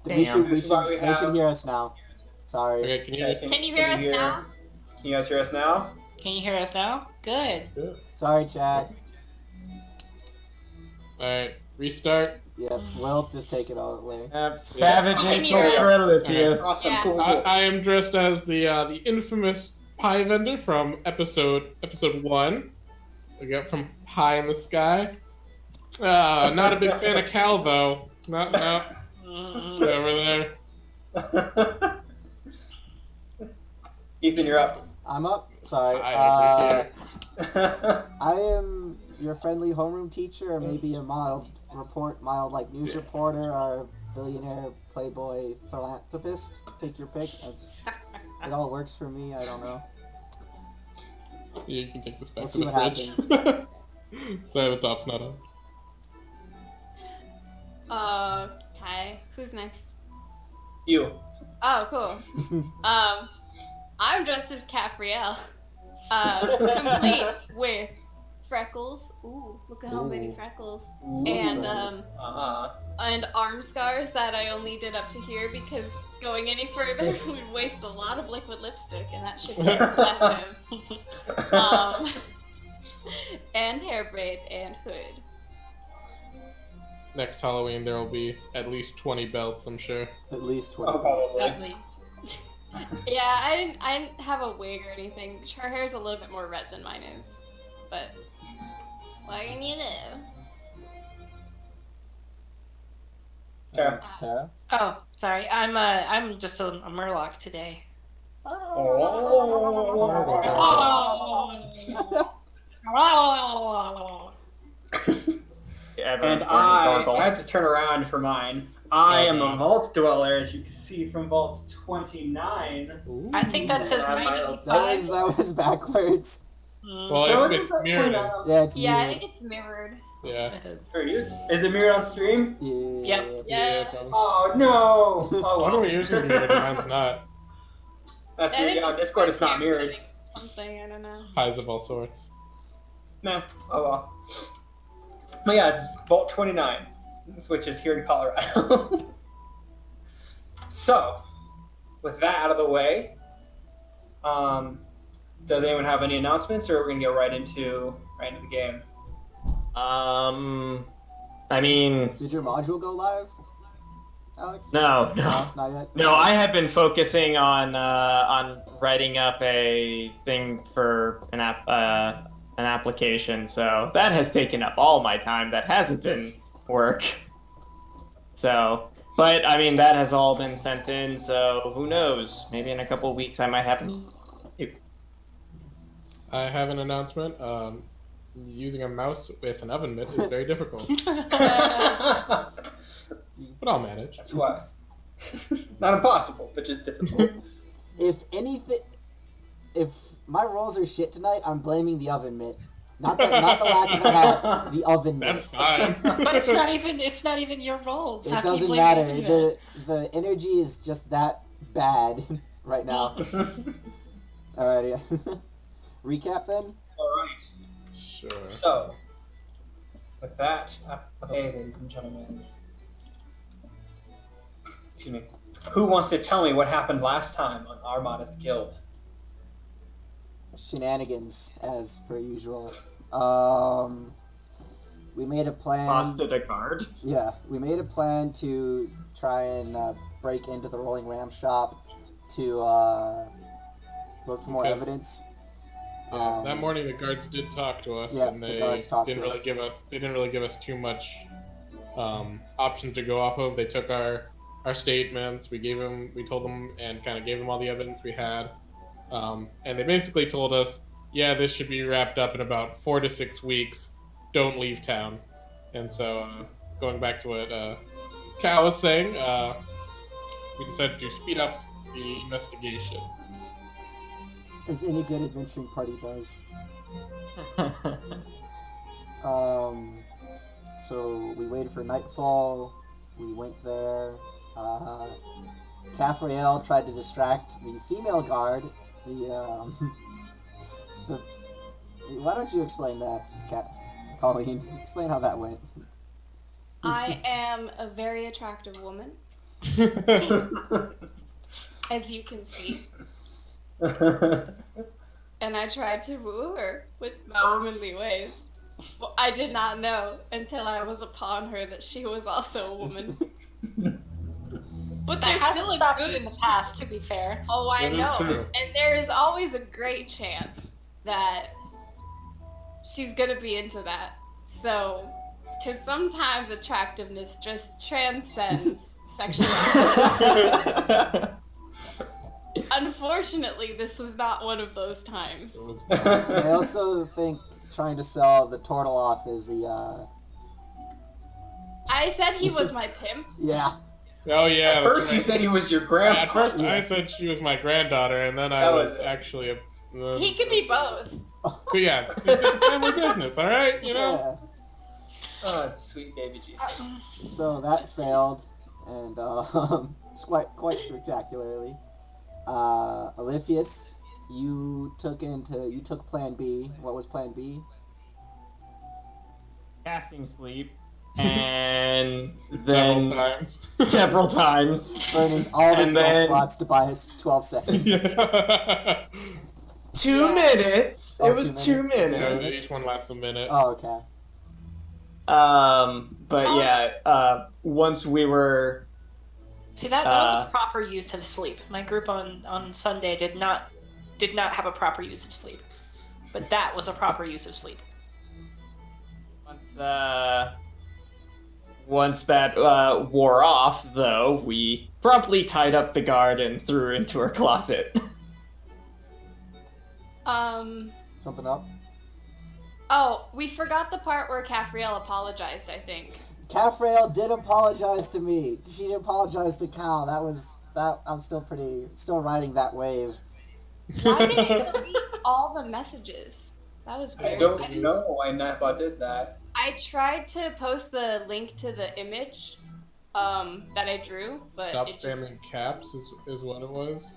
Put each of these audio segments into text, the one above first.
They should hear us now. Sorry. Okay, can you hear us now? Can you guys hear us now? Can you hear us now? Good. Sorry, chat. Alright, restart. Yep, Wilt, just take it all away. Savage and Sulfurilious. Awesome, Yeah. cool. I am dressed as the infamous pie vendor from episode 1. We got from Pie in the Sky. Not a big fan of Cal though. No. Over there. Ethan, you're up. I'm up. Sorry. Hi, I am your friendly homeroom teacher, or maybe a mild like news reporter, or billionaire playboy philanthropist. Take your pick. It all works for me. I don't know. Yeah, you can take this back We'll to see the what fridge. happens. Sorry, the top's not on. Hi. Who's next? You. Oh, cool. I'm dressed as Capriel. Complete with freckles. Ooh, look at how many freckles. And and arm scars that I only did up to here because going any further would waste a lot of liquid lipstick, and that should be excessive. And hair braid and hood. Next Halloween, there will be at least 20 belts, I'm sure. At least 20. Oh, probably. At least. Yeah, I didn't have a wig or anything. Her hair's a little bit more red than mine is, but what can you do? Tara. Oh, sorry. I'm just a Murloc today. And I have to turn around for mine. I am a vault dweller, as you can see from vault 29. I think that says 95. That was backwards. Well, it's mirrored. Yeah, it's Yeah, I mirrored. think it's mirrored. Yeah. It is. Is it mirrored on stream? Yeah. Yep. Yeah. Probably. Oh no! Oh, One of well. yours is mirrored and mine's not. That's I weird. think Yeah, on Discord it's not mirrored. Something, I don't know. Pies of all sorts. No. Oh well. But yeah, it's vault 29, which is here in Colorado. So, with that out of the way, does anyone have any announcements, or are we gonna get right into the game? I mean, Did your module go live, Alex? no. Not yet. No, I have been focusing on writing up a thing for an application, so that has taken up all my time. That hasn't been work. So, but I mean, that has all been sent in, so who knows? Maybe in a couple of weeks I might have. I have an announcement. Using a mouse with an oven mitt is very difficult, but I'll manage. That's why. Not impossible, but just difficult. If my rolls are shit tonight, I'm blaming the oven mitt. Not the lack of a hat, the oven mitt. That's fine. But it's not even your rolls. It doesn't matter. The energy is just that bad right now. Alrighty. Recap then? Alright. Sure. So, with that, hey, ladies and gentlemen. Excuse me. Who wants to tell me what happened last time on Armada's Guild? Shenanigans, as per usual. We made a plan. Busted a guard. Yeah, we made a plan to try and break into the Rolling Ram shop to look for more Because- evidence. Yeah, that morning the guards did talk to us, Yeah, and the they guards talked didn't to really us. give us. They didn't really give us too much options to go off of. They took our statements. We told them, and kind of gave them all the evidence we had, and they basically told us, yeah, this should be wrapped up in about 4 to 6 weeks. Don't leave town. And so, going back to what Cal was saying, we decided to speed up the investigation. As any good adventuring party does. So we waited for nightfall. We went there. Caffriel tried to distract the female guard. Why don't you explain that, Colleen? Explain how that went. I am a very attractive woman. as you can see. And I tried to woo her with my womanly ways. Well, I did not know until I was upon her that she was also a woman. But That there's hasn't still a stopped you good... in the past, to be fair. Oh, I That is know. true. And there is always a great chance that she's gonna be into that. So, because sometimes attractiveness just transcends sexuality. Unfortunately, this was not one of those times. It was not. I also think trying to sell the turtle off is the, I said he was my pimp. yeah. Oh yeah. At that's first you right. said he was your Yeah, grandpa. at first Yeah. I said she was my granddaughter, and then I That was was- actually a. He could be both. But yeah, it's a family business, all right. You know. Yeah. Oh, it's a sweet baby Jesus. So that failed, and quite spectacularly. Oliphius, you took Plan B. What was Plan B? Casting sleep, and Several then times. several times. Burning all of his And spell then- slots to buy his 12 seconds. Yeah. 2 minutes. Oh, It was 2 2 minutes. So minutes. each one lasts a minute. Oh, okay. But yeah, once we were See, that was a proper use of sleep. My group on Sunday did not have a proper use of sleep. But that was a proper use of sleep. once that wore off, though, we promptly tied up the guard and threw her into her closet. Something up? Oh, we forgot the part where Caffriel apologized, I think. Caffrail did apologize to me. She didn't apologize to Cal. I'm still riding that wave. Why did it delete all the messages? That was I weird. don't know why Napa did that. I tried to post the link to the image that I drew, but Stop it just... spamming caps is what it was.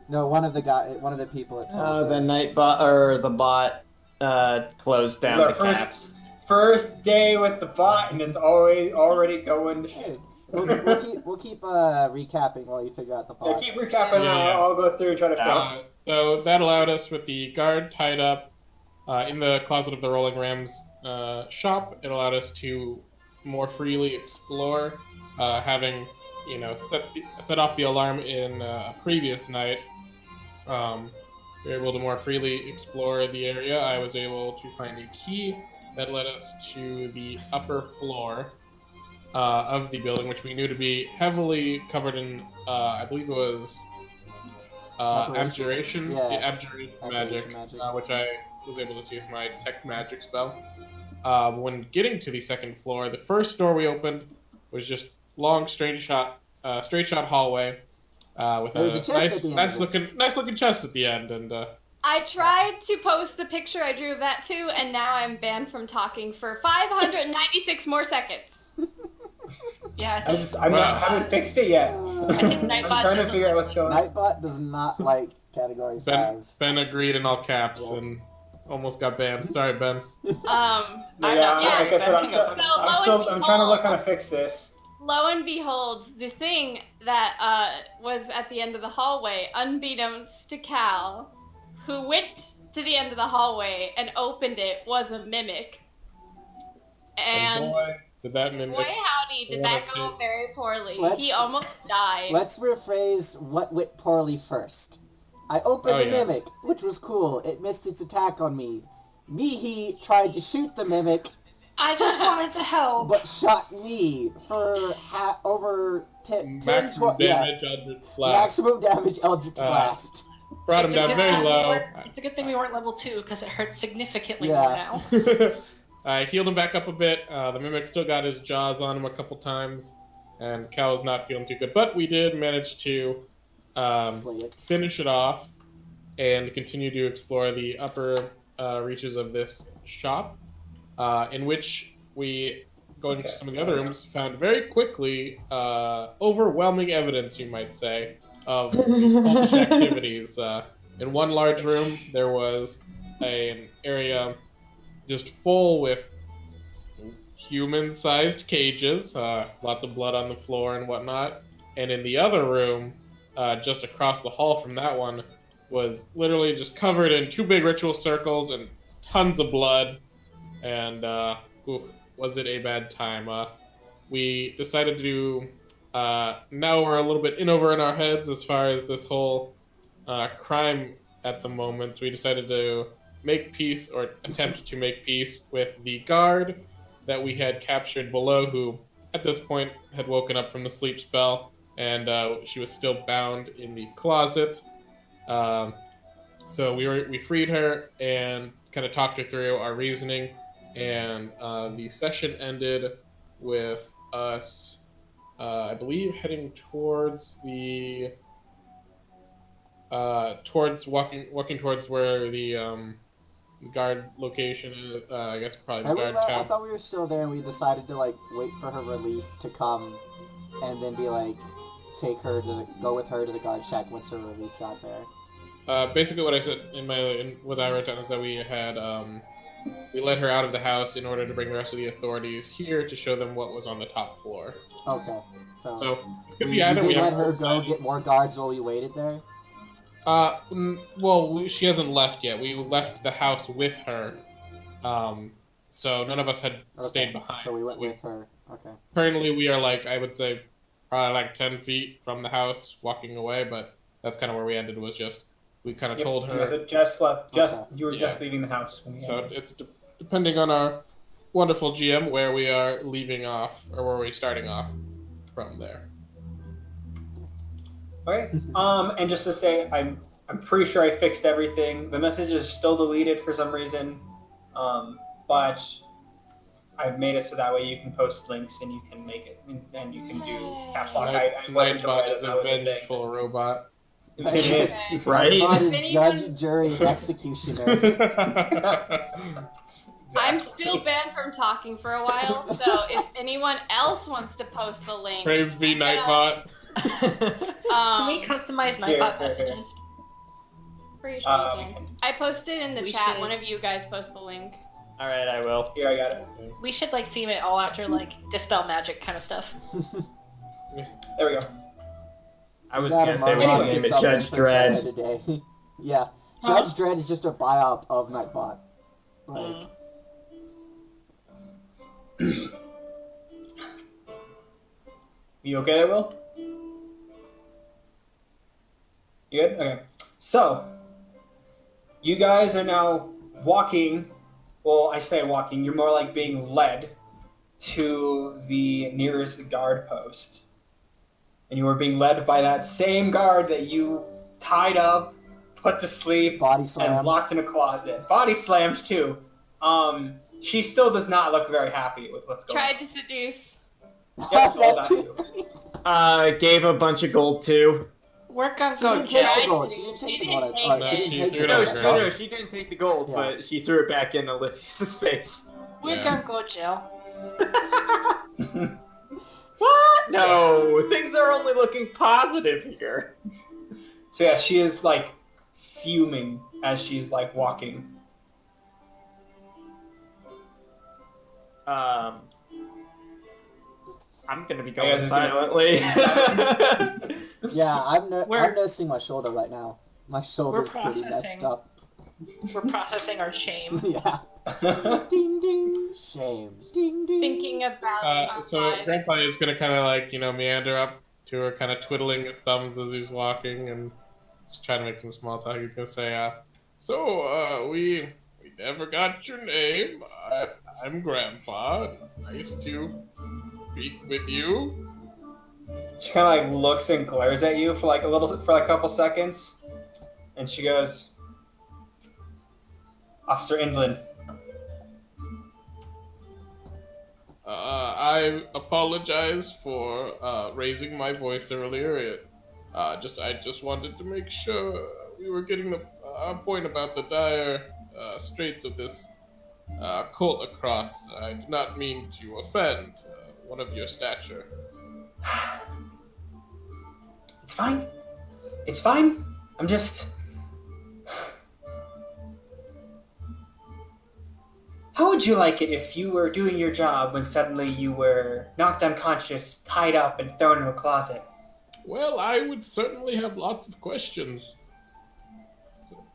No, one of the people at The night bot or the bot closed down This is the our caps. First day with the bot, and it's already going to shit. We'll keep recapping while you figure out the Yeah, plot. keep recapping. Yeah. I'll go through and try to fix it. So that allowed us, with the guard tied up in the closet of the Rolling Rams shop, it allowed us to more freely explore, having set off the alarm in a previous night. We were able to more freely explore the area. I was able to find a key that led us to the upper floor of the building, which we knew to be heavily covered in, I believe it was abjuration, Yeah. abjuration magic, magic. which I was able to see with my tech magic spell. When getting to the second floor, the first door we opened was just long, straight shot hallway with There was a chest at the end nice of it. looking chest at the end, and I tried to post the picture I drew of that too, and now I'm banned from talking for 596 more seconds. Yeah, I think I haven't fixed it yet. I think I'm Nightbot trying to doesn't figure out like what's going on. Nightbot does not like Category 5. Ben agreed in all caps Yeah. and almost got banned. Sorry, Ben. Yeah, I'm not sorry, like I said, Ben can go fuck himself. I'm trying to look how to fix this. Lo and behold, the thing that was at the end of the hallway, unbeknownst to Cal, who went to the end of the hallway and opened it, was a mimic. And boy, did that mimic? boy howdy, did that go very poorly. He almost died. Let's rephrase what went poorly first. I opened Oh, the yes. mimic, which was cool. It missed its attack on me. He tried to shoot the mimic, I just wanted to help. but shot me for over 10, Maximum 12, yeah, damage, Eldritch Blast. maximum damage Eldritch Blast. Brought him It's a down good very thing we low. weren't- It's a good thing we weren't level 2 because it hurts significantly Yeah. more now. I healed him back up a bit. The mimic still got his jaws on him a couple times, and Cal was not feeling too good. But we did manage to Slay it. finish it off and continue to explore the upper reaches of this shop, in which we, going into some of the other rooms, found very quickly overwhelming evidence, you might say, of these cultish activities. In one large room, there was an area just full with human-sized cages, lots of blood on the floor and whatnot. And in the other room, just across the hall from that one, was literally just covered in 2 big ritual circles and tons of blood. And was it a bad time? We decided to do. Now we're a little bit over in our heads as far as this whole crime at the moment. So we decided to make peace, or attempt to make peace, with the guard that we had captured below, who at this point had woken up from the sleep spell, and she was still bound in the closet. So we freed her and kind of talked her through our reasoning, and the session ended with us, I believe, heading towards the walking towards where the guard location is. I guess probably the guard I tower. thought we were still there, and we decided to like wait for her relief to come, and then be like, go with her to the guard shack once her relief got there. Basically, what I said what I wrote down is that we had we let her out of the house in order to bring the rest of the authorities here to show them what was on the top floor. Okay, So it could we be either did we let have her outside- go get more guards while we waited there. Well, she hasn't left yet. We left the house with her, so none of us had stayed behind. So we went with her. Okay. Currently, we are I would say, probably 10 feet from the house, walking away. But that's kind of where we ended. Was just we kind of told You her. guys had just left. You were Yeah. just leaving the house. When we So ended. it's depending on our wonderful GM where we are leaving off, or where we're starting off from there. Okay. And just to say, I'm pretty sure I fixed everything. The message is still deleted for some reason, but I've made it so that way you can post links and you can make it, and you can do caps lock. I wasn't aware Nightbot that is that a was a thing. vengeful robot. It is. Right? God is If anyone- judge, jury, and executioner. I'm still banned from talking for a while, so if anyone else wants to post the link, Praise be Nightbot. Can we customize Nightbot Here. messages? pretty sure we you can. can. I posted in the We chat. should- One of you guys post the link. All right, I will. Here, I got it. We should theme it all after dispel magic kind of stuff. There we go. I was Got gonna him say we on should name to it something Judge for Terra Dredd. today. Yeah, Huh? Judge Dredd is just a biop of Nightbot. Like, You okay there, Will? You good? Okay. So, you guys are now walking. Well, I say walking. You're more like being led to the nearest guard post. And you are being led by that same guard that you tied up, put to sleep, body and slam. locked in a closet. Body slammed, too. She still does not look very happy with what's going on. Tried to seduce. Yeah, all That that too. too. Gave a bunch of gold too. Work on She go, didn't take Jill. the gold. She didn't take the gold. She Oh, didn't she take didn't take it. the No, gold. No, she didn't take the gold, Yeah. but she threw it back into Olivia's face. Work Yeah. on go, Jill. What? No, things are only looking positive here. So yeah, she is fuming as she's walking. I'm gonna be I going guess it's gonna silently. Yeah, I'm We're- noticing my shoulder right now. My shoulder's pretty messed processing. up. We're processing our shame. Yeah. Ding ding. Shame. Ding ding. Thinking about So Grandpa is gonna kind of meander up to her, kind of twiddling his thumbs as he's walking, and just trying to make some small talk. He's gonna say, we never got your name. I'm Grandpa. Nice to speak with you. She kind of looks and glares at you for a couple seconds, and she goes, "Officer Indlin." I apologize for raising my voice earlier. I just wanted to make sure we were getting the point about the dire straits of this cult across. I did not mean to offend one of your stature. It's fine. It's fine. I'm just. How would you like it if you were doing your job when suddenly you were knocked unconscious, tied up, and thrown in a closet? Well, I would certainly have lots of questions.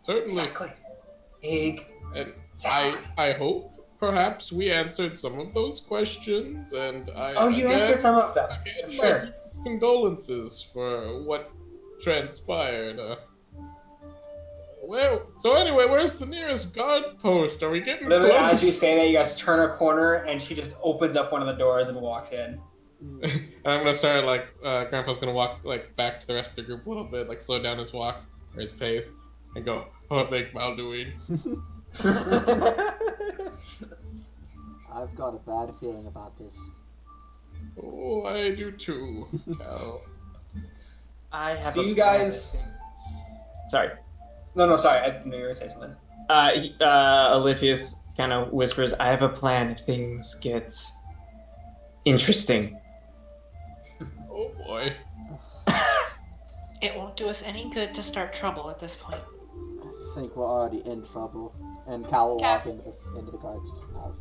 Certainly. Exactly. And I hope perhaps we answered some of those questions, and you answered some of them. Again, Sure. my condolences for what transpired. So anyway, where's the nearest guard post? Are we getting Literally, close? as you say that, you guys turn a corner, and she just opens up one of the doors and walks in. And I'm gonna start Grandpa's gonna walk back to the rest of the group a little bit, slow down his walk or his pace, and go, "Oh, thank Balduin." I've got a bad feeling about this. Oh, I do too. Cal. I have. So you guys. Sorry. No, sorry. I knew you were going to say something. Olivius kind of whispers, "I have a plan if things get interesting." Oh boy. It won't do us any good to start trouble at this point. I think we're already in trouble. And Cal will walk into the guard's house.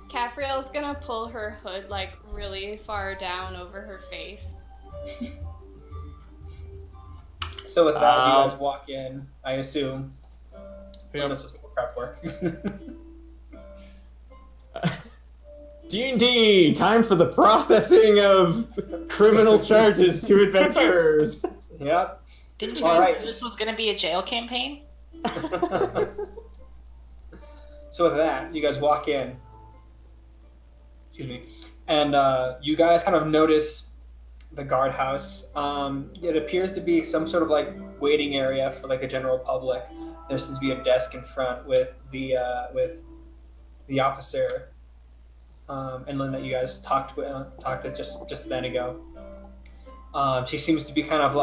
Caffriel's gonna pull her hood really far down over her face. So with that, you guys walk in, I assume. Yeah. This is more prep work. D&D, time for the processing of criminal charges to adventurers. Yep. Didn't you All guys right. know this was going to be a jail campaign? So with that, you guys walk in. Excuse me. And you guys kind of notice the guardhouse. It appears to be some sort of waiting area for the general public. There seems to be a desk in front with the officer Inland that you guys talked with just then ago. She seems to be kind of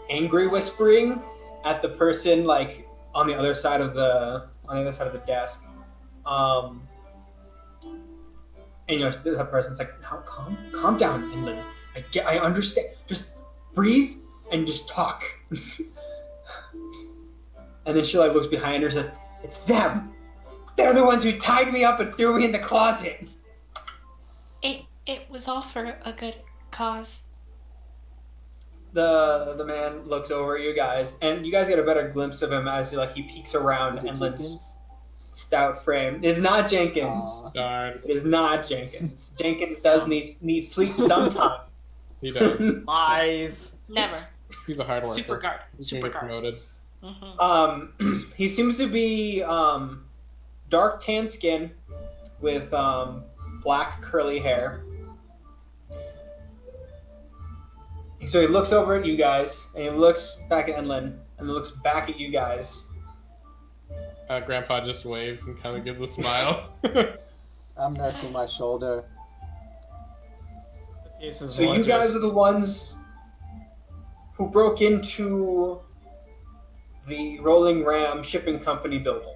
angry whispering at the person on the other side of the desk. And the person's like, "Now, calm down, Inland. I understand. Just breathe and just talk." And then she looks behind her and says, "It's them. They're the ones who tied me up and threw me in the closet." It was all for a good cause. The man looks over at you guys, and you guys get a better glimpse of him as he peeks around Is it Inland's Jenkins? stout frame. It's not Jenkins. Aw. Darn. It is not Jenkins. Jenkins does need sleep sometime. He does. Lies. Never. He's a hard worker. Super guard. He's Super gonna get guard. promoted. Mm-hmm. He seems to be dark tan skin with black curly hair. So he looks over at you guys, and he looks back at Enlin, and he looks back at you guys. Grandpa just waves and kind of gives a smile. I'm nursing my shoulder. So you guys are the ones who broke into the Rolling Ram Shipping Company building.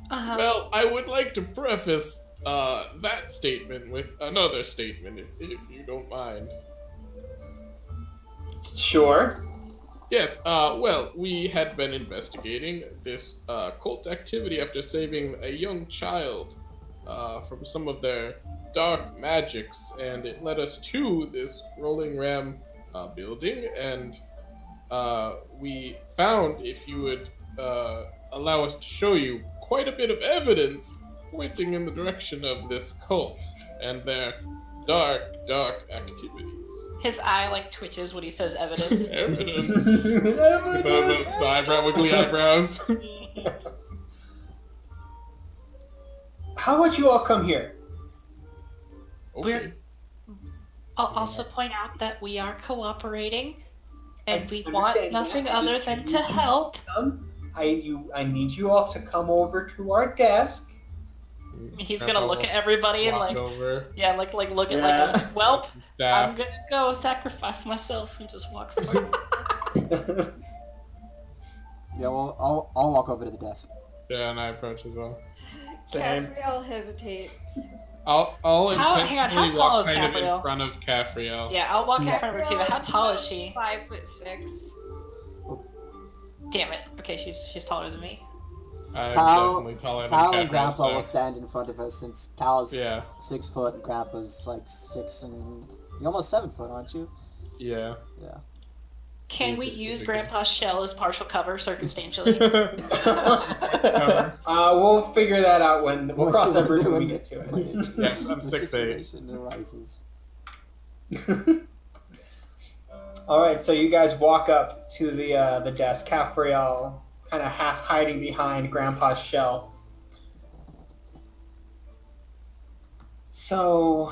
Uh-huh. Well, I would like to preface that statement with another statement, if you don't mind. Sure. Yes, well, we had been investigating this cult activity after saving a young child from some of their dark magics, and it led us to this Rolling Ram building, and we found, if you would allow us to show you, quite a bit of evidence pointing in the direction of this cult and their dark activities. His eye twitches when he says evidence. Evidence. Those wiggly eyebrows. How about you all come here? Okay. I'll also point out that we are cooperating, and we I want understand nothing that. other than to help. I need you all to come over to our desk. He's gonna look at everybody and Walk over. look at Yeah. welp, I'm Staff. gonna go sacrifice myself, and just walks away. Yeah, well, I'll walk over to the desk. Yeah, and I approach as well. Same. Caffriel hesitates. I'll Hang on, how intentionally tall walk is kind of in Caffriel? front of Caffriel. Yeah, I'll walk in front of her too. How tall is she? 5'6". Damn it. Okay, she's taller than me. I'm Cal- definitely taller than Cal Caffriel, and Grandpa so... will stand in front of us since Cal's Yeah. 6 foot and Grandpa's 6 and You're almost 7 foot, aren't you? Yeah. Yeah. Can we It's use big. Grandpa's shell as partial cover circumstantially? We'll figure that out when we'll cross that bridge when we get to it. Yeah, I'm The 6'8". situation arises. All right, so you guys walk up to the desk. Cafriel kind of half hiding behind Grandpa's shell. So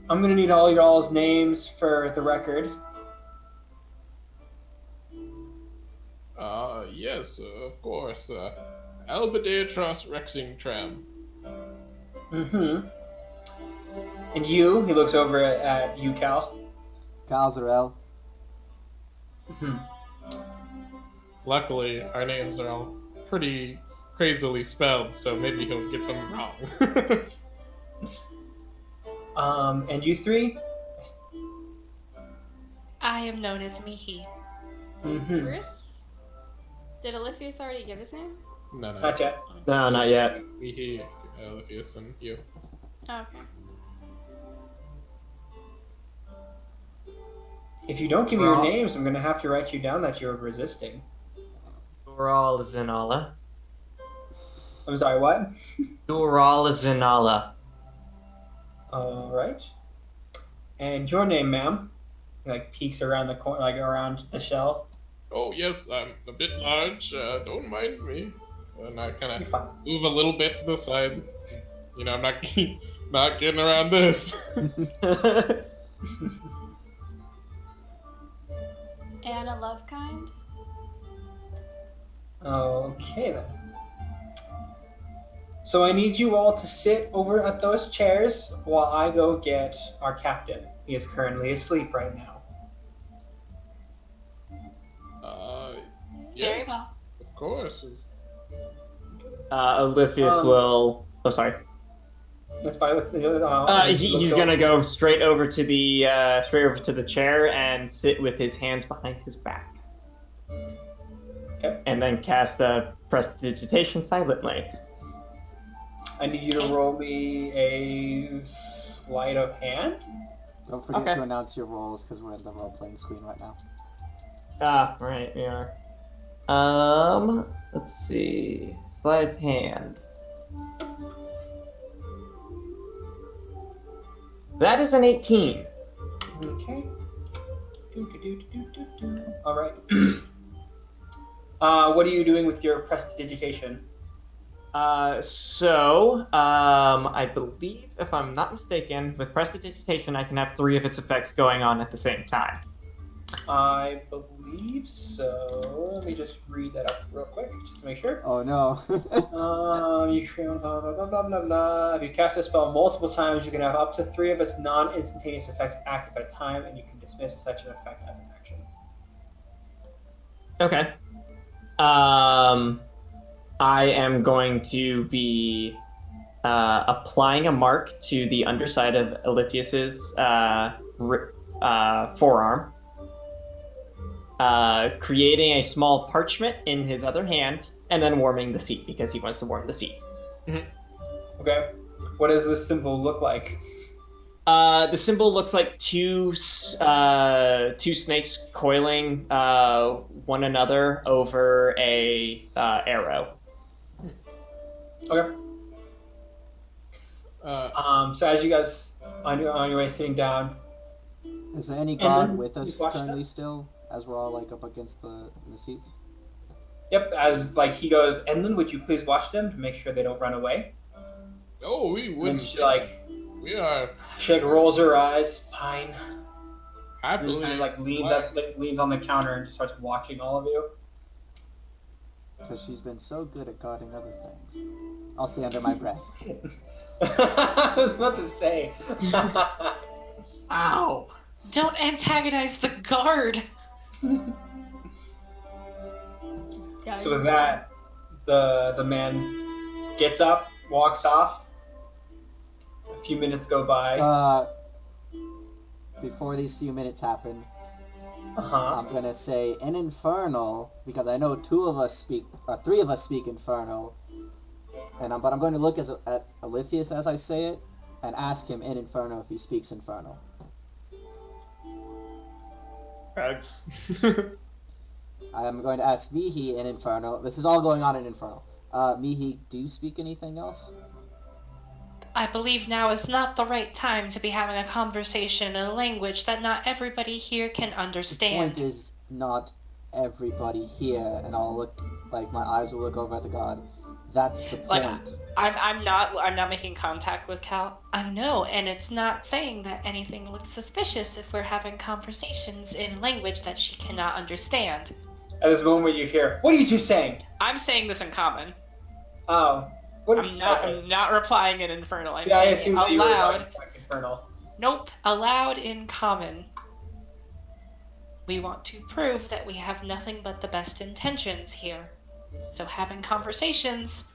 I'm gonna need all y'all's names for the record. Yes, of course. Albedeatros Rexingtram. Mm-hmm. And you? He looks over at you, Cal. Calzarel. Mm-hmm. Luckily, our names are all pretty crazily spelled, so maybe he'll get them wrong. And you three? I am known as Mihi. Mm-hmm. Bruce? Did Oliphius already give his name? No. Not yet. No, not yet. We Oliphius, and you. Oh, okay. If you don't give me your Well- names, I'm gonna have to write you down that you're resisting. Dural Zinala. I'm sorry, what? Dural Zinala. All right. And your name, ma'am? He, like, peeks around the corner, like around the shell. Oh, yes, I'm a bit large. Don't mind me. And I kind You're of fine. move a little bit to the side. Since, I'm not not getting around this. Anna Lovekind? Okay then. So I need you all to sit over at those chairs while I go get our captain. He is currently asleep right now. Very Yes, well. of course. Oliphius will. Oh, sorry. That's fine. He's gonna go straight over to the chair and sit with his hands behind his back. Okay. And then cast a prestidigitation silently. I need you to roll me a sleight of hand. Don't forget Okay. to announce your roles because we're in the role-playing screen right now. Right, we are. Let's see. Sleight of hand. That is an 18. Okay. All right. What are you doing with your prestidigitation? I believe, if I'm not mistaken, with prestidigitation, I can have 3 of its effects going on at the same time. I believe so. Let me just read that up real quick, just to make sure. Oh no. You create blah, blah, blah, blah, blah, blah. If you cast a spell multiple times, you can have up to 3 of its non-instantaneous effects active at a time, and you can dismiss such an effect as an action. Okay. I am going to be applying a mark to the underside of Oliphius's forearm, creating a small parchment in his other hand, and then warming the seat because he wants to warm the seat. Okay. What does this symbol look like? The symbol looks like two snakes coiling one another over a arrow. Okay. So as you guys on your way sitting down, Is there any guard then with us just watch currently still, as we're all like up against the seats? yep, as like he goes, Enlin, would you please watch them to make sure they don't run away? Oh, we And wouldn't. she We are she rolls her eyes, fine, and happily. kind of leans on the counter and just starts watching all of you. Because she's been so good at guarding other things. I'll say under my breath. I was about to say. Ow! Don't antagonize the guard. So with that, the man gets up, walks off. A few minutes go by. Before these few minutes happen, Uh-huh. I'm gonna say in Infernal, because I know 3 of us speak Infernal, but I'm going to look at Oliphius as I say it, and ask him in Inferno if he speaks Infernal. Drugs. I am going to ask Mihi in Inferno. This is all going on in Inferno. Mihi, do you speak anything else? I believe now is not the right time to be having a conversation in a language that not everybody here can understand. The point is not everybody here, and I'll look like my eyes will look over at the god. That's the point. Like, I'm not making contact with Cal. I know, and it's not saying that anything looks suspicious if we're having conversations in a language that she cannot understand. At this moment, you hear, "What are you two saying?" I'm saying this in common. Oh, what? I'm not replying in Infernal. I'm See, I saying assumed it that you were aloud. Infernal. Nope, aloud in common. We want to prove that we have nothing but the best intentions here. So having conversations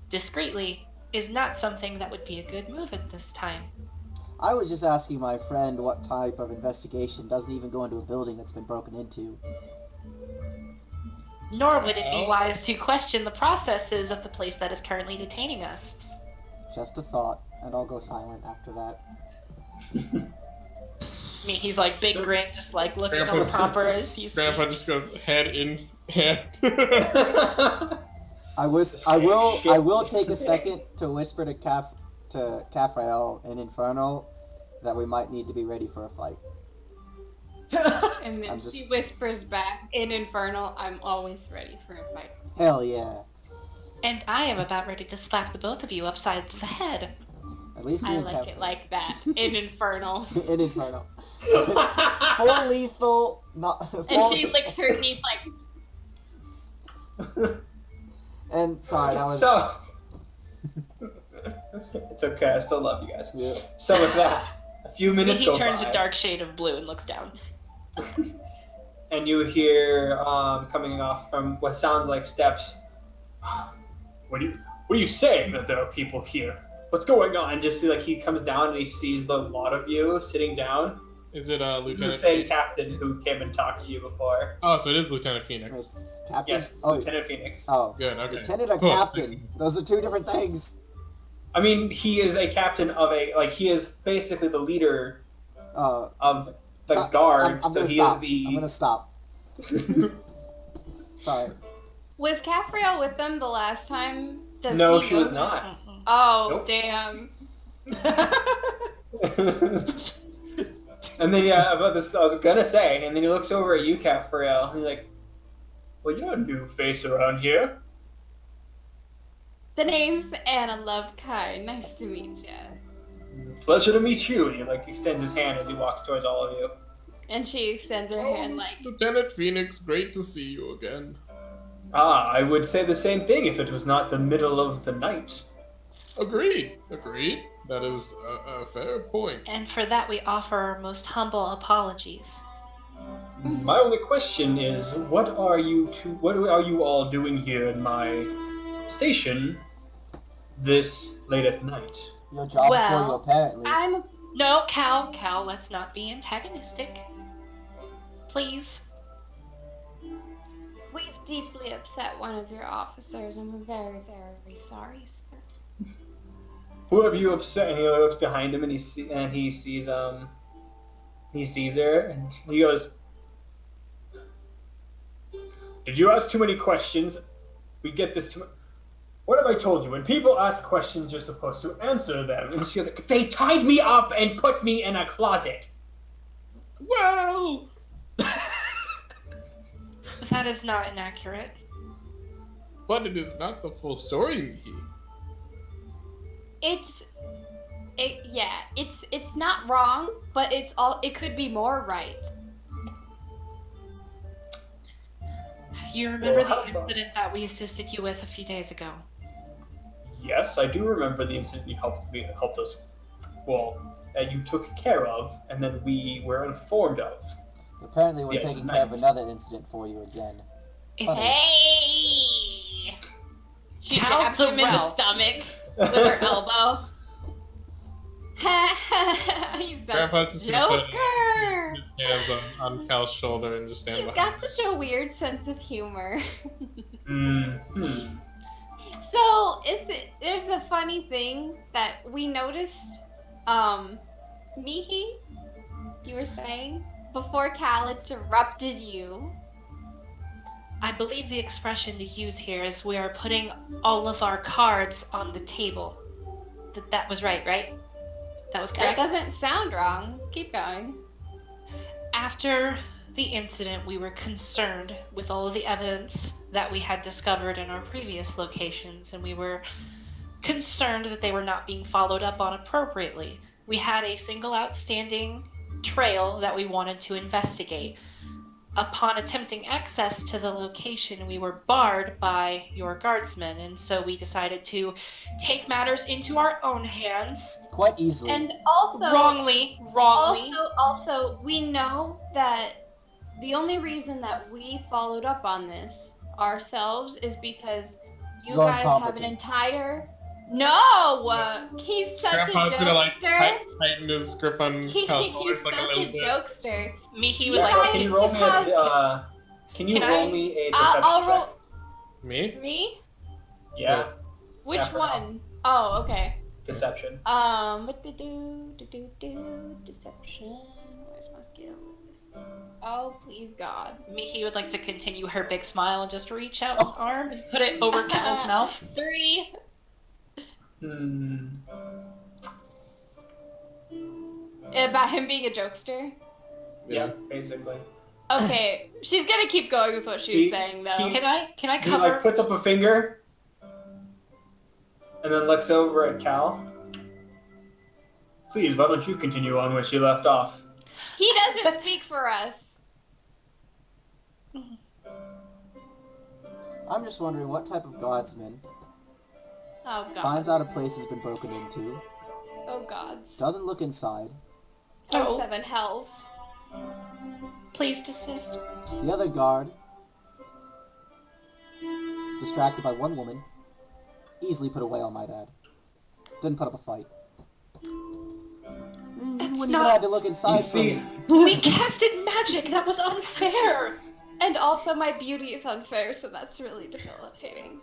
discreetly is not something that would be a good move at this time. I was just asking my friend what type of investigation doesn't even go into a building that's been broken into. Nor would it be wise to question the processes of the place that is currently detaining us. Just a thought, and I'll go silent after that. I mean, he's like big grin, just like looking on the proper as he Grandpa speaks. just goes head in hand. I will take a second to whisper to Cafrael in Inferno that we might need to be ready for a fight. And then I'm just- she whispers back, in Infernal, I'm always ready for a fight. Hell yeah. And I am about ready to slap the both of you upside the head. At least me I and like it like that. In Infernal. in Inferno. Full lethal, not And full, she licks her teeth like, and sorry, that was So, it's okay. I still love you guys. yeah. So with that, a few minutes He go turns by, a dark shade of blue and looks down. and you hear coming off from what sounds like steps. What are you saying that there are people here? What's going on? And just see, like, he comes down and he sees the lot of you sitting down. Is it This is the Lieutenant? same captain who came and talked to you before. Oh, so it is Lieutenant Phoenix. It's Captain. Yes, it's Oh, Lieutenant Phoenix. oh, Good. Okay. Lieutenant or Cool. Captain? Those are two different things. I mean, he is a captain of he is basically the leader of the Stop. guard. I'm so gonna he stop. is the. I'm gonna stop. Sorry. was Cafriel with them the last time? Does No, he she know was them? not. Oh, Nope. damn. And then about this, I was gonna say, and then he looks over at you, Cafrael, and he's like, "Well, you're a new face around here." The name's Anna Lovekind. Nice to meet you. Pleasure to meet you. And he extends his hand as he walks towards all of you. And she extends her hand like, Lieutenant Phoenix, great to see you again. Ah, I would say the same thing if it was not the middle of the night. Agreed. That is a fair point. And for that we offer our most humble apologies. My only question is, what are you all doing here in my station this late at night? Your job's for you, Well, apparently. No, Cal, let's not be antagonistic. Please. we've deeply upset one of your officers and we're very, very sorry, sir. Who have you upset? And he looks behind him and he sees her and he goes, "Did you ask too many questions? We get this too much. What have I told you? When people ask questions, you're supposed to answer them." And she goes, "They tied me up and put me in a closet." Well, That is not inaccurate. but it is not the full story, Mihi. It's not wrong, but it could be more right. You remember Well, how the about- incident that we assisted you with a few days ago? Yes, I do remember the incident you helped us. Well, that you took care of, and then we were informed of. Apparently, we're Yeah, taking care of nice. another incident for you again. It's Hey! She Cal jabs him in the Sorrell. stomach with her elbow. He's a Grandpa's just gonna put joker. his hands on Cal's shoulder and just stand He's behind got such a weird sense of humor. Mm-hmm. So, there's a funny thing that we noticed Mihi, you were saying before Cal interrupted you. I believe the expression to use here is we are putting all of our cards on the table. That was right? That was correct? That doesn't sound wrong. Keep going. After the incident, we were concerned with all of the evidence that we had discovered in our previous locations, and we were concerned that they were not being followed up on appropriately. We had a single outstanding trail that we wanted to investigate. Upon attempting access to the location, we were barred by your guardsmen, and so we decided to take matters into our own hands. Quite easily. And also... Wrongly. Also, we know that the only reason that we followed up on this ourselves is because you You're guys have an incompetent. entire... No! He's such Grandpa's a gonna like jokester. tighten his grip on Cal's He's shoulders like a such little a bit. jokester. Mihi would Yeah, like to Can you continue. roll me a Can you Can roll I- me a deception I'll check? roll... Me? Me? Yeah, Which Yeah, for now. one? Oh, okay. deception. Deception. Where's my skills? Oh, please, God. Mihi would like to continue her big smile and just reach out an arm and put it over Cal's mouth. 3. About him being a jokester? Yeah, basically. Okay, she's gonna keep going with what she was saying, though. Can I He cover? like puts up a finger and then looks over at Cal. Please, why don't you continue on where she left off? He doesn't speak for us. I'm just wondering what type of guardsman Oh, God. finds out a place has been broken into, Oh, God. doesn't look inside. Oh, Oh. 7 hells. Please desist. The other guard, distracted by one woman, easily put away, I might add. Didn't put up a fight. You That's wouldn't not- even have to look inside. You see, We casted magic. That was unfair. And also, my beauty is unfair, so that's really debilitating.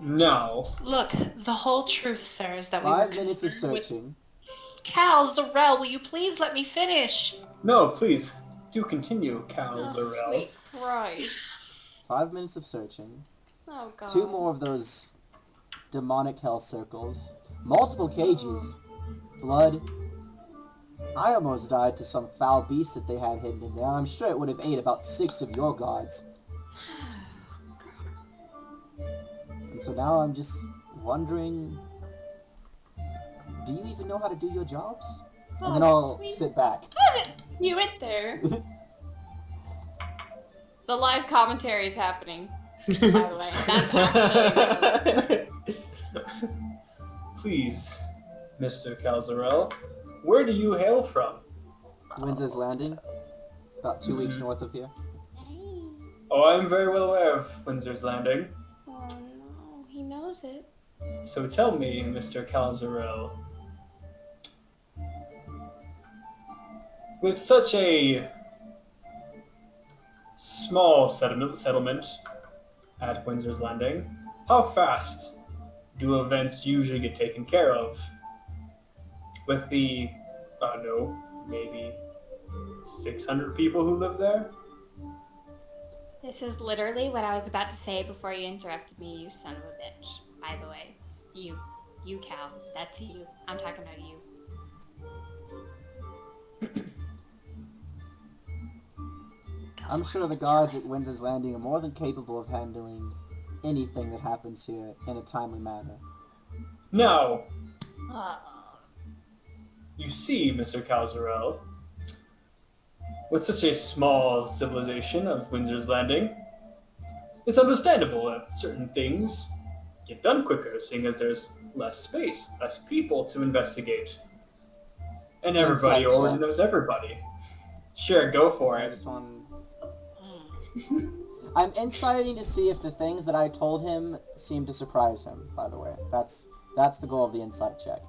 no. Look. The whole truth, sir, is that we 5 were minutes of concerned with searching. Cal Zarel. Will you please let me finish? No, please, do continue, Cal Oh, Zarel. sweet Christ. 5 minutes of searching. Oh, God. 2 more of those demonic hell circles. Multiple cages. Blood. I almost died to some foul beast that they had hidden in there. I'm sure it would have ate about 6 of your guards. And so now I'm just wondering, do you even know how to do your jobs? And then I'll sweet. sit back. You went there. The live commentary is happening, by the way. That's actually Please, Mr. Cal Zarel, where do you hail from? Windsor's Landing, about 2 weeks north of here. Oh, I'm very well aware of Windsor's Landing. Oh no, he knows it. So tell me, Mr. Cal Zarel, with such a small settlement at Windsor's Landing, how fast do events usually get taken care of? With the, I don't know, maybe 600 people who live there? This is literally what I was about to say before you interrupted me, you son of a bitch. By the way, you Cal, that's you. I'm talking about you. I'm sure the guards at Windsor's Landing are more than capable of handling anything that happens here in a timely manner. Now, Uh, you see, Mr. Cal Zarel, with such a small civilization of Windsor's Landing, it's understandable that certain things get done quicker, seeing as there's less space, less people to investigate. And everybody Insight already check. knows everybody. Sure, go for I it. just want... I'm insighting to see if the things that I told him seem to surprise him, by the way. That's the goal of the insight check.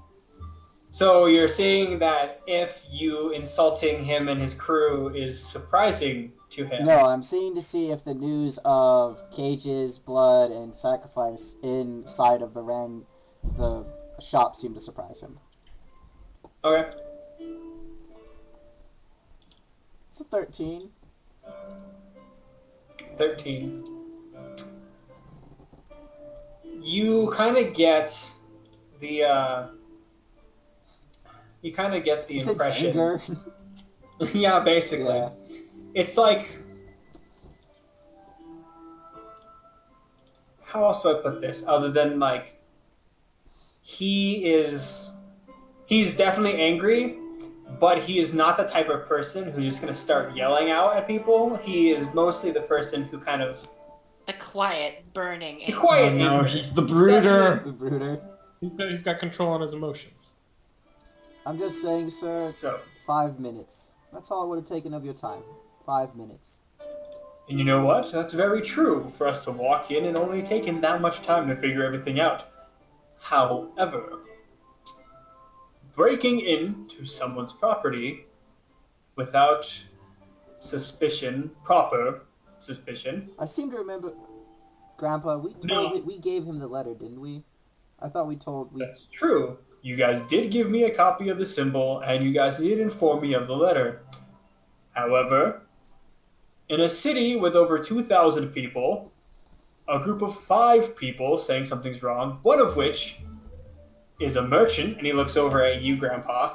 So you're saying that if you insulting him and his crew is surprising to him. No, I'm seeing to see if the news of cages, blood, and sacrifice inside of the shop seemed to surprise him. Okay. It's a 13. 13. You kind of get the It's impression. anger. Yeah, basically. Yeah. It's like, how else do I put this other than like he's definitely angry, but he is not the type of person who's just going to start yelling out at people. He is mostly the person who kind of The quiet, burning. the quiet Oh no, anger. he's the brooder. The brooder. He's got control on his emotions. I'm just saying, sir, So, 5 minutes. That's all it would have taken of your time. 5 minutes. and you know what? That's very true for us to walk in and only taken that much time to figure everything out. However, breaking into someone's property without proper suspicion. I seem to remember, Grandpa, we gave him the letter, didn't we? I thought we told... That's true. You guys did give me a copy of the symbol, and you guys did inform me of the letter. However, in a city with over 2,000 people, a group of 5 people saying something's wrong, one of which is a merchant, and he looks over at you, Grandpa.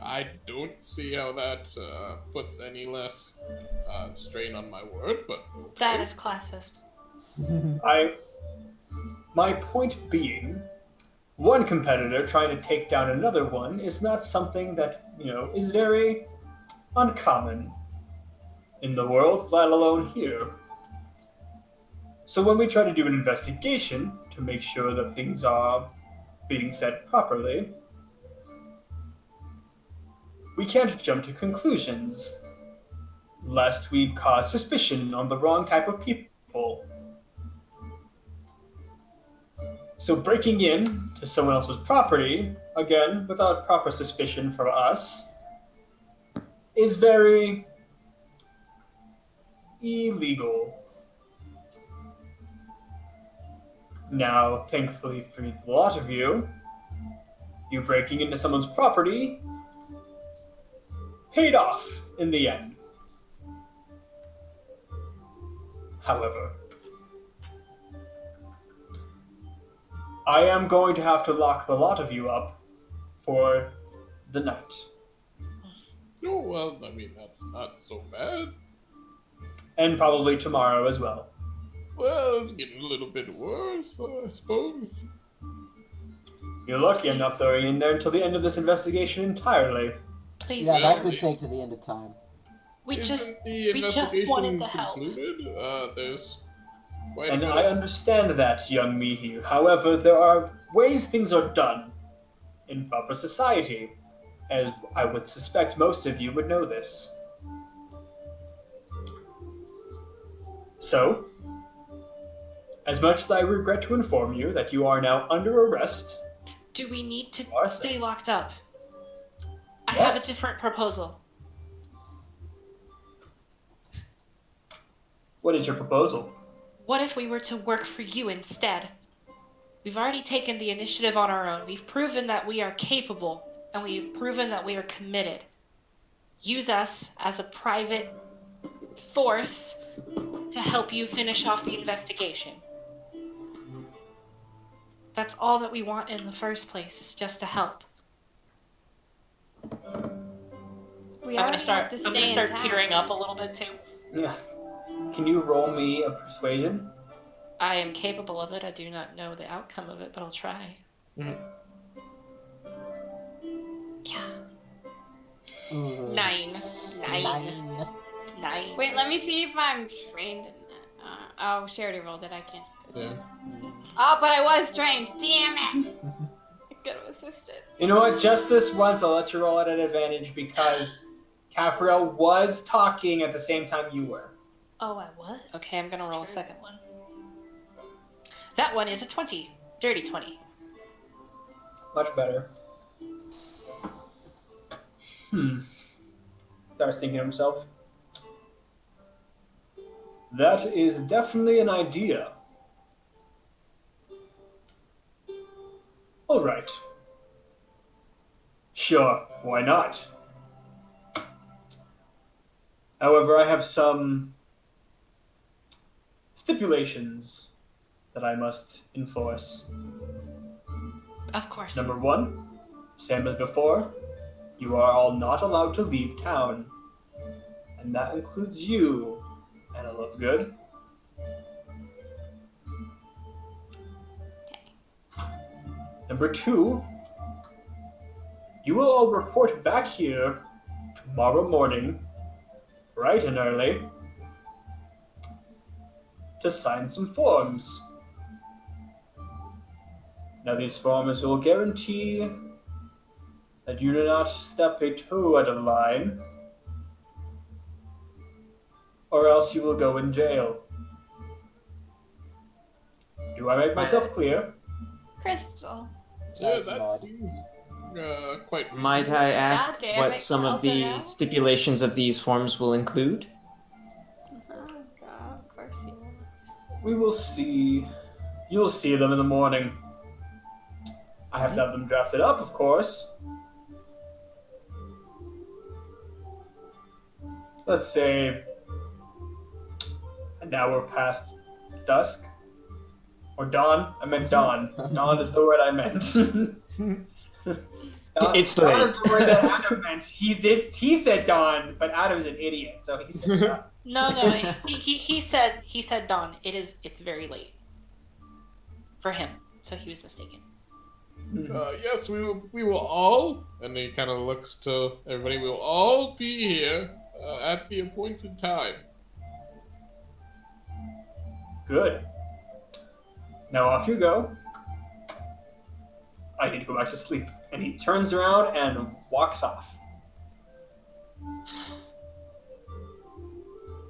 I don't see how that puts any less strain on my word, but That is classist. My point being, one competitor trying to take down another one is not something that, is very uncommon in the world, let alone here. So when we try to do an investigation to make sure that things are being said properly, we can't jump to conclusions, lest we cause suspicion on the wrong type of people. So breaking in to someone else's property, again, without proper suspicion from us, is very illegal. Now, thankfully for a lot of you, you breaking into someone's property paid off in the end. However, I am going to have to lock the lot of you up for the night. oh well. I mean, that's not so bad. And probably tomorrow as well. Well, it's getting a little bit worse, I suppose. You're lucky I'm not throwing in there until the end of this investigation entirely. Please, Yeah, sir. that could take to the end of time. We just Isn't the we just investigation wanted to help. concluded? There's quite a And bit I understand that, young Mihi. However, there are ways things are done in proper society, as I would suspect most of you would know this. So, as much as I regret to inform you that you are now under arrest, Do we need to Arthur. stay locked up? I have a Yes. different proposal. what is your proposal? What if we were to work for you instead? We've already taken the initiative on our own. We've proven that we are capable, and we've proven that we are committed. Use us as a private force to help you finish off the investigation. That's all that we want in the first place, is just to help. We I'm already have to I'm stay gonna in start town. teetering up a little bit too. Yeah. Can you roll me a persuasion? I am capable of it. I do not know the outcome of it, but I'll try. Mhm. Yeah. Ooh. Nine. Wait, let me see if I'm trained in that. Oh, she already rolled it. I can't. Yeah. Oh, but I was trained. Damn it! I could have assisted. You know what? Just this once, I'll let you roll it at advantage because Capriel was talking at the same time you were. Oh, I was. Okay, I'm gonna roll a second one. That one is a 20. Dirty 20. Much better. Starts thinking to himself. That is definitely an idea. All right. Sure, why not? However, I have some stipulations that I must enforce. Of course. Number 1, same as before, you are all not allowed to leave town. And that includes you, Anna Lovegood. Number 2, you will all report back here tomorrow morning, bright and early, to sign some forms. Now these forms will guarantee that you do not step a toe out of line, or else you will go in jail. Do I make myself clear? Crystal. Yeah, That's that odd. seems quite. Might I ask God damn what it, some of also the now. stipulations of these forms will include? Oh god, of course you will. We will see. You'll see them in the morning. I have to have them drafted up, of course. Let's say an hour past dusk. Or dawn. I meant dawn. Dawn is the word I meant. It's dawn late. is the word that Adam meant. He said dawn, but Adam's an idiot, so he said dawn. No, he said dawn. It's very late. For him. So he was mistaken. Yes, we will all, and he kind of looks to everybody. We will all be here at the appointed time. Good. Now off you go. I need to go back to sleep. And he turns around and walks off.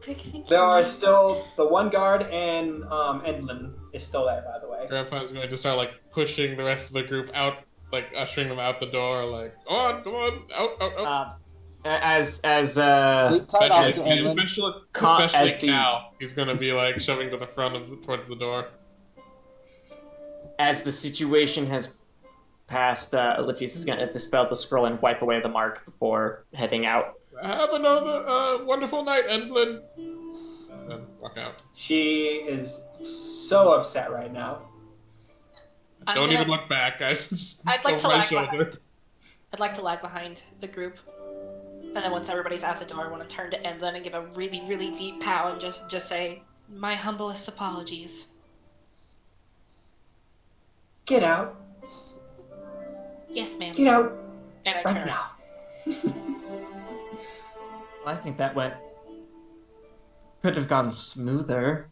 Quick thinking. There are still the one guard and Endlin is still there, by the way. Grandpa's going to start like pushing the rest of the group out, like ushering them out the door. Like, come on, out. As Sleep tight, Officer Especially, Endlin. especially as the- Cal. He's going to be like shoving to the front towards the door. as the situation has passed, Olympius is going to dispel the scroll and wipe away the mark before heading out. Have another wonderful night, Endlin. And walk out. She is so upset right now. Don't even look back, guys. Just I'd like over to my lag shoulder. behind. I'd like to lag behind the group. And then once everybody's out the door, I want to turn to Endlin and give a really, really deep pow and just say, my humblest apologies. Get out. Yes, ma'am. Get out And I right turn. now. I think that could have gone smoother.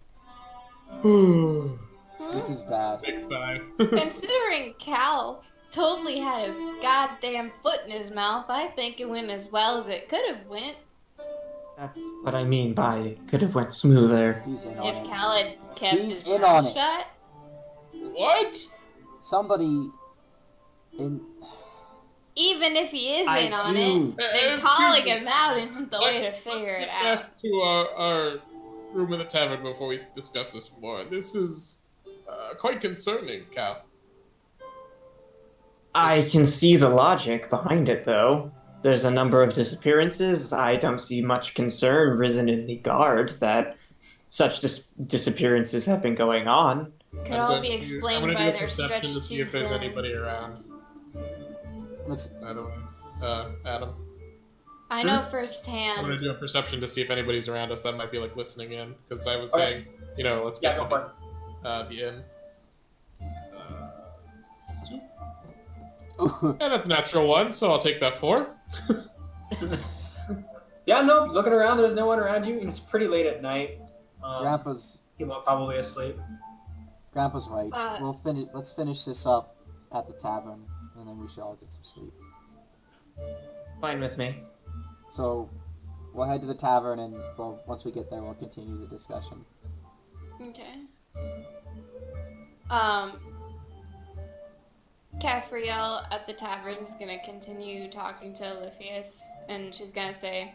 This is bad. Big sigh. Considering Cal totally had his goddamn foot in his mouth, I think it went as well as it could have went. That's what I mean by could have went smoother. He's in on If it. Cal had kept He's his in on mouth it. shut. What? Somebody in. Even if he is I in on do. it, then Excuse calling me. him out isn't the way to Let's figure it get out. back to our room in the tavern before we discuss this more. This is quite concerning, Cal. I can see the logic behind it, though. There's a number of disappearances. I don't see much concern risen in the guard that such disappearances have been going on. Could I'm all going be to- explained I'm by gonna do a their perception stretched to see if there's tooth anybody around. Let's. By the way, Adam. I know I'm gonna firsthand. do a perception to see if anybody's around us that might be like listening in, because I was Okay. saying, let's Yeah, get go for it. to the inn. And that's a natural one, so I'll take that 4. Yeah, no, looking around, there's no one around you, and it's pretty late at night. Grandpa's People are probably asleep. Grandpa's right. Uh, We'll finish. Let's finish this up at the tavern, and then we should all get some sleep. Fine with me. So we'll head to the tavern, and once we get there, we'll continue the discussion. Okay. Caffriel at the tavern is gonna continue talking to Oliphius, and she's gonna say,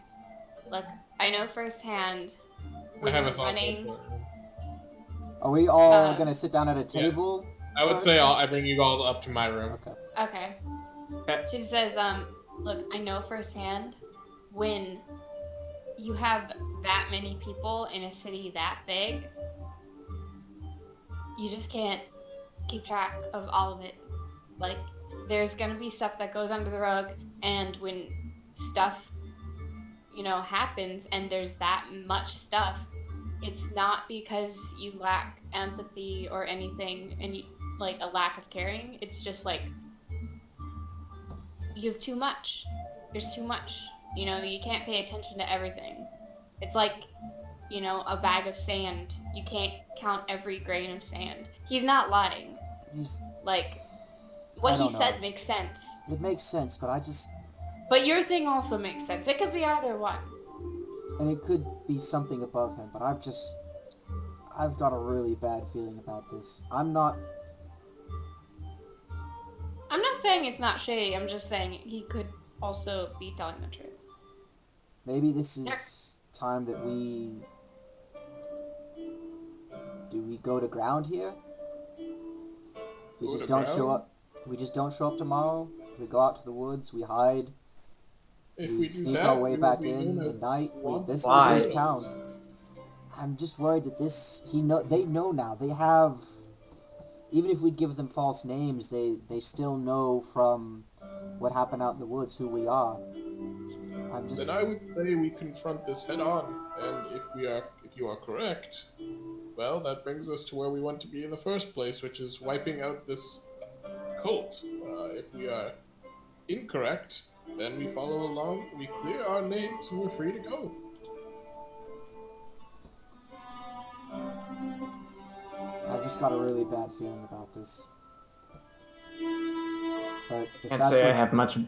"Look, I know firsthand we have were us all running. go for it. Are we all Uh, gonna sit down at a table? I would first? say I bring you all up to my room. Okay. Okay. Okay. She says, look, I know firsthand when you have that many people in a city that big, you just can't keep track of all of it. Like, there's gonna be stuff that goes under the rug, and when stuff, happens and there's that much stuff, it's not because you lack empathy or anything and you, like, a lack of caring. It's just like, you have too much. There's too much. You can't pay attention to everything. It's like, a bag of sand. You can't count every grain of sand. He's not lying. Like, what he said makes sense. It makes sense, but But your thing also makes sense. It could be either one. and it could be something above him, but I've got a really bad feeling about this. I'm not saying it's not shady. I'm just saying he could also be telling the truth. Maybe this is time that do we go to ground here? We Go just to don't ground? show up. We just don't show up tomorrow. We go out to the woods. We hide. If we we do sneak that, our way we will back be in known at as night. This is a Why? big town. I'm just worried that they know now. They have. Even if we give them false names, they still know from what happened out in the woods who we are. I'm just. Then I would say we confront this head on, and if you are correct, well, that brings us to where we want to be in the first place, which is wiping out this cult. If we are incorrect, then we follow along, we clear our names, and we're free to go. I've just got a really bad feeling about this. But if Can't that's say I what, have much.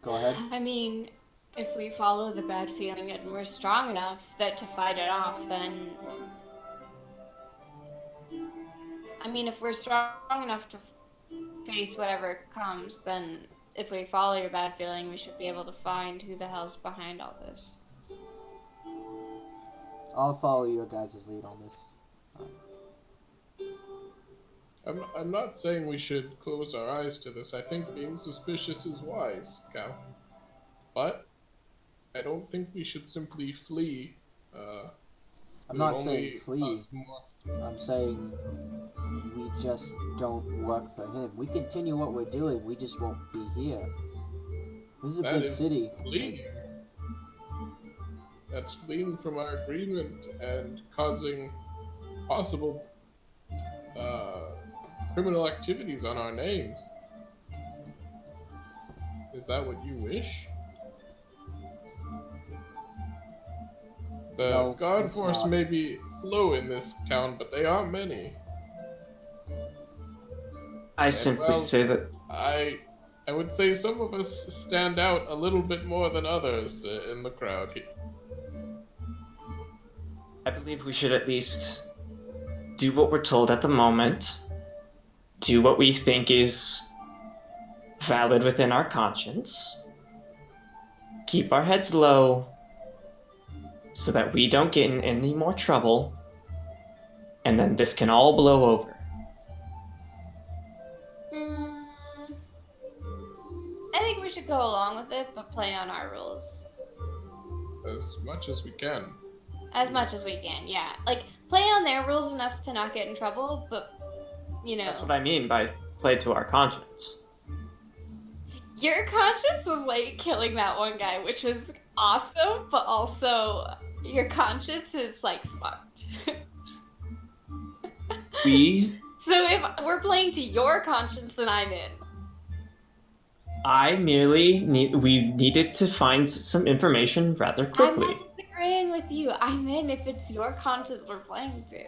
go ahead. I mean, if we follow the bad feeling and we're strong enough that to fight it off, then... I mean, if we're strong enough to face whatever comes, then if we follow your bad feeling, we should be able to find who the hell's behind all this. I'll follow your guys' lead on this. I'm not saying we should close our eyes to this. I think being suspicious is wise, Cal. But I don't think we should simply flee. I'm it not would saying only flee. cause more- I'm saying we just don't work for him. We continue what we're doing, we just won't be here. This is a That big is city. fleeing. That's fleeing from our agreement and causing possible criminal activities on our names. Is that what you wish? The No, guard it's force not. may be low in this town, but they are many. I simply well- say that I would say some of us stand out a little bit more than others in the crowd here. I believe we should at least do what we're told at the moment, do what we think is valid within our conscience, keep our heads low so that we don't get in any more trouble, and then this can all blow over. I think we should go along with it, but play on our rules. As much as we can. As much as we can, yeah. Like, play on their rules enough to not get in trouble, but, That's what I mean by play to our conscience. Your conscience was, like, killing that one guy, which was awesome, but also your conscience is, like, fucked. We So if we're playing to your conscience, then I'm in. we needed to find some information rather I'm quickly. not disagreeing with you. I'm in if it's your conscience we're playing to.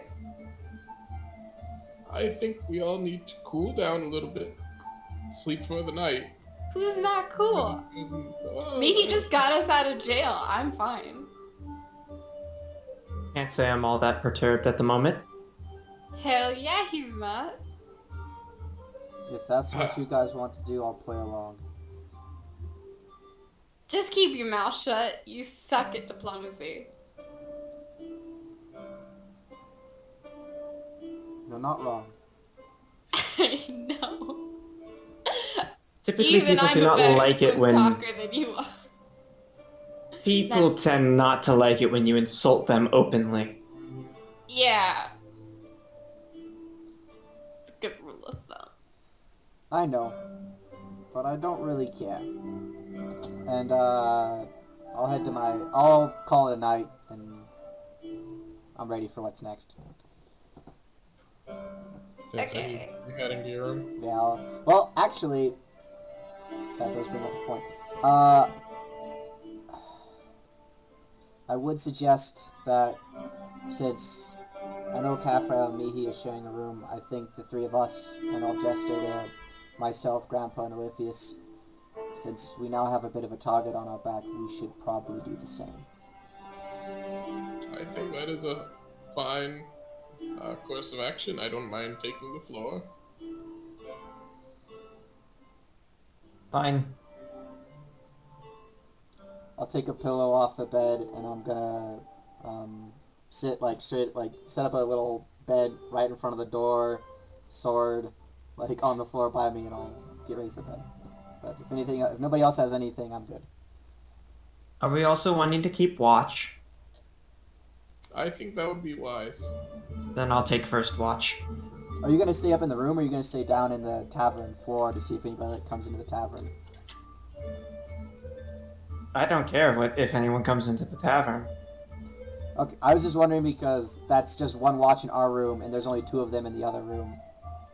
I think we all need to cool down a little bit. Sleep for the night. Who's not cool? Me, he just got us out of jail. I'm fine. Can't say I'm all that perturbed at the moment. Hell yeah, he's not. If that's what you guys want to do, I'll play along. Just keep your mouth shut. You suck at diplomacy. You're not wrong. I know. Typically, Even people I'm do a not better like it smooth when talker than you are. people tend not to like it when you insult them openly. Yeah. It's a good rule of thumb. I know, but I don't really care. And I'll call it a night, and I'm ready for what's next. Just Okay. you heading to your room? Yeah. Well, actually, that does bring up a point. I would suggest that since I know Kafra and Mihi is sharing a room, I think the three of us, and I'll gesture to myself, Grandpa, and Orpheus, since we now have a bit of a target on our back, we should probably do the same. I think that is a fine course of action. I don't mind taking the floor. Fine. I'll take a pillow off the bed, and I'm gonna set up a little bed right in front of the door, sword on the floor by me, and I'll get ready for bed. But if nobody else has anything, I'm good. Are we also wanting to keep watch? I think that would be wise. Then I'll take first watch. Are you gonna stay up in the room, or are you gonna stay down in the tavern floor to see if anybody comes into the tavern? I don't care if anyone comes into the tavern. Okay, I was just wondering because that's just one watch in our room, and there's only two of them in the other room.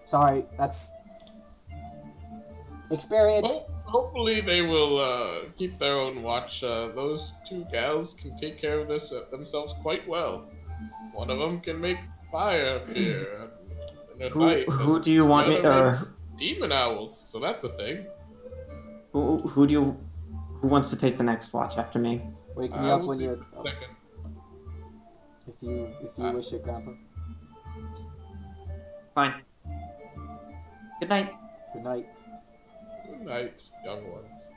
Sorry, that's experience. Well, hopefully they will keep their own watch. Those two gals can take care of this themselves quite well. One of them can make fire appear in their sight. Who do you want me? The other one's demon owls, so that's a thing. Who wants to take the next watch after me? Wake me up when you're. Second. If you wish it, Grandpa. Fine. Good night. Good night. Good night, young ones.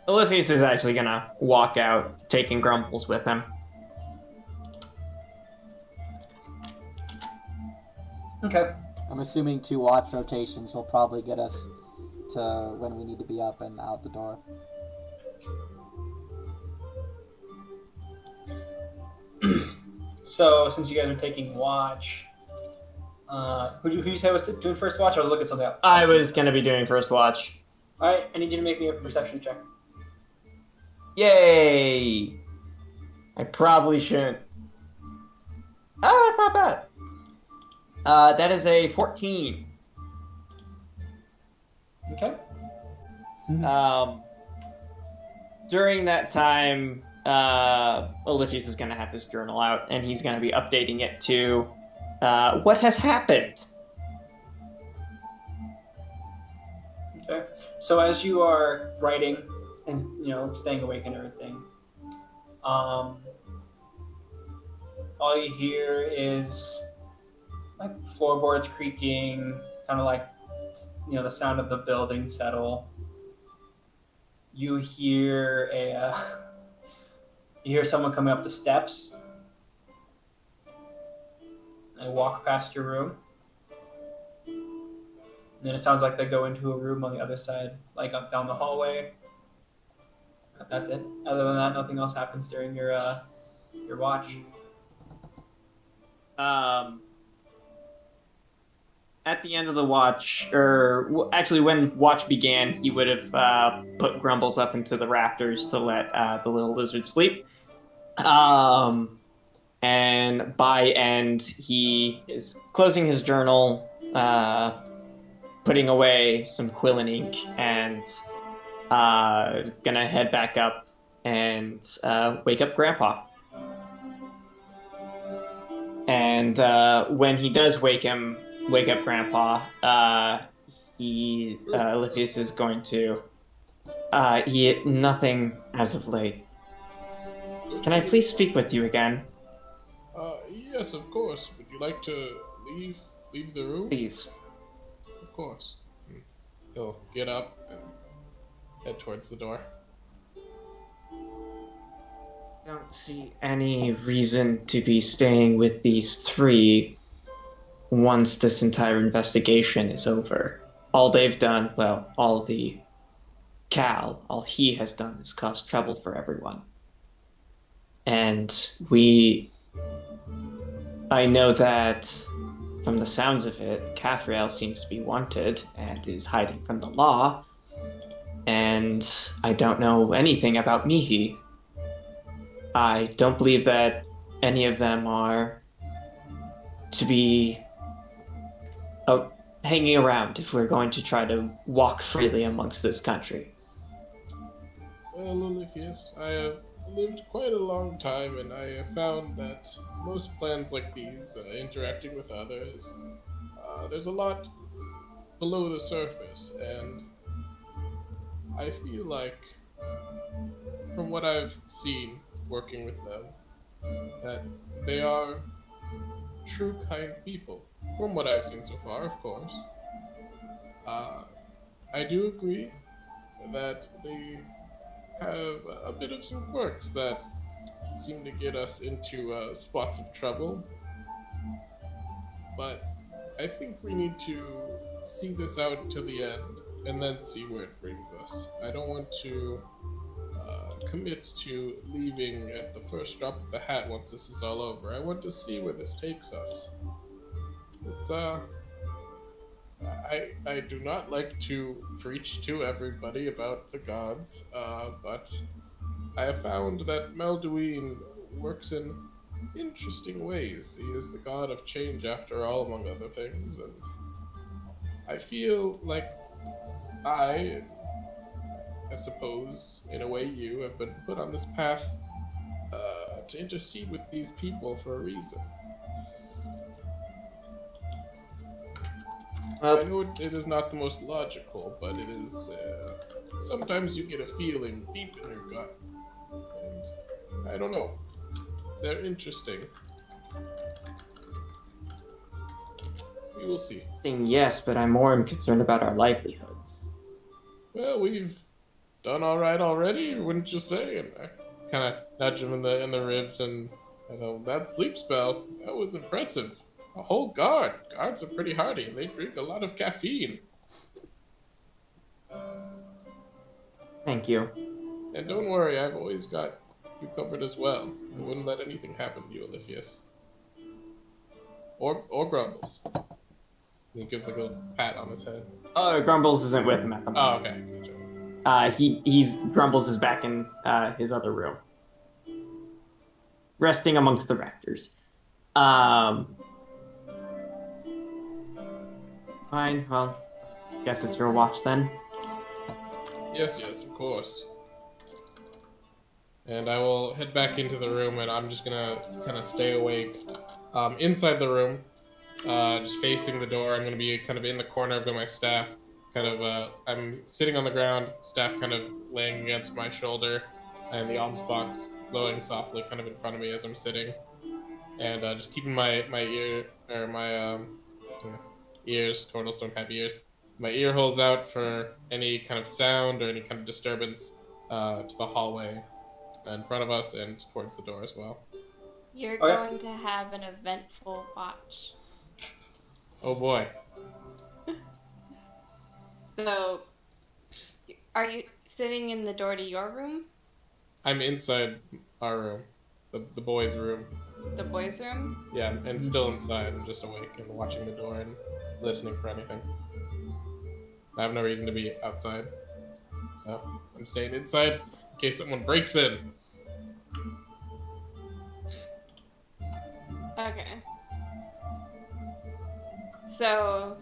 Oliphius is actually gonna walk out, taking Grumbles with him. Okay. I'm assuming 2 watch rotations will probably get us to when we need to be up and out the door. So, since you guys are taking watch, who you say was doing first watch? I was looking something up. I was gonna be doing first watch. Alright, I need you to make me a perception check. Yay! I probably shouldn't. Oh, that's not bad. That is a 14. Okay. During that time, Oliphius is gonna have his journal out, and he's gonna be updating it to what has happened. Okay. So as you are writing and staying awake and everything, all you hear is like floorboards creaking, kind of like the sound of the building settle. You hear someone coming up the steps and walk past your room. And then it sounds like they go into a room on the other side, like up down the hallway. That's it. Other than that, nothing else happens during your watch. At the end of the watch, or actually when watch began, he would have put Grumbles up into the rafters to let the little lizard sleep. And by end, he is closing his journal, putting away some quill and ink, and gonna head back up and wake up Grandpa. And when he does wake up Grandpa, Oliphius is going to eat nothing as of late. Can I please speak with you again? Yes, of course. Would you like to leave the room? Please. Of course. He'll get up and head towards the door. Don't see any reason to be staying with these three. once this entire investigation is over. All they've done, well, all he has done is cause trouble for everyone. And I know that from the sounds of it, Cathriel seems to be wanted and is hiding from the law. And I don't know anything about Mihi. I don't believe that any of them are to be hanging around if we're going to try to walk freely amongst this country. Well, Olivius, I have lived quite a long time, and I have found that most plans like these, interacting with others, there's a lot below the surface, and I feel like, from what I've seen working with them, that they are true, kind people. From what I've seen so far, of course. I do agree that they have a bit of some quirks that seem to get us into spots of trouble. But I think we need to see this out until the end, and then see where it brings us. I don't want to commit to leaving at the first drop of the hat once this is all over. I want to see where this takes us. It's, I do not like to preach to everybody about the gods, but I have found that Melduin works in interesting ways. He is the god of change after all, among other things, and I feel like I suppose, in a way you, have been put on this path to intercede with these people for a reason. I know it is not the most logical, but it is, sometimes you get a feeling deep in your gut, and I don't know, they're interesting. We will see. Yes, but I'm more concerned about our livelihoods. Well, we've done all right already, wouldn't you say? And I kind of nudge him in the ribs, and I know that sleep spell, that was impressive. A whole guard. Guards are pretty hardy. They drink a lot of caffeine. Thank you. And don't worry, I've always got you covered as well. I wouldn't let anything happen to you, Olivius. Or Grumbles. He gives like a little pat on his head. Grumbles isn't with him at the moment. Oh, okay. Gotcha. Grumbles is back in his other room, resting amongst the raptors. Fine. Well, guess it's your watch then. Yes, of course. And I will head back into the room, and I'm just gonna kind of stay awake. Inside the room, just facing the door, I'm gonna be kind of in the corner of my staff. I'm sitting on the ground, staff kind of laying against my shoulder, and the alms box glowing softly kind of in front of me as I'm sitting. And just keeping my ear, or my, ears, turtles don't have ears, my ear holes out for any kind of sound or any kind of disturbance to the hallway in front of us and towards the door as well. You're going to have an eventful watch. Oh boy. So, are you sitting in the door to your room? I'm inside our room, the boys' room. The boys' room? Yeah, and still inside. I'm just awake and watching the door and listening for anything. I have no reason to be outside, so I'm staying inside in case someone breaks in. Okay. So,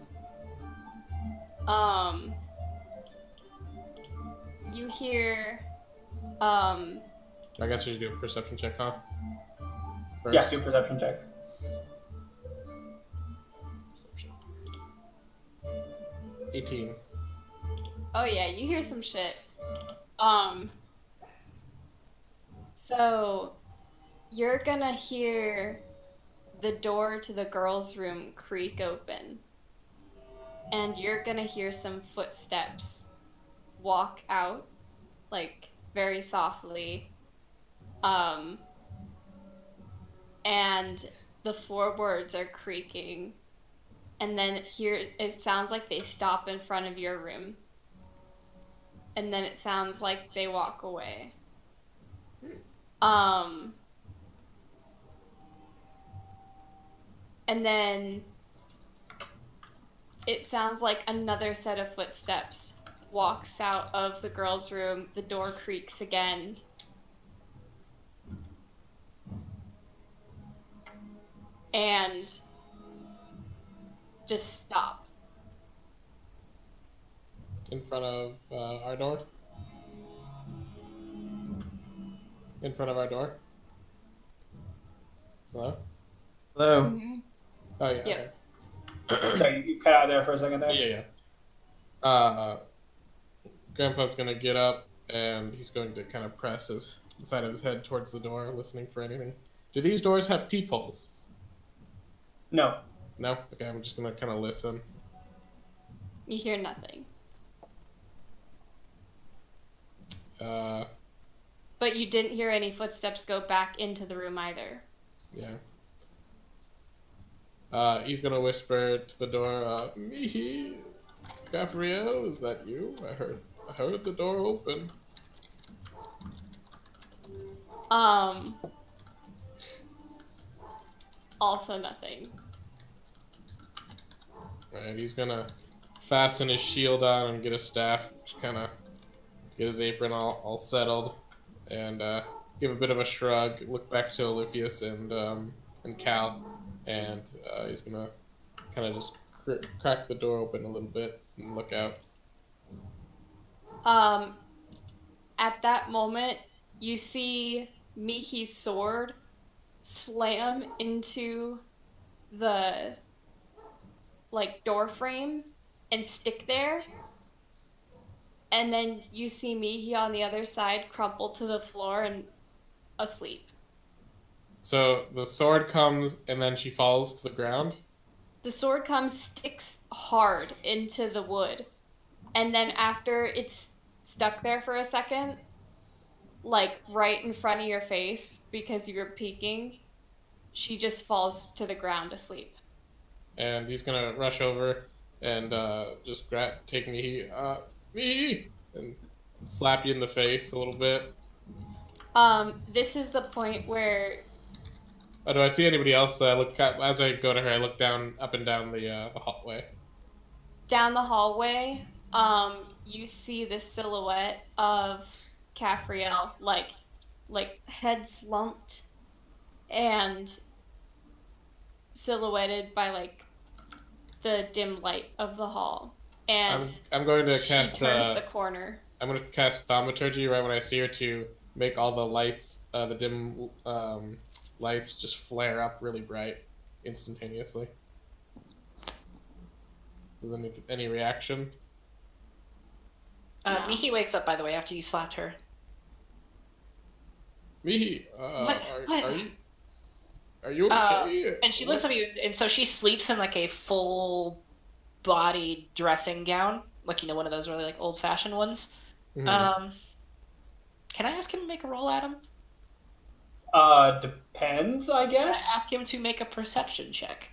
you hear, I guess we should do a perception check, huh? First. Yeah, do a perception check. Perception. 18. oh yeah, you hear some shit. So, you're gonna hear the door to the girls' room creak open. And you're gonna hear some footsteps walk out, like, very softly. And the floorboards are creaking and then it sounds like they stop in front of your room. And then it sounds like they walk away. And then it sounds like another set of footsteps walks out of the girl's room. The door creaks again. And just stop. In front of our door? In front of our door? Hello? Hello. Mm-hmm. Oh, yeah, Yep. okay. Sorry, you cut out there for a second there. Yeah. Grandpa's gonna get up, and he's going to kind of press the side of his head towards the door, listening for anything. Do these doors have peepholes? No. No? Okay, I'm just gonna kind of listen. You hear nothing. But you didn't hear any footsteps go back into the room either. Yeah. He's gonna whisper to the door, Mihi, Gabrielle, is that you? I heard the door open. Also nothing. And he's gonna fasten his shield on and get his staff, just kind of get his apron all settled, and give a bit of a shrug, look back to Oliphius and Cal, and he's gonna kind of just crack the door open a little bit and look out. At that moment, you see Mihi's sword slam into the door frame and stick there. And then you see Mihi on the other side crumple to the floor and asleep. So the sword comes and then she falls to the ground. The sword comes, sticks hard into the wood. And then after it's stuck there for a second, right in front of your face because you were peeking, she just falls to the ground asleep. And he's gonna rush over and just take Mihi, and slap you in the face a little bit. This is the point where... Oh, do I see anybody else? As I go to her, I look down, up and down the hallway. Down the hallway, you see the silhouette of Caphriel, head slumped and silhouetted by the dim light of the hall. And I'm going to cast. She turns the corner. I'm going to cast Thaumaturgy right when I see her to make all the lights, the dim lights, just flare up really bright, instantaneously. Does any reaction? No. Mihi wakes up, by the way, after you slapped her. Mihi, What? are you okay? And she looks at you, and so she sleeps in a full body dressing gown, one of those really old-fashioned ones. Mm-hmm. Can I ask him to make a roll at him? Depends, I guess. Can I ask him to make a perception check?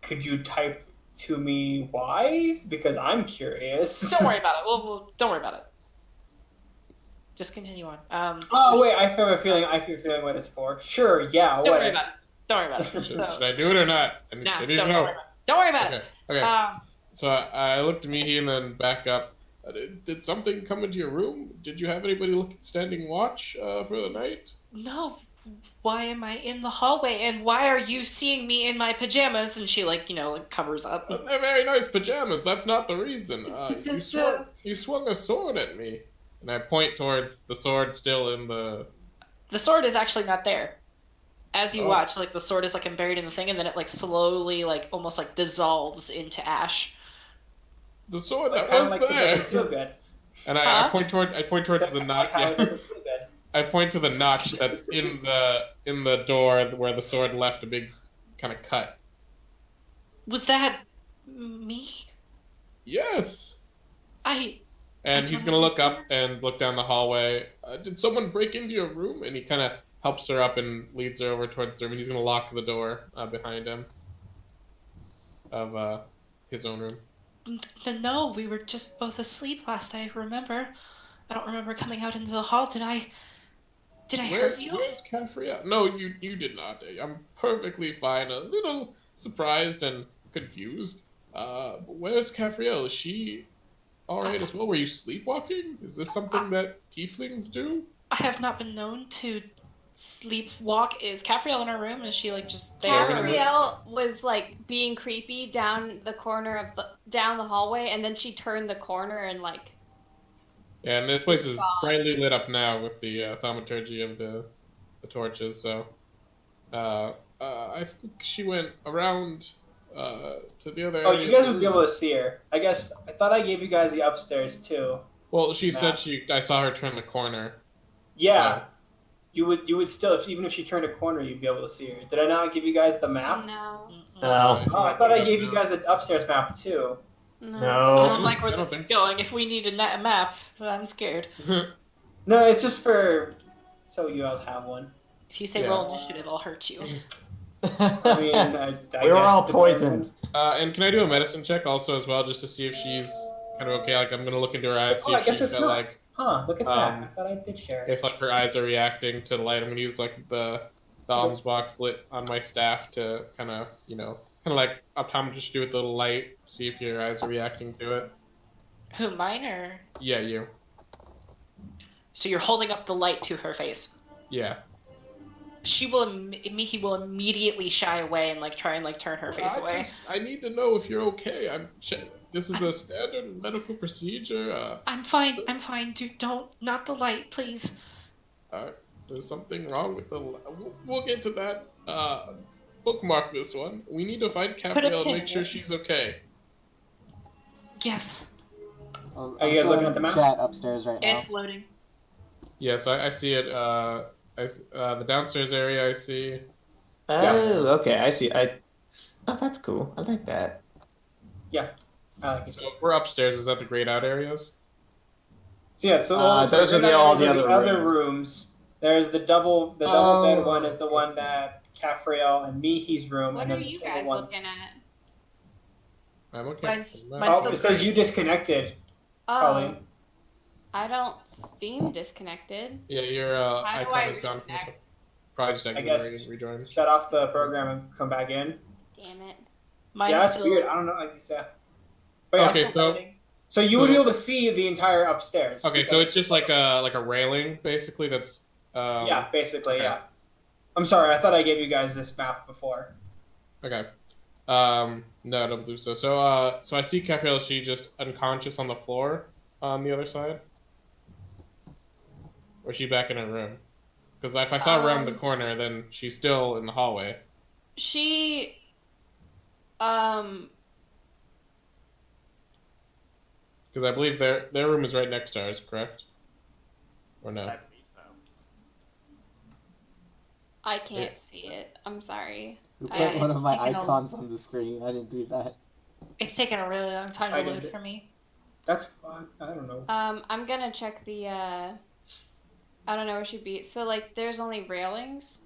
Could you type to me why? Because I'm curious. Don't worry about it. Well, don't worry about it. Just continue on. Wait, I have a feeling what it's for. Sure, yeah. Don't worry about it. Don't worry about it. Should I do it or not? No, don't worry about it. Don't worry about it. Okay. So I looked at Mihi and then back up. Did something come into your room? Did you have anybody standing watch for the night? No. Why am I in the hallway? And why are you seeing me in my pajamas? And she, covers up. They're very nice pajamas. That's not the reason. You swung a sword at me. And I point towards the sword still in the... The sword is actually not there. As you watch, the sword is, buried in the thing, and then it, slowly, almost, dissolves into ash. The sword that was there! It doesn't feel good. And I point towards the notch. It doesn't feel good. I point to the notch that's in the door where the sword left a big kind of cut. Was that me? Yes. And he's gonna look up and look down the hallway. Did someone break into your room? And he kind of helps her up and leads her over towards the room. And he's gonna lock the door behind him of his own room. No, we were just both asleep last night, remember? I don't remember coming out into the hall. Did I hurt you? Where's Caffrey? No, you did not. I'm perfectly fine. A little surprised and confused. But where's Caffriel? Is she alright as well? Were you sleepwalking? Is this something that tieflings do? I have not been known to sleepwalk. Is Caffriel in her room? Is she like just there? Gabrielle was like being creepy down the corner of down the hallway, and then she turned the corner and like. Yeah, and this place is brightly lit up now with the thaumaturgy of the torches. So, I think she went around to the other. Oh, you guys would be able to see her. I guess I thought I gave you guys the upstairs too. Well, she said I saw her turn the corner. Yeah, so. you would still, even if she turned a corner, you'd be able to see her. Did I not give you guys the map? No. No. Oh, I thought I gave you guys the upstairs map too. I No. don't like where I don't this is think going. If we need a map, I'm scared. No, it's just for so you guys have one. If you say roll initiative, I'll hurt you. I mean, I We were guess all the poisoned. And can I do a medicine check also as well, just to see if she's kind of okay? Like, I'm gonna look into her eyes, see Oh, I if guess she's it's got not. like, Huh? Look at that. I thought I did share it. if like her eyes are reacting to the light. I'm gonna use like the alms box lit on my staff to kind of like optometrist do with the little light, see if your eyes are reacting to it. Who, mine or? Yeah, you. So you're holding up the light to her face. Yeah. He will immediately shy away and like try and like turn her face away. I need to know if you're okay. This is a standard medical procedure. I'm fine. Not the light, please. There's something wrong with the. We'll get to that. Bookmark this one. We need to find Put a Capriel and pin make in sure it. she's okay. Yes, I'm Are you guys showing looking at the map? Chat upstairs right now. it's loading. Yeah, so I see it. The downstairs area I see. Oh, okay. I see. Oh, that's cool. I like that. So we're upstairs. Is that the grayed out areas? So yeah, so those are all the other rooms. There's the double bed one is the one that Caffriel and Mihi's room, What and are then the you single guys one. looking at? I'm okay. Mine's Oh, still it says green. you disconnected, Colleen. I don't seem disconnected. Yeah, your How do icon I is gone from the reconnect? top. Probably just I guess- exited and rejoined. Shut off the program and come back in. Damn it. Mine's Yeah, that's still. weird. I don't know. But yeah, Okay, so you would be so- able to see the entire upstairs. Okay, so it's just like a railing basically. That's yeah, basically, okay. yeah. I'm sorry, I thought I gave you guys this map before. Okay. No, I don't believe so. So I see Caffriel. Is she just unconscious on the floor on the other side? Or is she back in her room? Because if I saw her around the corner, then she's still in the hallway. She, Because I believe their room is right next to ours, correct? Or no? I can't see it. I'm sorry. Who put Yeah, one of it's my taken a- icons on the screen? I didn't do that. It's taken a really long time I to did load it. for me. That's fine. I don't know. I'm gonna check the, I don't know where she'd be. So, like, there's only railings?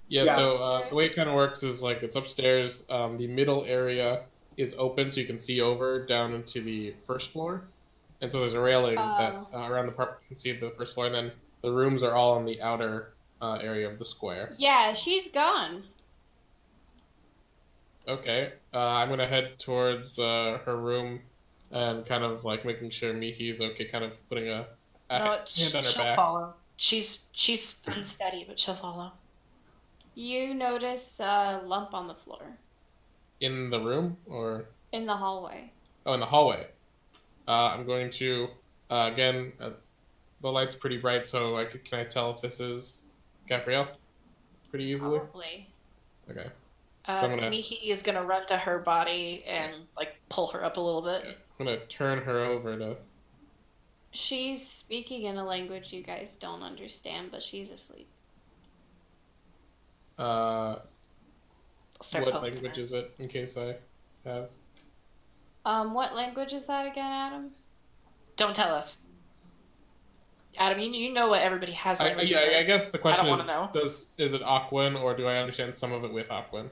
Yeah, Yeah. so the way it kind of works is like it's upstairs. The middle area is open, so you can see over down into the first floor. And so there's a railing that around the part you can see the first floor, and then the rooms are all on the outer area of the square. Yeah, she's gone. Okay, I'm gonna head towards her room and kind of like making sure Mihi's okay, kind of putting a No, hand on her she'll back. follow. She's unsteady, but she'll follow. You notice a lump on the floor In the room or in the hallway. in the hallway. I'm going to again. The light's pretty bright, so can I tell if this is Gabrielle? Pretty easily. Probably. Okay. Um, I'm gonna- Mihi is gonna run to her body and like pull her up a little bit. Yeah. I'm gonna turn her over to. She's speaking in a language you guys don't understand, but she's asleep. I'll start What poking language her. is it? In case I have. What language is that again, Adam? Don't tell us. Adam, you know what everybody has languages. I guess the question I is, don't wanna know. is it Aquan, or do I understand some of it with Aquan?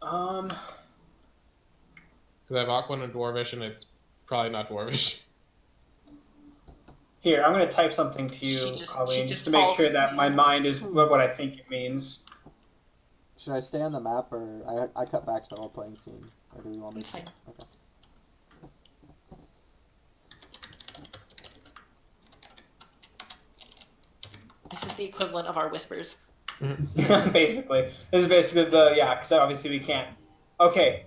Um, Because I have Aquan and Dwarvish, and it's probably not Dwarvish. here, I'm going to type something to you, She just Colleen, just to make falls- sure that my mind is what I think it means. Should I stay on the map, or I cut back to the role-playing scene? Or do we want me It's to? fine. Okay. This is the equivalent of our whispers. Basically. This is basically because obviously we can't. Okay.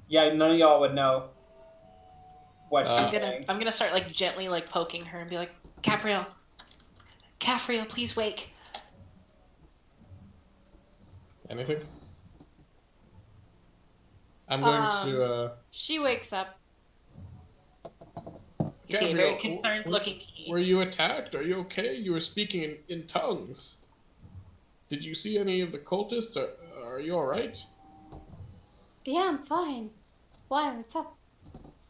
Yeah, none of y'all would know what she's saying. I'm gonna start like gently like poking her and be like, Cafriel, please wake. Anything? I'm going to. She wakes up. You see a very Gabriel, concerned looking. Were you attacked? Are you okay? You were speaking in tongues. Did you see any of the cultists? Are you alright? Yeah, I'm fine. Why? What's up?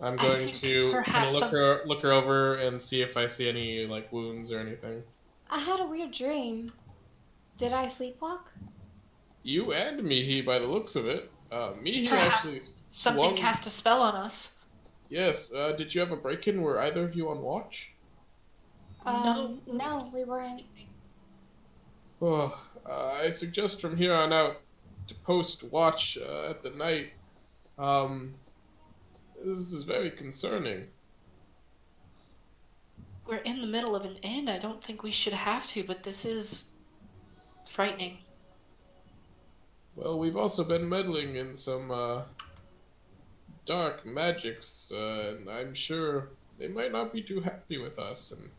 I'm I going think to kind of perhaps look her over and see if I see any like wounds or anything. I had a weird dream. Did I sleepwalk? You and Mihi, by the looks of it. Mihi actually. Perhaps something swung- cast a spell on us. Yes. Did you have a break-in? Were either of you on watch? No, we weren't. Oh, I suggest from here on out to post watch at the night. This is very concerning. We're in the middle of an inn. I don't think we should have to, but this is frightening. Well, we've also been meddling in some dark magics, and I'm sure they might not be too happy with us. And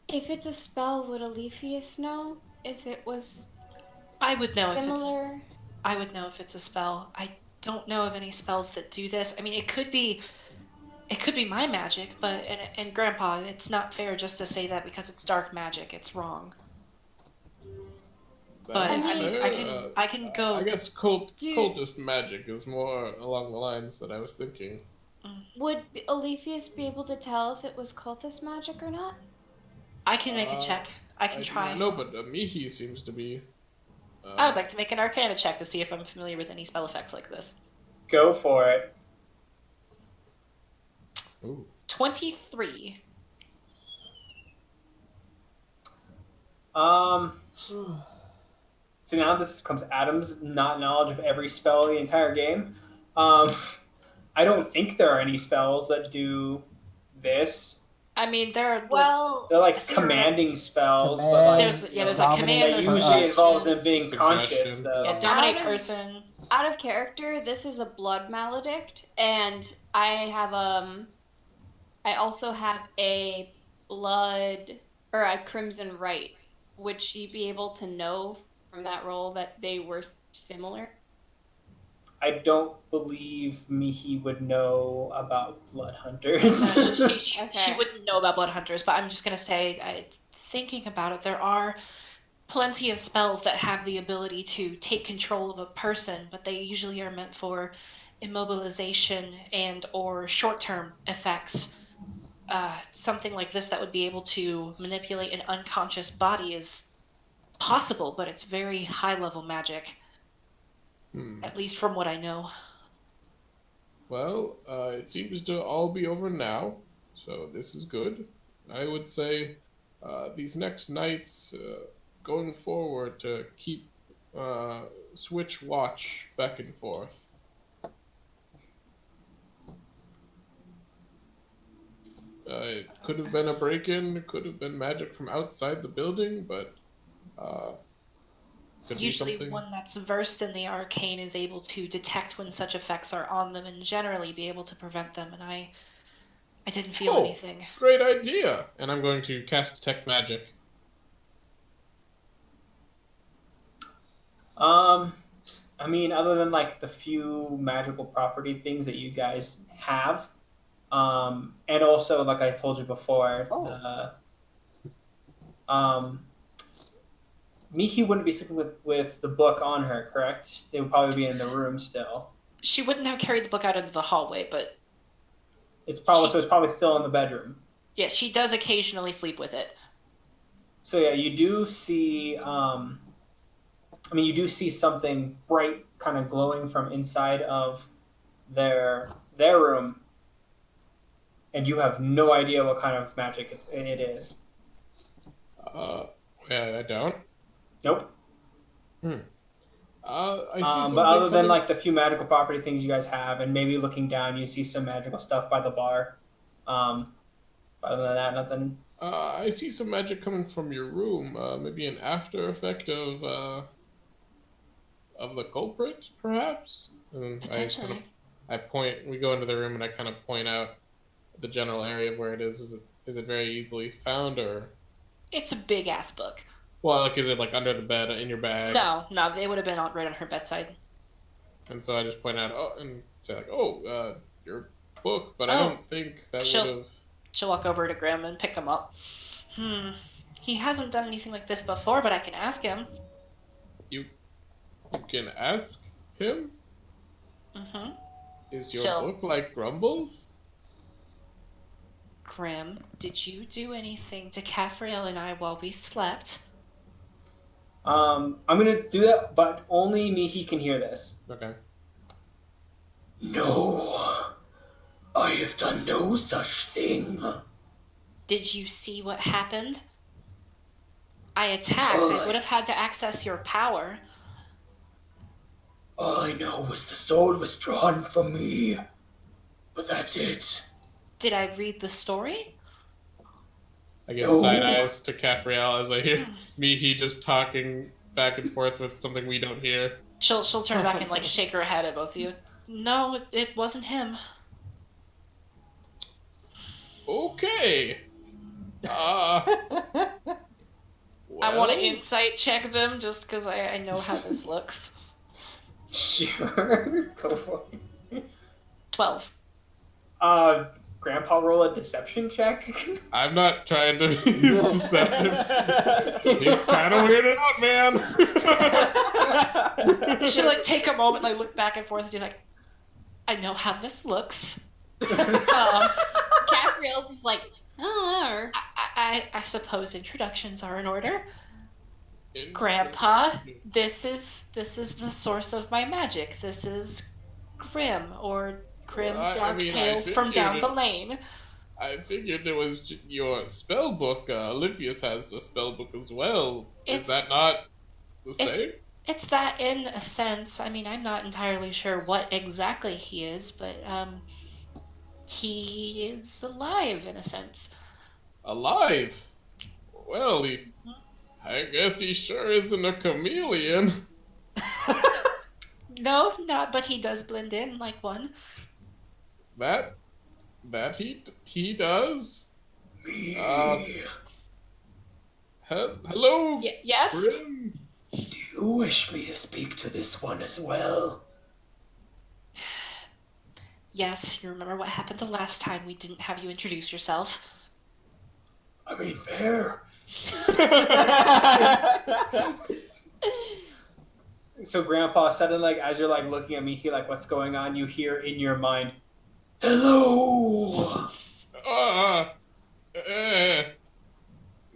If it's a spell, would Aletheus know? If it was I would know similar? I would know if it's a spell. I don't know of any spells that do this. I mean, it could be my magic, but and Grandpa, it's not fair just to say that because it's dark magic. It's wrong. But that is I mean, fair. I can go. I guess cultist magic is more along the lines that I was thinking. Would Aletheus be able to tell if it was cultist magic or not? I can make a check. I can do try. not know, but Mihi seems to be. I would like to make an Arcana check to see if I'm familiar with any spell effects like this. Go for it. Ooh. 23. So now this comes Adam's not knowledge of every spell in the entire game. I don't think there are any spells that do this. I mean, there are They're like commanding spells, but like there's like command. it There's usually involves them suggestions. being conscious. Suggestion. Though. Yeah, dominate Out of- person. Out of character, this is a blood maledict, and I also have a blood or a crimson right. Would she be able to know from that roll that they were similar? I don't believe Mihi would know about blood hunters. She Okay. wouldn't know about blood hunters, but I'm just gonna say, thinking about it, there are plenty of spells that have the ability to take control of a person, but they usually are meant for immobilization and or short-term effects. Something like this that would be able to manipulate an unconscious body is possible, but it's very high-level magic, at least from what I know. Well, it seems to all be over now, so this is good. I would say these next nights, going forward, to keep switch watch back and forth. It could have been a break-in, it could have been magic from outside the building, but could Usually be something. one that's versed in the arcane is able to detect when such effects are on them and generally be able to prevent them, and I didn't feel Oh. anything. Great idea! And I'm going to cast Detect Magic. I mean, other than like the few magical property things that you guys have, and also like I told you before, Mihi wouldn't be sticking with the book on her, correct? They would probably be in the room still. She wouldn't have carried the book out into the hallway, but It's probably still in the bedroom. Yeah, she does occasionally sleep with it. So yeah, you do see. You do see something bright, kind of glowing from inside of their room, and you have no idea what kind of magic it is. Yeah, I don't. Nope. I see something but other than coming- like the few magical property things you guys have, and maybe looking down, you see some magical stuff by the bar. Other than that, nothing. I see some magic coming from your room. Maybe an after effect of the culprit, perhaps. And Potentially. we go into the room and I kind of point out the general area of where it is. Is it very easily found, or? It's a big ass book. Well, like, is it like under the bed in your bag? No, it would have been right on her bedside. And so I just point out, and say like, your book, but I don't think that would have. She'll walk over to Grim and pick him up. He hasn't done anything like this before, but I can ask him. You can ask him? Mm-hmm. Is your book like Grumbles? Grim, did you do anything to Caffriel and I while we slept? I'm gonna do that, but only Mihi can hear this. Okay. No, I have done no such thing. Did you see what happened? I attacked. I would have had to access your power. All I know was the sword was drawn from me, but that's it. Did I read the story? I guess No. side eyes to Caffriel as I hear Mihi just talking back and forth with something we don't hear. She'll turn back and like shake her head at both of you. No, it wasn't him. Okay. I want to well, insight check them just because I know how this looks. Sure, go for it. 12. Grandpa, roll a deception check. I'm not trying to be deceptive. He's kind of weirded out, man. She'll like take a moment, like look back and forth, and she's like, I know how this looks. Caffriel's just like, I don't know. I suppose introductions are in order. Grandpa, this is the source of my magic. This is Grim, or Grim Well, Dark Tales from down the lane. I figured it was your spell book. Livius has a spell book as well. Is that not the same? It's that in a sense. I mean, I'm not entirely sure what exactly he is, but he is alive in a sense. Alive? Well, I guess he sure isn't a chameleon. No, not. But he does blend in like one. That he does. Me. Hello. Yes. Grim. Do you wish me to speak to this one as well? Yes. You remember what happened the last time we didn't have you introduce yourself? I mean, fair. So Grandpa, suddenly, like, as you're like looking at Mihi, like, what's going on? You hear in your mind, Hello!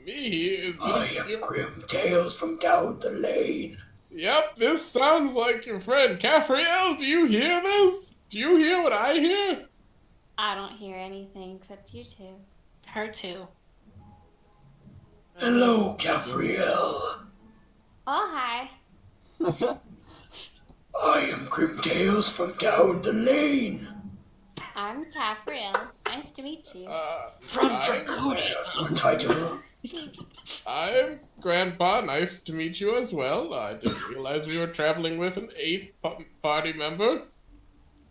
Me, is I this am your... Grim Tales from down the lane. Yep, this sounds like your friend. Caffriel, do you hear this? Do you hear what I hear? I don't hear anything except you two. Her too. Hello, Gabrielle. Oh, hi. I am Grim Tales from down the lane. I'm Caffriel. Nice to meet you. From I'm- Your title? I'm Grandpa. Nice to meet you as well. I didn't realize we were traveling with an 8th party member.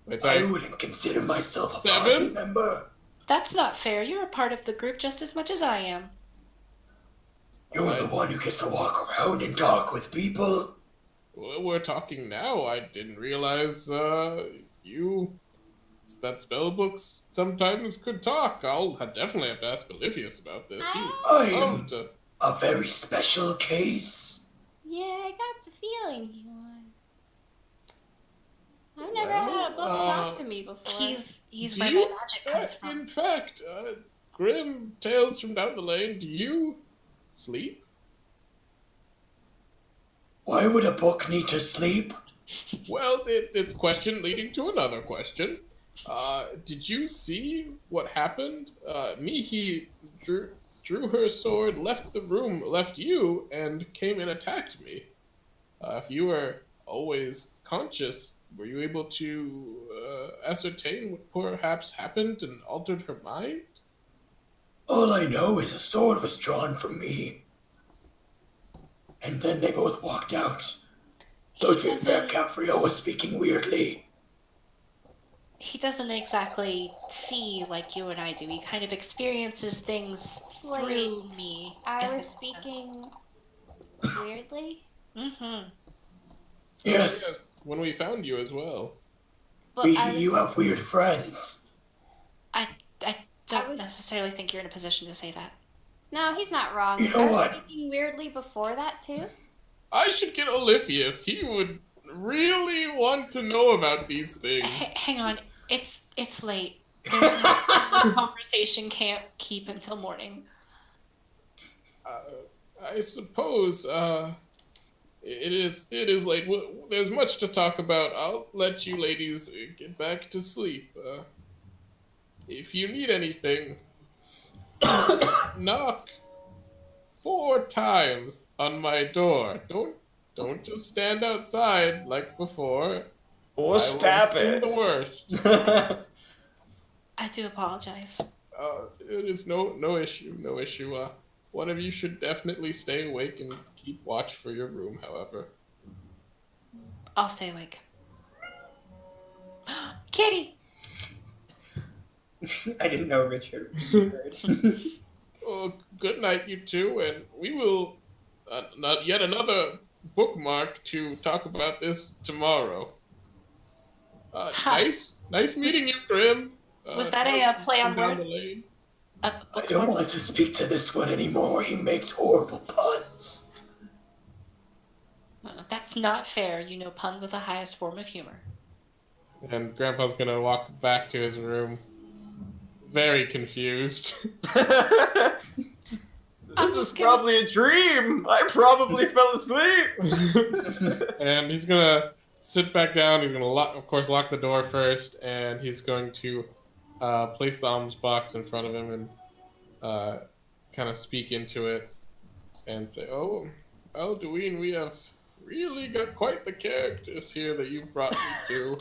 Wait, I sorry. wouldn't consider myself a 7? party member. That's not fair. You're a part of the group just as much as I am. You're the one who gets to walk around and talk with people. Well, we're talking now. I didn't realize that spellbooks sometimes could talk. I'll definitely have to ask Bolivius about this. I am loved it. a very special case. Yeah, I got the feeling he was. I've never had a book talk to me before. He's Do where you- my magic comes from. In fact, Grim Tales from down the lane, do you sleep? Why would a book need to sleep? Well, it's question leading to another question. Did you see what happened? Mihi drew her sword, left the room, left you, and came and attacked me. If you were always conscious, were you able to ascertain what perhaps happened and altered her mind? All I know is a sword was drawn from me. And then they both walked out. Though to be fair, Calfrio was speaking weirdly. He doesn't exactly see like you and I do. He kind of experiences things through me. I was speaking weirdly? Mm-hmm. Yes, When we found you as well. But you have weird friends. I don't necessarily think you're in a position to say that. No, he's not wrong. You know I was what? speaking weirdly before that, too. I should get Olivius. He would really want to know about these things. Hang on. It's late. There's no this conversation can't keep until morning. I suppose, it is late. There's much to talk about. I'll let you ladies get back to sleep. If you need anything, knock 4 times on my door. Don't just stand outside like before. Or stab I will assume it. the worst. I do apologize. It is no issue. One of you should definitely stay awake and keep watch for your room, however. I'll stay awake. Kitty! I didn't know Richard heard. Oh, good night, you two, and we will not yet another bookmark to talk about this tomorrow. Nice meeting you, Grim. Was that a play on down words? the lane. I don't want to speak to this one anymore. He makes horrible puns. That's not fair. You know puns are the highest form of humor. And Grandpa's gonna walk back to his room, very confused. This is probably a dream. I probably fell asleep. And he's gonna sit back down. He's gonna lock the door first, and he's going to place the alms box in front of him and kind of speak into it and say, "Oh, Alduin, we have really got quite the characters here that you brought me to."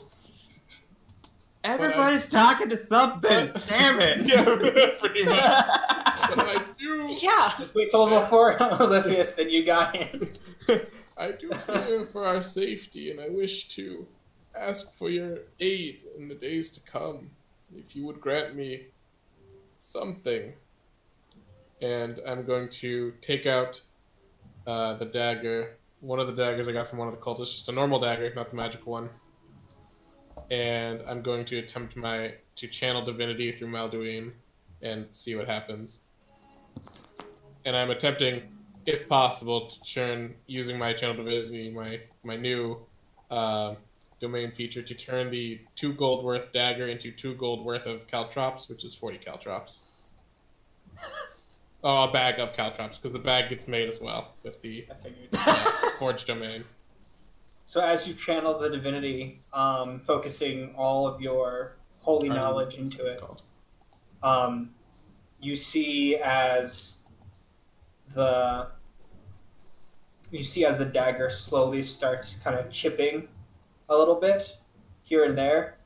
Everybody's talking to something. Damn it. Yeah, pretty much. But I do. Yeah. Just wait till level 4, Olivius, then you got him. I do fear for our safety, and I wish to ask for your aid in the days to come. If you would grant me something. And I'm going to take out the dagger. One of the daggers I got from one of the cultists. Just a normal dagger, not the magic one. And I'm going to attempt to channel divinity through Malduin and see what happens. And I'm attempting, if possible, to turn, using my channel divinity, my new domain feature, to turn the 2 gold worth dagger into 2 gold worth of caltrops, which is 40 caltrops. Oh, a bag of caltrops, because the bag gets made as well with the I figured. forge domain. So as you channel the divinity, focusing all of your holy knowledge That's into what it's it, called. you see as the dagger slowly starts kind of chipping a little bit here and there,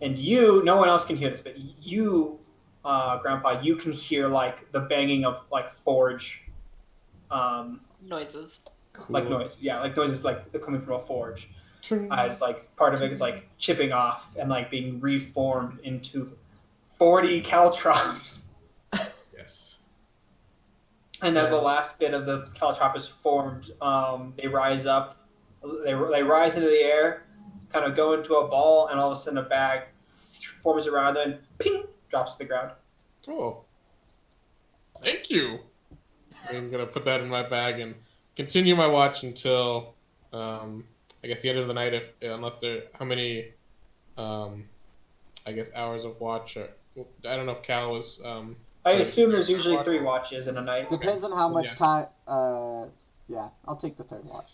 and no one else can hear this, but you, Grandpa, you can hear like the banging of like forge, Noises. Cool. like noises like coming from a forge, as like part of it is like chipping off and like being reformed into 40 caltrops. Yes. And as the last bit of the caltrop is formed, they rise up, they rise into the air, kind of go into a ball, and all of a sudden a bag forms around them, ping, drops to the ground. Oh. Thank you. I'm going to put that in my bag and continue my watch until, I guess, the end of the night, unless how many I guess hours of watch. Or, I don't know if Cal was. I assume there's usually 3 watches in a night. Depends on how much Yeah. time. Yeah, I'll take the third watch.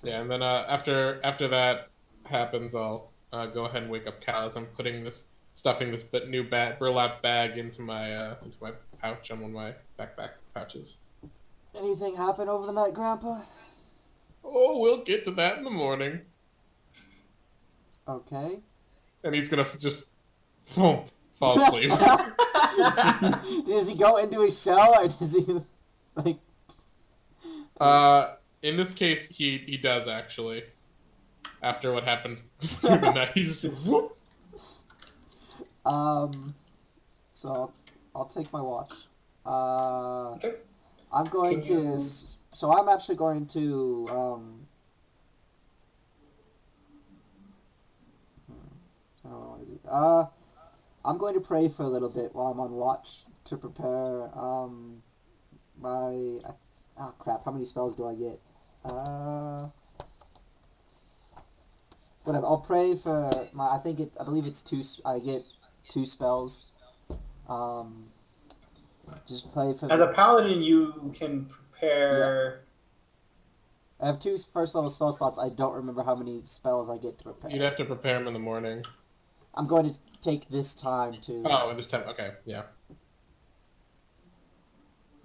Sure. Yeah, and then after that happens, I'll go ahead and wake up Cal as I'm stuffing this new burlap bag into my pouch on one of my backpack pouches. Anything happen over the night, Grandpa? Oh, we'll get to that in the morning. Okay. And he's gonna just fall asleep. Does he go into his shell, or does he like? In this case, he does actually. After what happened through the night, he's just whoop. So I'll take my watch. Okay. I'm going Can to. you- So I'm actually going to. I don't know what to do. I'm going to pray for a little bit while I'm on watch to prepare my. Oh crap! How many spells do I get? Whatever. I'll pray for my. I believe it's 2. I get 2 spells. Just play for. As a paladin, you can prepare. I have 2 first level spell slots. I don't remember how many spells I get to prepare. You'd have to prepare him in the morning. I'm going to take this time to. Oh, this time, okay, yeah.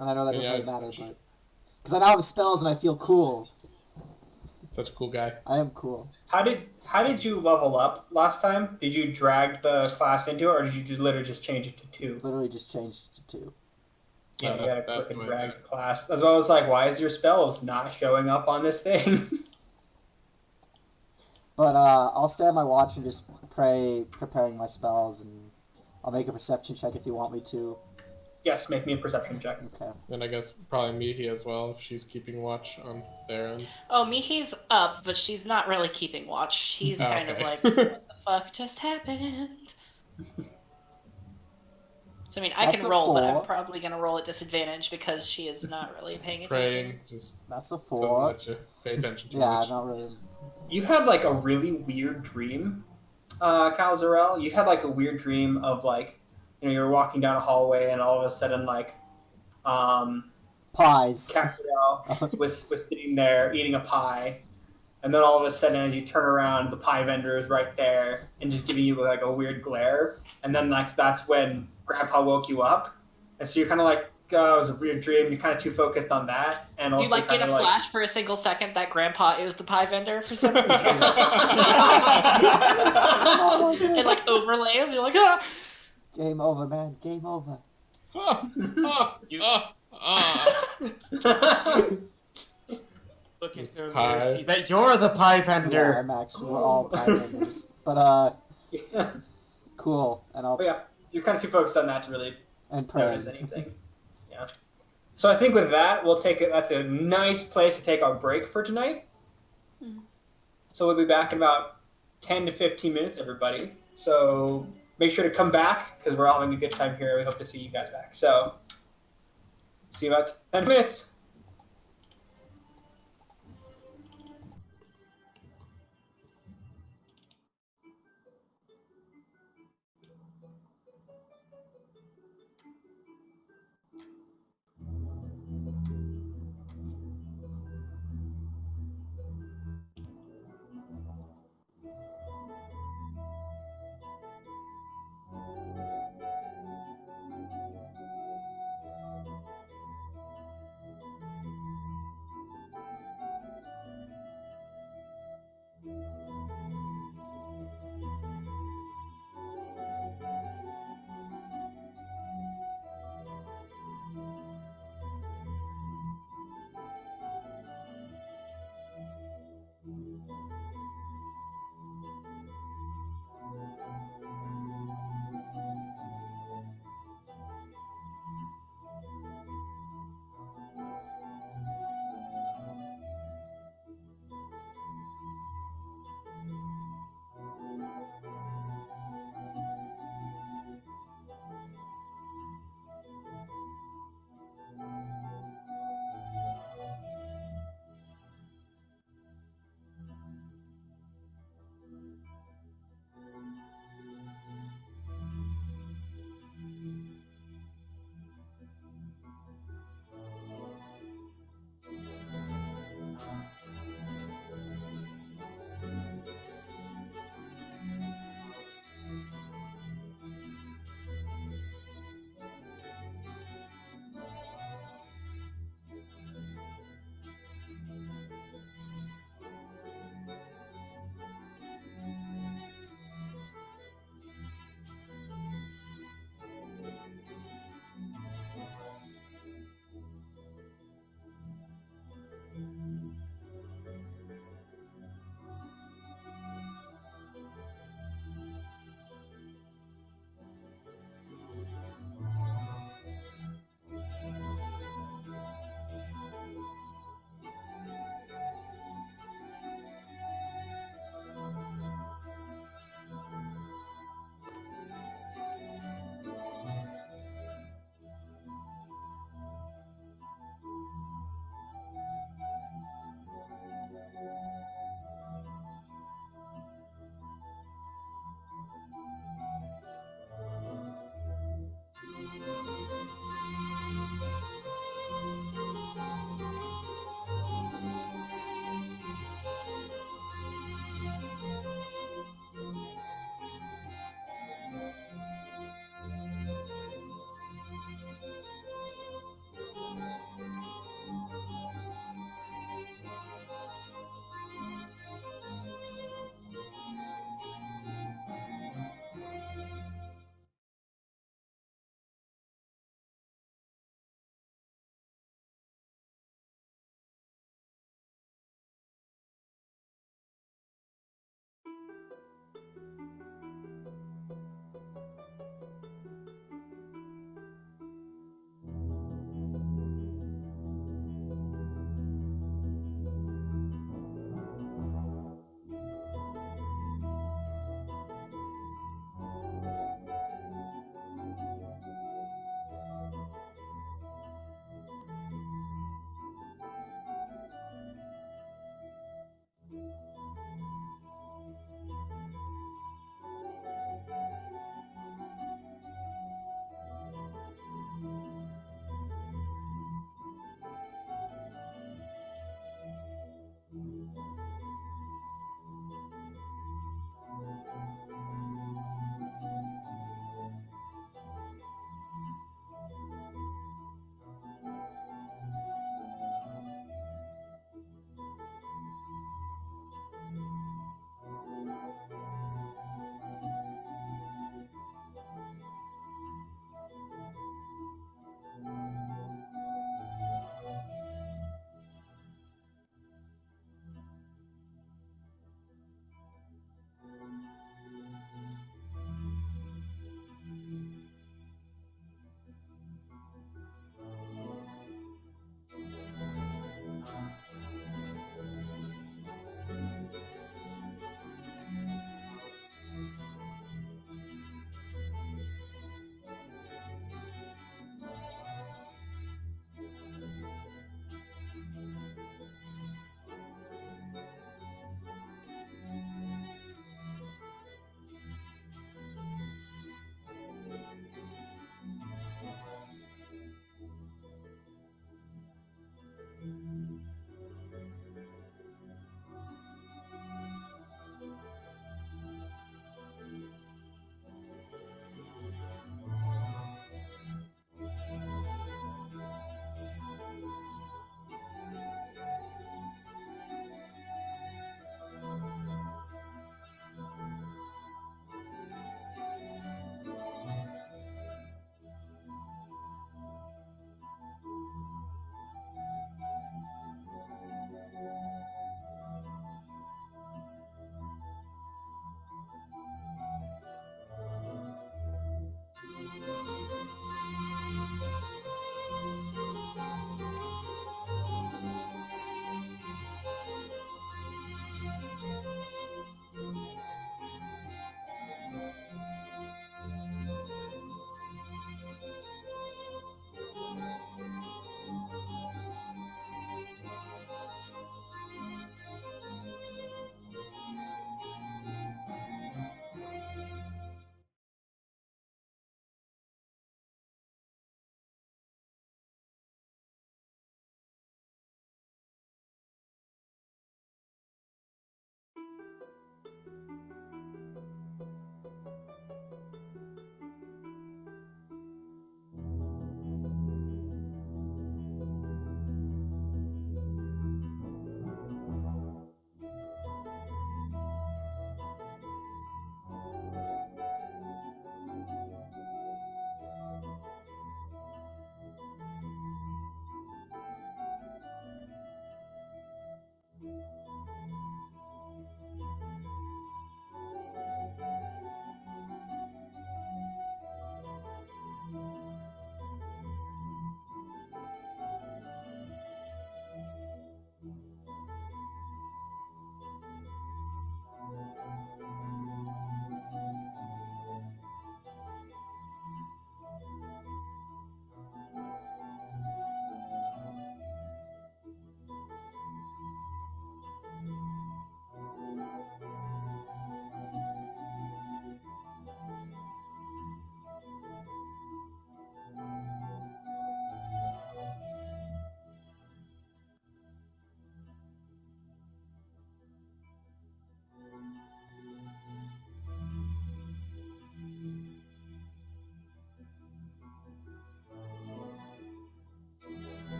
And I know that doesn't Yeah. really matter, but because I now have spells and I feel cool. Such a cool guy. I am cool. How did you level up last time? Did you drag the class into it, or did you just literally just change it to 2? Literally just changed it to 2. Yeah, you gotta that's click and what I drag meant. the class. That's why I was like, why is your spells not showing up on this thing? But I'll stay on my watch and just pray, preparing my spells, and I'll make a perception check if you want me to. Yes, make me a perception check. Okay. And I guess probably Mihi as well, if she's keeping watch on their end. Oh, Mihi's up, but she's not really keeping watch. She's Oh, kind of okay. like, what the fuck just happened? So, I mean, I That's can a roll, but 4. I'm probably going to roll at disadvantage because she is not really paying attention. Praying, just That's a doesn't 4. let you pay attention too Yeah, much. not really. You had like a really weird dream, Calzarel. You had like a weird dream of like, you were walking down a hallway and all of a sudden like, Pies. Capriel was sitting there eating a pie, and then all of a sudden as you turn around, the pie vendor is right there and just giving you like a weird glare, and then like that's when Grandpa woke you up, and so you're kind of like, oh, it was a weird dream. You're kind of too focused on that, and also You like get a kinda, flash for a single second that Grandpa is the pie vendor for some reason. It like overlays. You're like, ah! Game over, man. Game over. Look into a Pie. mirror, see that you're the pie Yeah, vendor. I'm actually. We're all pie vendors. But cool. And I'll But yeah, you're kind of too focused on that to really and pray. notice anything. Yeah. So I think with that, we'll take it. That's a nice place to take our break for tonight. Mhm. So we'll be back in about 10 to 15 minutes, everybody. So make sure to come back because we're all having a good time here. We hope to see you guys back. So see you about 10 minutes.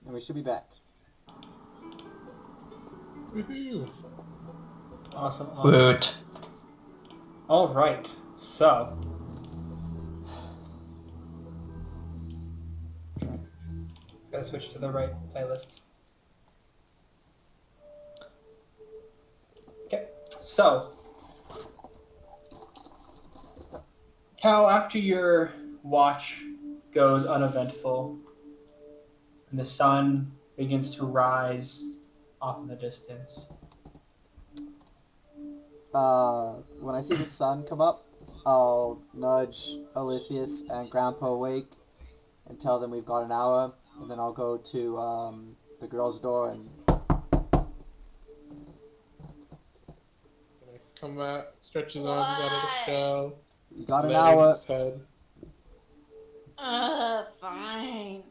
and we should be back. Woohoo! Awesome. Woot. All right. So. Let's gotta switch to the right playlist. Okay. So. Cal, after your watch goes uneventful, and the sun begins to rise off in the distance. When I see the sun come up, I'll nudge Alyphius and Grandpa awake and tell them we've got an hour, and then I'll go to the girls' door and Come out, stretch his arms out of the shell. you got an Let hour. his head. Fine.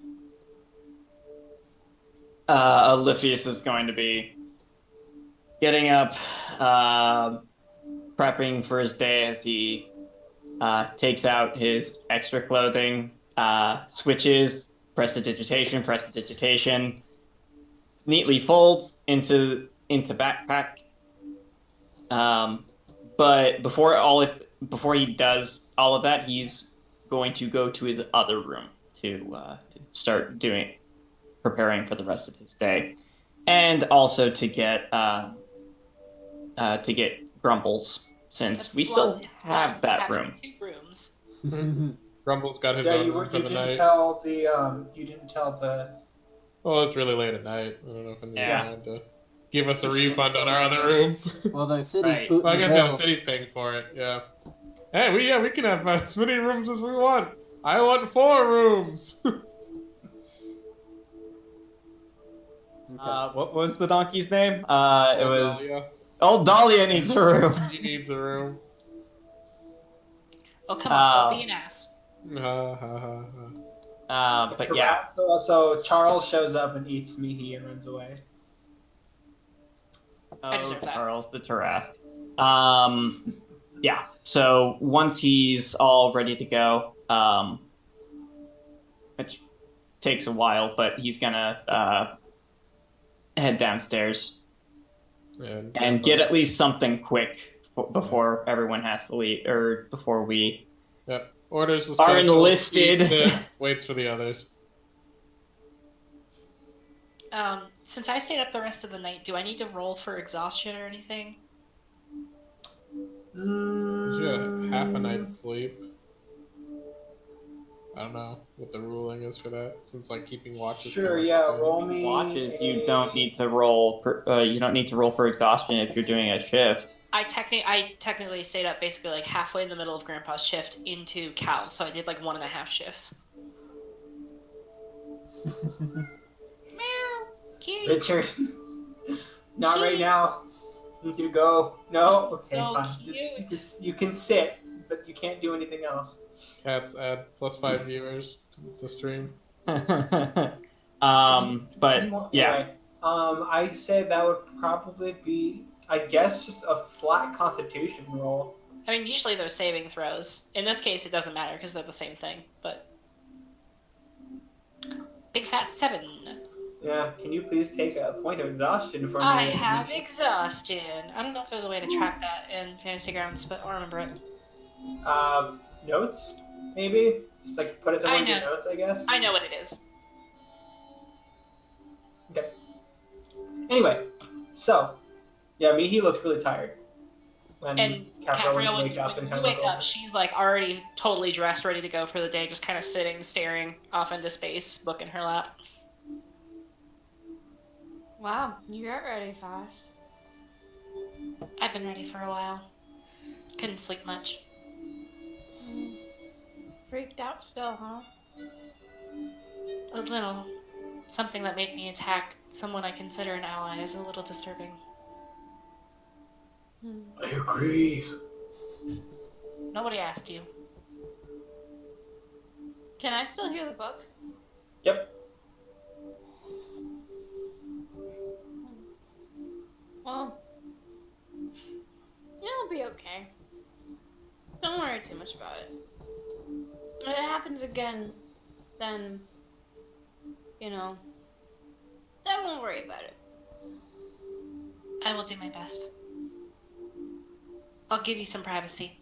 Alyphius is going to be getting up, prepping for his day as he takes out his extra clothing, switches, prestidigitation, neatly folds into backpack. But before he does all of that, he's going to go to his other room to start preparing for the rest of his day, and also to get Grumbles, since we still have that room. 2 rooms. Grumble's got his Yeah, own you room for the didn't night. tell you didn't tell the. Well, it's really late at night. I don't know if I'm Yeah. going to give us a refund on our other rooms. Well, the city's Right. food Well, I and guess yeah, the bill. city's paying for it. Yeah. Hey, we can have as many rooms as we want. I want 4 rooms. Okay. What was the donkey's name? It was Dahlia. Old Dahlia needs a room. He needs a room. Oh, come on, don't be an ass. Ha ha ha ha. But yeah, So Charles shows up and eats Mihi and runs away. I deserve that. Charles the Tarrasque. Yeah. So once he's all ready to go, which takes a while, but he's gonna head downstairs and get at least something quick before everyone has to leave, or before we Yep. Orders the are special, enlisted. eats it, waits for the others. Since I stayed up the rest of the night, do I need to roll for exhaustion or anything? You had half a night's sleep. I don't know what the ruling is for that, since like keeping watches. Sure, yeah. Roll me. watches. You don't need to roll. You don't need to roll for exhaustion if you're doing a shift. I technically stayed up basically like halfway in the middle of Grandpa's shift into Cal's, so I did like 1.5 shifts. Meow. Cute. Richard. Not right now. Need you to go. No. Okay, So fine. cute. Just you can sit, but you can't do anything else. Cats add +5 viewers to stream. But yeah, Anyway, I say that would probably be, I guess, just a flat Constitution roll. I mean, usually they're saving throws. In this case, it doesn't matter because they're the same thing. But big fat 7. Yeah. Can you please take a point of exhaustion for me? I have exhaustion. I don't know if there's a way to track that in Fantasy Grounds, but I'll remember it. Notes, maybe. Just like put it somewhere I in your know. notes, I guess. I know what it is. Okay. Anyway, so yeah, Mihi looks really tired. When And Capriel Capriel, when wake up and you kind of wake look up, over. she's like already totally dressed, ready to go for the day, just kind of sitting, staring off into space, book in her lap. Wow, you got ready fast. I've been ready for a while. Couldn't sleep much. Freaked out still, huh? A little. Something that made me attack someone I consider an ally is a little disturbing. I agree. Nobody asked you. Can I still hear the book? Yep. Well, it'll be okay. Don't worry too much about it. If it happens again, then, you know, won't worry about it. I will do my best. I'll give you some privacy.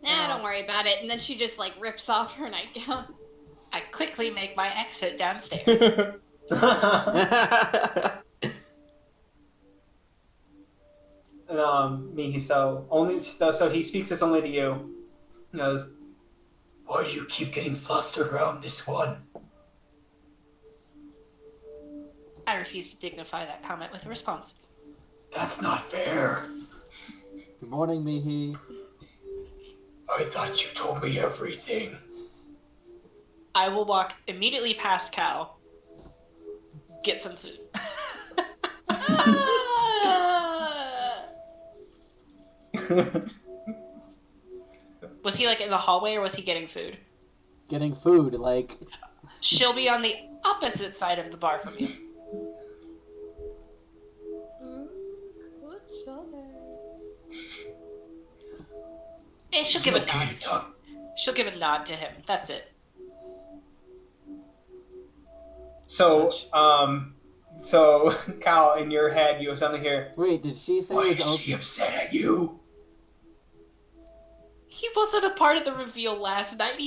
Nah, don't worry about it. And then she just, like, rips off her nightgown. I quickly make my exit downstairs. Mihi, so he speaks this only to you. He goes, Why do you keep getting flustered around this one? I refuse to dignify that comment with a response. That's not fair. Good morning, Mihi. I thought you told me everything. I will walk immediately past Cal. Get some food. Was he like in the hallway or was he getting food? Getting food, like... She'll be on the opposite side of the bar from you. She'll give a nod. She'll give a nod to him. That's it. so Cal, in your head, you suddenly hear, Wait, did she say Why it is was she okay? upset at you? He wasn't a part of the reveal last night.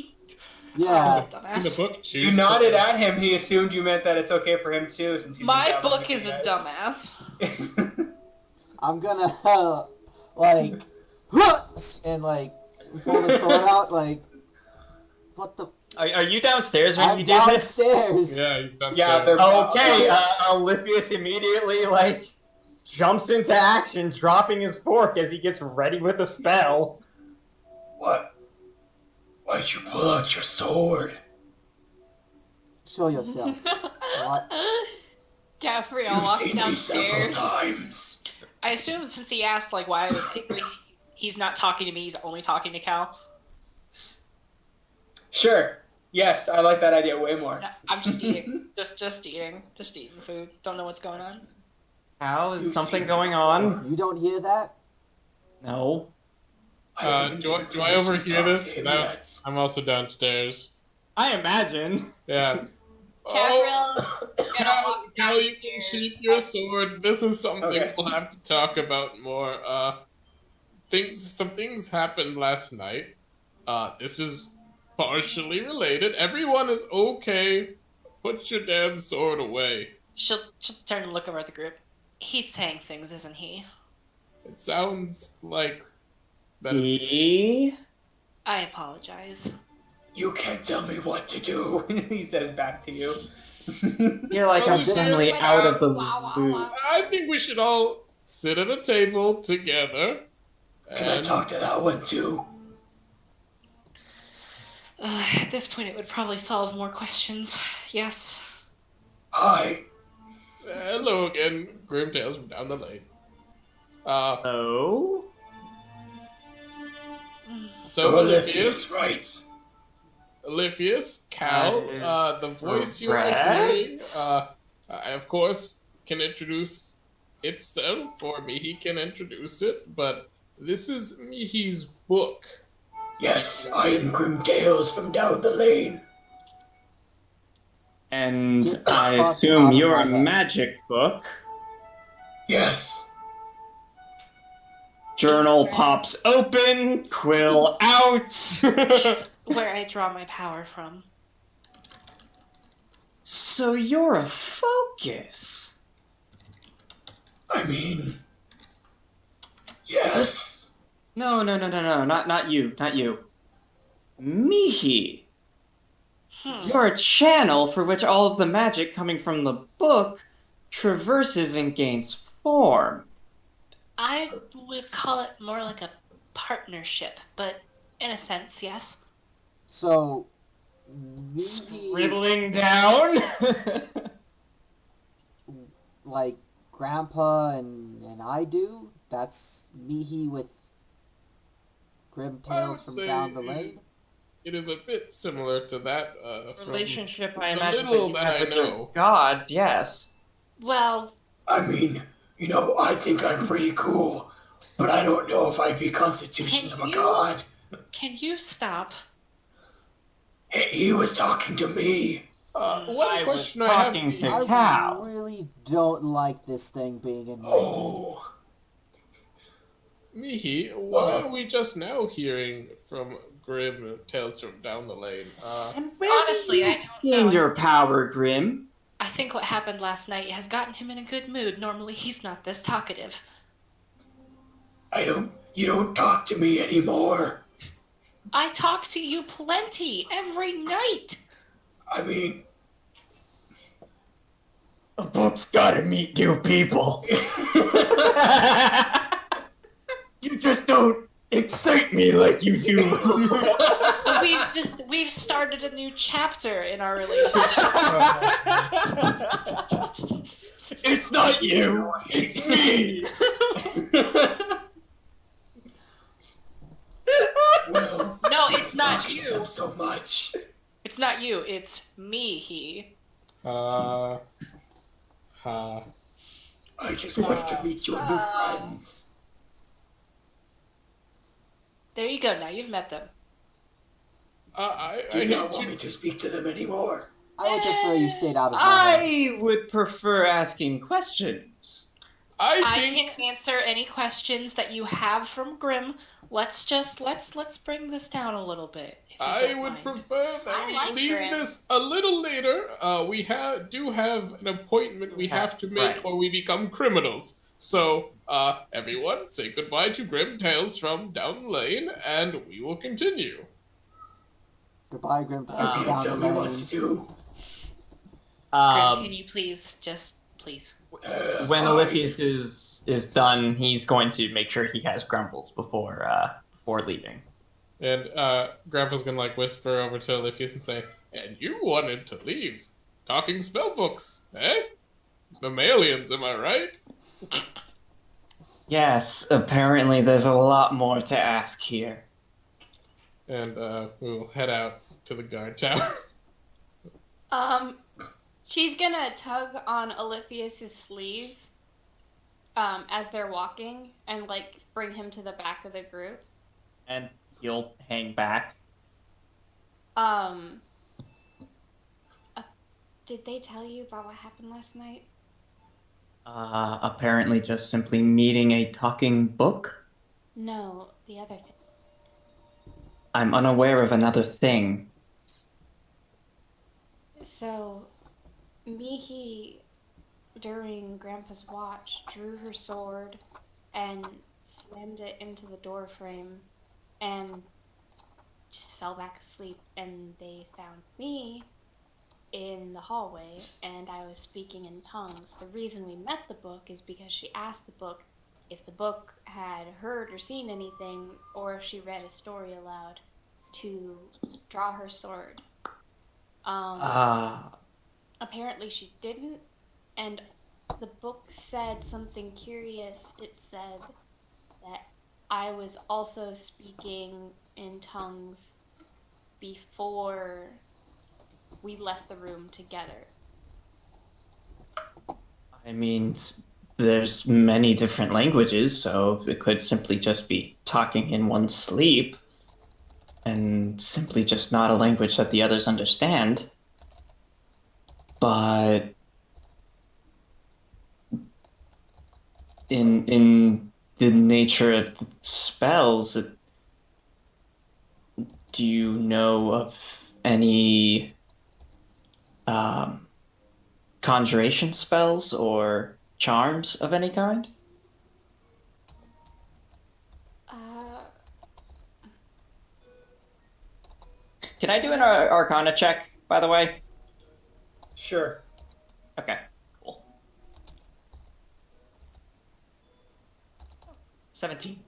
Yeah. In the Dumbass. book, you nodded at him. He assumed you meant that it's okay for him too, since he's My been book dabbling is a with dumbass. I'm gonna, like... and, like, pull the sword out, like... What the... Are you downstairs when I'm you do this? downstairs! Yeah, he's done. Yeah, they're Okay, Olympius immediately, like, jumps into action, dropping his fork as he gets ready with the spell. What? Why'd you pull out your sword? Show yourself. What? Gabrielle You've walks seen me several downstairs. times. I assume since he asked like why I was angry, he's not talking to me, he's only talking to Cal. Sure. Yes, I like that idea way more. No, I'm just eating. just eating. Just eating food. Don't know what's going on. Hal, is You've something seen going me on? before. You don't hear that? No. I haven't Do I been able to overhear talk this? to 'Cause him I yet. I'm also downstairs. I imagine. Yeah. Gabrielle, Cal, you can sheath your sword. This is something Okay. we'll have to talk about more. Some things happened last night. This is partially related. Everyone is okay. Put your damn sword away. She'll turn and look over at the group. He's saying things, isn't he? It sounds like that is the case. I apologize. You can't tell me what to do. He says back to you. You're like, Well, I'm this is suddenly like out of the wow, wow, loop. wow. I think we should all sit at a table together. Can I And talk to that one too? At this point, it would probably solve more questions. Yes. Hi. hello again, Grimtails from down the lane. Oh? So Olympius, Olympius, right? Cal, That the is voice you are correct. hearing, I of course can introduce itself, or Mihi can introduce it, but this is Mihi's book. Yes, I am Grimtails from down the lane. And Get the I fuck assume out of you're my a head. magic book. Yes. Journal pops open, quill out. It's where I draw my power from. So you're a focus. I mean, yes. No, not you. Mihi. You're a channel for which all of the magic coming from the book traverses and gains form. I would call it more like a partnership, but in a sense, yes. So, Mihi, Scribbling down. like Grandpa and I do? That's Mihi with Grim I Tales would from say down the lane? It is a bit similar to that. From Relationship, I the imagine, little that you that have I with know. your gods, yes. Well, I mean, I think I'm pretty cool, but I don't know if I'd be constitutions of a Can you- god. can you stop? He was talking to me. One I was question I have. talking to I Cal. really don't like this thing being in my Oh, Mihi, why are we just now hearing from Grim Tales from Down the Lane? And where Honestly, did I you don't gain know. your power, Grim? I think what happened last night has gotten him in a good mood. Normally, he's not this talkative. you don't talk to me anymore. I talk to you plenty every night. I mean, A book's gotta meet new people. You just don't excite me like you do. We've started a new chapter in our relationship. It's not you, it's me. well, No, it's not talking to you. them so much. It's not you. It's me. He. Ha. I just wanted to meet your new friends. There you go. Now you've met them. I Do you hate not want to. me to speak to them anymore? I would prefer you stayed out of my head. I would prefer asking questions. I think. can answer any questions that you have from Grim. Let's bring this down a little bit. If you I don't would mind. prefer that I we like leave Grim. this a little later. We do have an appointment we have to make, Right. or we become criminals. So, everyone, say goodbye to Grim Tales from Down the Lane, and we will continue. Goodbye, Grim. You can tell me what to do. Grim, can you please please? When Fine. Olympius is done, he's going to make sure he has grumbles before leaving. And Grandpa's gonna like whisper over to Olympius and say, "And you wanted to leave, talking spell books, eh? Mammalians, am I right?" Yes, apparently there's a lot more to ask here. And we'll head out to the guard tower. She's gonna tug on Olympius's sleeve, as they're walking, and like bring him to the back of the group. And he'll hang back. Did they tell you about what happened last night? Apparently just simply meeting a talking book. No, the other thing. I'm unaware of another thing. So, Mihi, during Grandpa's watch, drew her sword and slammed it into the door frame and just fell back asleep. And they found me in the hallway, and I was speaking in tongues. The reason we met the book is because she asked the book if the book had heard or seen anything, or if she read a story aloud, to draw her sword. Apparently she didn't, and the book said something curious. It said that I was also speaking in tongues before we left the room together. I mean, there's many different languages, so it could simply just be talking in one's sleep, and simply just not a language that the others understand. But in the nature of the spells, do you know of any conjuration spells or charms of any kind? Can I do an Arcana check, by the way? Sure. Okay, cool. 17.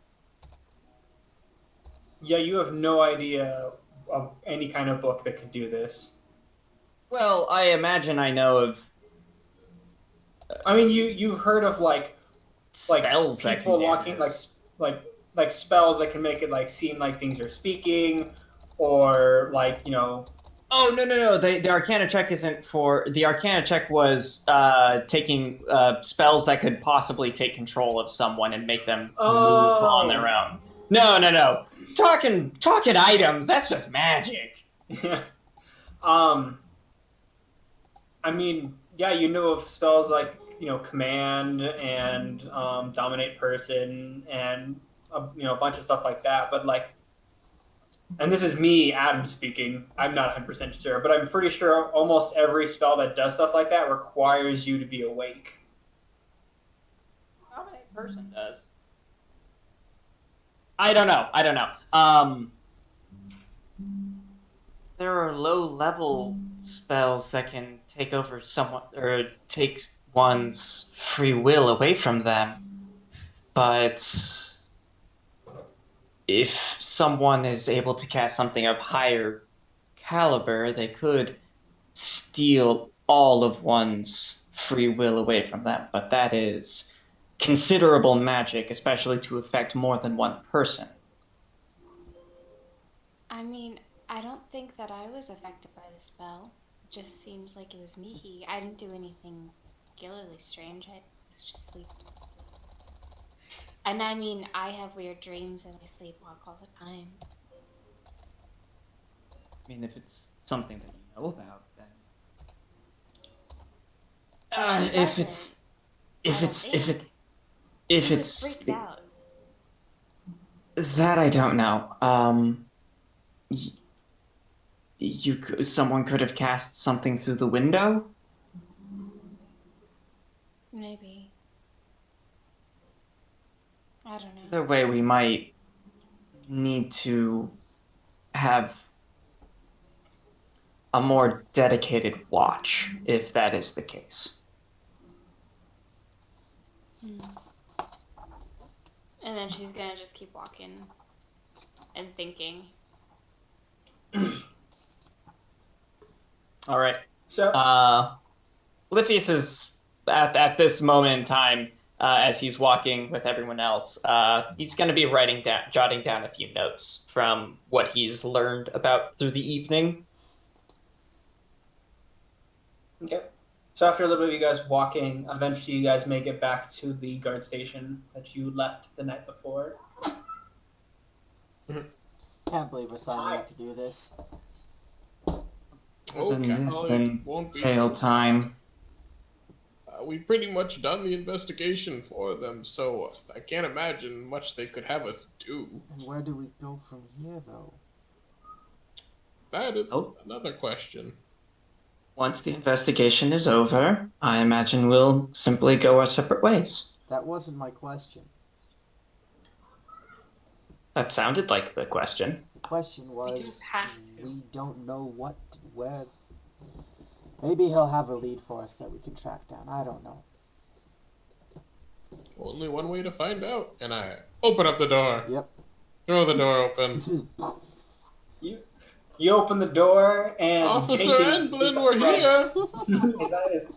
Yeah, you have no idea of any kind of book that could do this. Well, I imagine I know of I mean, you've heard of like spells that can people do walking this. like spells that can make it like seem like things are speaking, or like Oh, no. The Arcana check isn't for... The Arcana check was taking spells that could possibly take control of someone and make them move on their own. No. Talking items, that's just magic. I mean, yeah, you know of spells like, command and dominate person and, a bunch of stuff like that. But, like, and this is me, Adam, speaking. I'm not 100% sure, but I'm pretty sure almost every spell that does stuff like that requires you to be awake. Dominate person does. I don't know. There are low-level spells that can take over someone or take one's free will away from them. But if someone is able to cast something of higher caliber, they could steal all of one's free will away from them. But that is considerable magic, especially to affect more than one person. I mean, I don't think that I was affected by the spell. It just seems like it was me. I didn't do anything particularly strange. I was just sleeping. And I mean, I have weird dreams and I sleepwalk all the time. I mean, if it's something that you know about, then if it's Freaked out. that, I don't know. Someone could have cast something through the window. Maybe. I don't know. Either way, we might need to have a more dedicated watch, if that is the case. And then she's gonna just keep walking and thinking. All right. So, Lithius is at this moment in time, as he's walking with everyone else, he's going to be jotting down a few notes from what he's learned about through the evening. okay. So after a little bit of you guys walking, eventually you guys make it back to the guard station that you left the night before. Can't believe we're signing up to do this. Then this Callie, been won't be jail so- time. We've pretty much done the investigation for them, so I can't imagine much they could have us do. And where do we go from here, though? That is Oh. another question. Once the investigation is over, I imagine we'll simply go our separate ways. That wasn't my question. That sounded like the question. The question was, don't have to. we don't know where. Maybe he'll have a lead for us that we can track down. I don't know. Only one way to find out. And I open up the door. Yep. Throw the door open. You open the door and Officer Jenkins, Englund, we're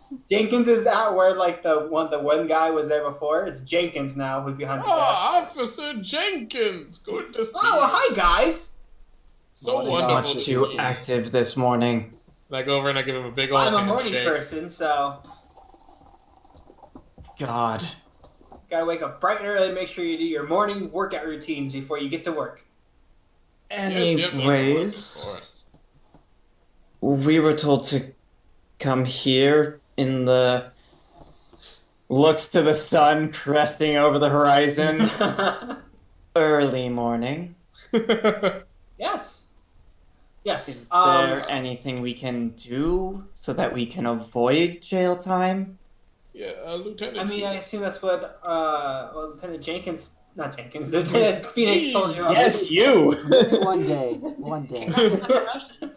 here. Jenkins is out where like the one guy was there before. It's Jenkins now who's behind the desk. Oh, Officer Jenkins. Good to see Oh, you. hi guys. So Morning, wonderful. Much to too see you. active this morning. And I go over and I give him a big old I'm a morning handshake. person, so God. gotta wake up bright and early. Make sure you do your morning workout routines before you get to work. Yes, of Anyways, course. we were told to come here in the looks to the sun cresting over the horizon early morning. Yes. Yes. Is there anything we can do so that we can avoid jail time? Yeah, Lieutenant. I mean, I Phoenix. assume that's what Lieutenant Lieutenant Phoenix told you. Yes, you! Maybe one day. One day. Congrats on the promotion.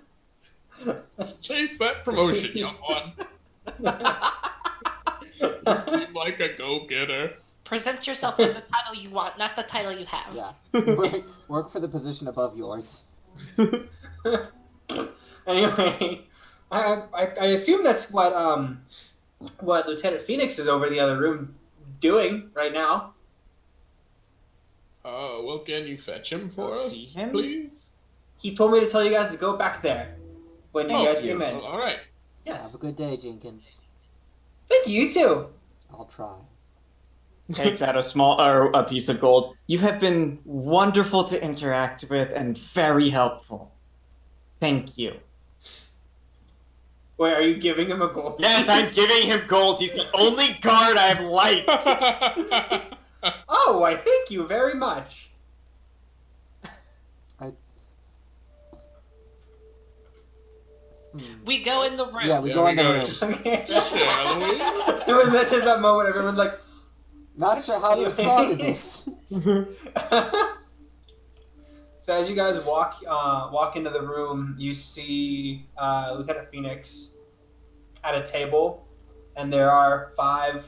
Just chase that promotion, young one. You seem like a go-getter. Present yourself with the title you want, not the title you have. Yeah. Work for the position above yours. Anyway, I assume that's what Lieutenant Phoenix is over the other room doing right now. Well, can you fetch him for Go us, see him? please? He told me to tell you guys to go back there when you guys came in. Well, all right. Have Yes. a good day, Jenkins. Thank you, you too. I'll try. Takes out a piece of gold. You have been wonderful to interact with and very helpful. Thank you. Wait, are you giving him a gold? Yes, I'm giving him gold. He's the only guard I've liked. Oh, I thank you very much. We go in the room. Yeah, we Yeah, go we in the go room. Okay. Shall we? It was just that moment. Everyone's like, Not sure how to respond to this. So as you guys walk into the room, you see Lieutenant Phoenix at a table, and there are 5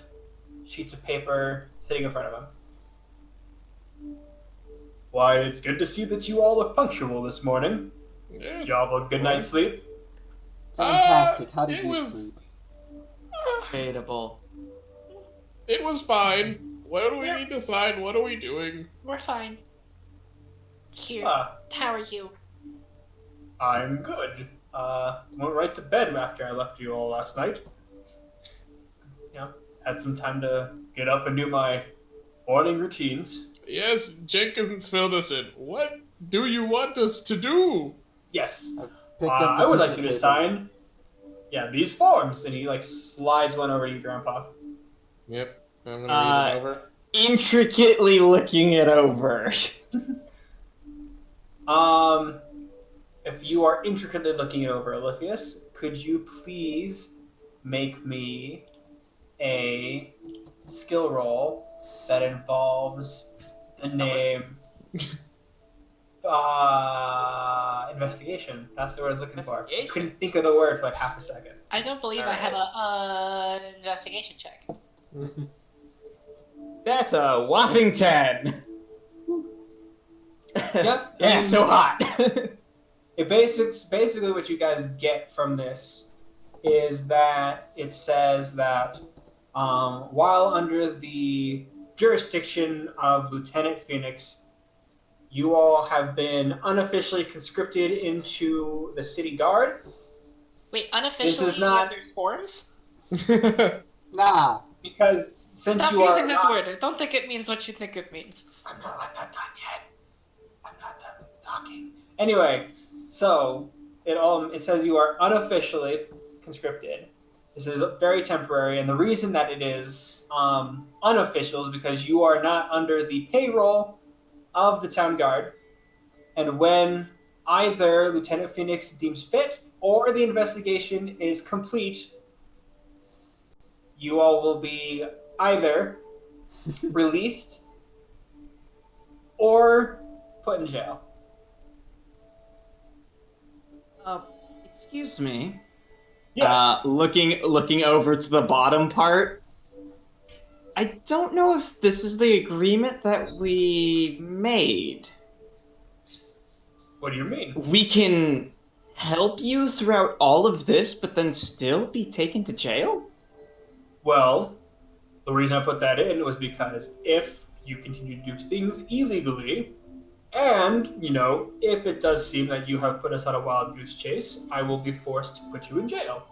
sheets of paper sitting in front of him. Why, it's good to see that you all look punctual this morning. Yes. Y'all have a good night's sleep. Fantastic. How did it you was- sleep? Debatable. It was fine. What do we need to decide? What are we doing? We're fine. Here. Ah, How are you? I'm good. Went right to bed after I left you all last night. Had some time to get up and do my morning routines. Yes, Jenkins filled us in. What do you want us to do? Yes, Picked up the I would piece like of you to paper. sign, these forms. And he slides one over to you, Grandpa. Yep, I'm gonna read it over. Intricately looking it over. If you are intricately looking it over, Oliphius, could you please make me a skill roll that involves the name investigation. That's the word I was looking for. I couldn't think of the word for like half a second. I don't believe I have a investigation check. That's a whopping 10. Yep. Yeah, so hot. Basically what you guys get from this is that it says that while under the jurisdiction of Lieutenant Phoenix, you all have been unofficially conscripted into the city guard. Wait, unofficially, not- there's forms? Nah. Because since Stop you using are that not, word. I don't think it means what you think it means. I'm not done yet. I'm not done with talking. Anyway, so it says you are unofficially conscripted. This is very temporary, and the reason that it is unofficial is because you are not under the payroll of the town guard. And when either Lieutenant Phoenix deems fit or the investigation is complete, you all will be either released or put in jail. Excuse me. Yes. Looking over to the bottom part. I don't know if this is the agreement that we made. What do you mean? We can help you throughout all of this, but then still be taken to jail? Well, the reason I put that in was because if you continue to do things illegally, and, if it does seem that you have put us on a wild goose chase, I will be forced to put you in jail.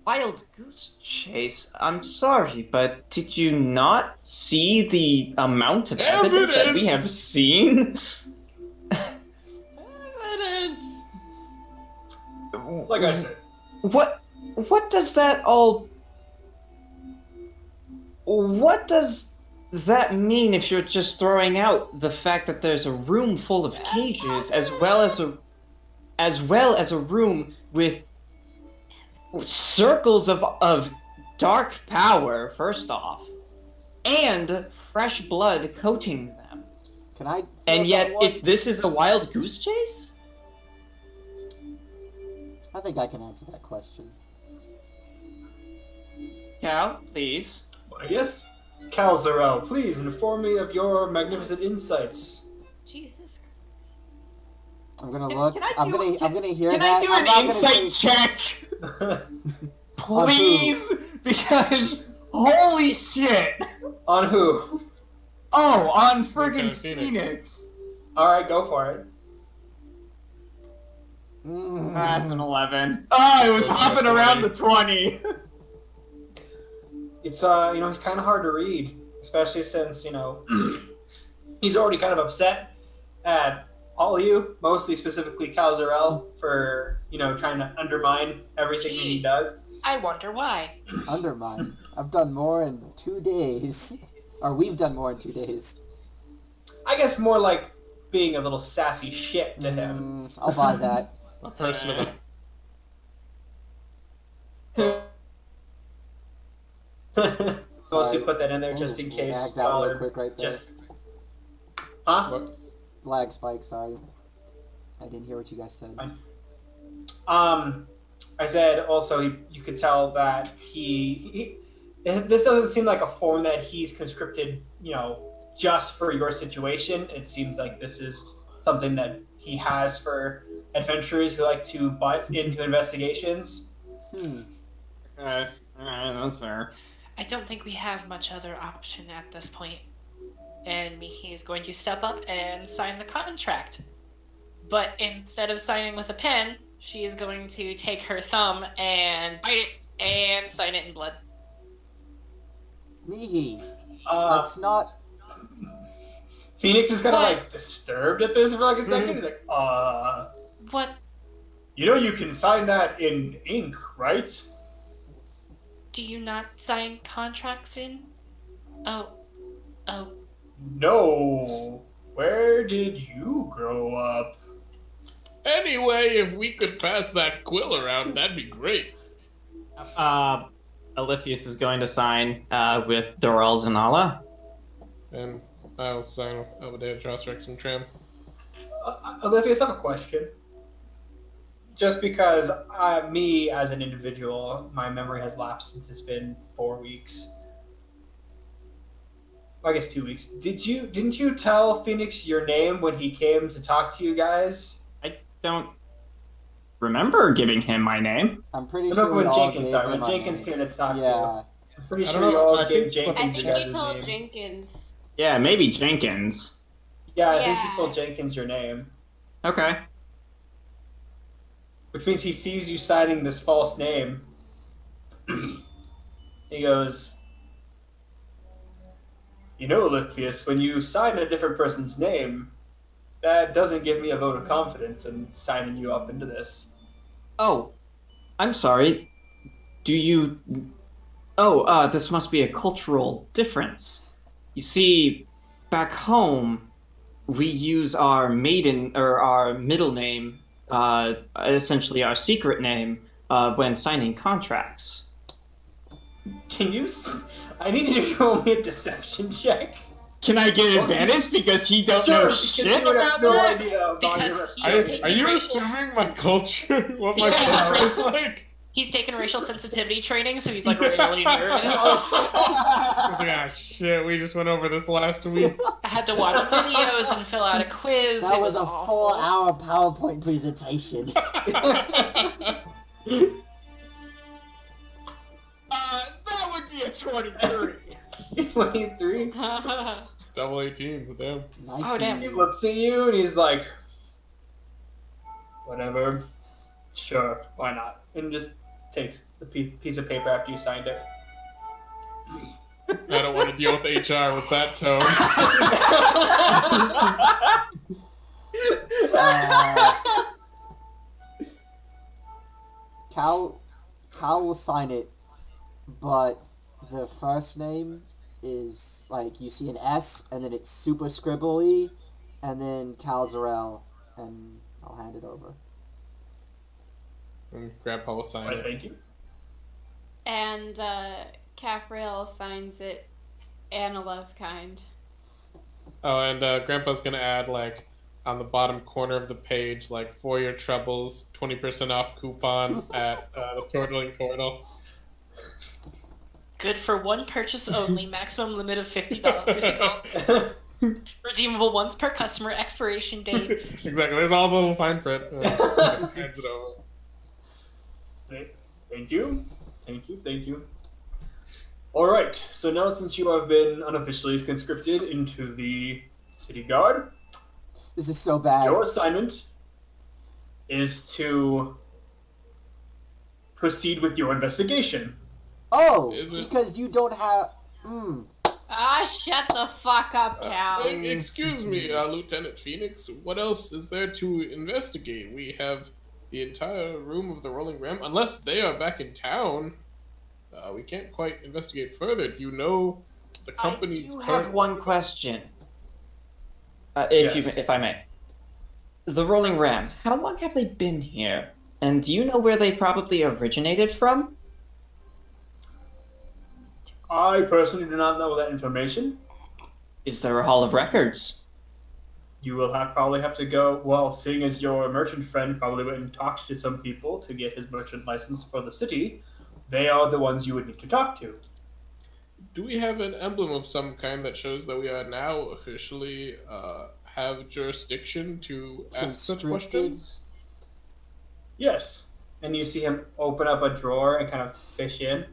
Wild goose chase? I'm sorry, but did you not see the amount of evidence that we have seen? Evidence. Like I said. What does that all... What does that mean if you're just throwing out the fact that there's a room full of cages as well as a room with circles of dark power, first off, and fresh blood coating them? Can I? And fill yet, that one? if this is a wild goose chase? I think I can answer that question. Cal, please. Yes? Calzarel, please inform me of your magnificent insights. Jesus Christ. I'm gonna Can- look. can I I'm do- gonna hear Can that. I do I'm not an gonna insight say- check? Please? Because, holy shit! On who? Oh, on friggin' Lieutenant Phoenix. Phoenix. Alright, go for it. That's an 11. Oh, it was hopping around the 20. It's, he's kind of hard to read, especially since, he's already kind of upset at all of you, mostly specifically Calzarel, for trying to undermine everything that he does. I wonder why. Undermine. I've done more in 2 days. Or we've done more in 2 days. I guess more like being a little sassy shit to him. I'll buy that. A person of Mostly put that in there just in case. Lagged out real quick right there. Huh? What? Lag spike, sorry. I didn't hear what you guys said. Fine. I said also you could tell that he this doesn't seem like a form that he's conscripted, just for your situation. It seems like this is something that he has for adventurers who like to butt into investigations. Alright, that's fair. I don't think we have much other option at this point. And he is going to step up and sign the contract. But instead of signing with a pen, she is going to take her thumb and bite it and sign it in blood. Mihi, that's not... Phoenix is kind of like disturbed at this for like a second. He's like, What? you can sign that in ink, right? Do you not sign contracts in? Oh. No. Where did you grow up? Anyway, if we could pass that quill around, that'd be great. Alephius is going to sign with Doral Zanala. And I'll sign with Obadiah, Trostrex, and Tram. Alephius, I have a question. Just because me as an individual, my memory has lapsed since it's been 4 weeks. I guess 2 weeks. Didn't you tell Phoenix your name when he came to talk to you guys? I don't remember giving him my name. I'm pretty Remember sure we when all Jenkins gave started, him when our Jenkins names. came to talk to you. Yeah. I'm pretty I sure don't you know, all I gave think- Jenkins I your think guys' you told name. Jenkins. Yeah, maybe Jenkins. Yeah, I think Yeah. you told Jenkins your name. Okay. Which means he sees you signing this false name. He goes, Alephius, when you sign a different person's name, that doesn't give me a vote of confidence in signing you up into this. Oh, I'm sorry. Do you... Oh, this must be a cultural difference. You see, back home, we use our maiden, or our middle name, essentially our secret name, when signing contracts. Can you... I need you to roll me a deception check. Can I get advantage because he don't know because shit you would have about no that? idea about Because your he- Are you racial- assuming my culture? What my Yeah. culture is like? He's taken racial sensitivity training, so he's like really nervous. I was like, ah, shit, we just went over this last week. I had to watch videos and fill out a quiz. That it was was a awful. 4-hour PowerPoint presentation. That would be a 23. 23. Double 18s, damn. Nice. Oh, damn. He looks at you and he's like, whatever. Sure, why not? And just takes the piece of paper after you signed it. I don't want to deal with HR with that tone. Cal will sign it, but the first name is like you see an S and then it's super scribbly, and then Calzarel, and I'll hand it over. And Grandpa will sign Right, it. thank you. And Caffrey signs it, Anna Lovekind. Oh, and Grandpa's gonna add, like, on the bottom corner of the page, like, for your troubles, 20% off coupon at the Turtling Turtle. Good for one purchase only. Maximum limit of $50. Redeemable once per customer. Expiration date. Exactly, there's all the little fine print. Hands it over. Thank you. Thank you. Alright, so now since you have been unofficially conscripted into the city guard, This is so bad. your assignment is to proceed with your investigation. Oh, Is it? because you don't have. Shut the fuck up, Cal. Excuse me, Lieutenant Phoenix. What else is there to investigate? We have the entire room of the Rolling Ram. Unless they are back in town, we can't quite investigate further. Do you know the company? I do have one question. If I may. The Rolling Ram, how long have they been here? And do you know where they probably originated from? I personally do not know that information. Is there a Hall of Records? You will probably have to go, well, seeing as your merchant friend probably went and talked to some people to get his merchant license for the city, they are the ones you would need to talk to. Do we have an emblem of some kind that shows that we are now officially have jurisdiction to ask such questions? Yes. And you see him open up a drawer and kind of fish in.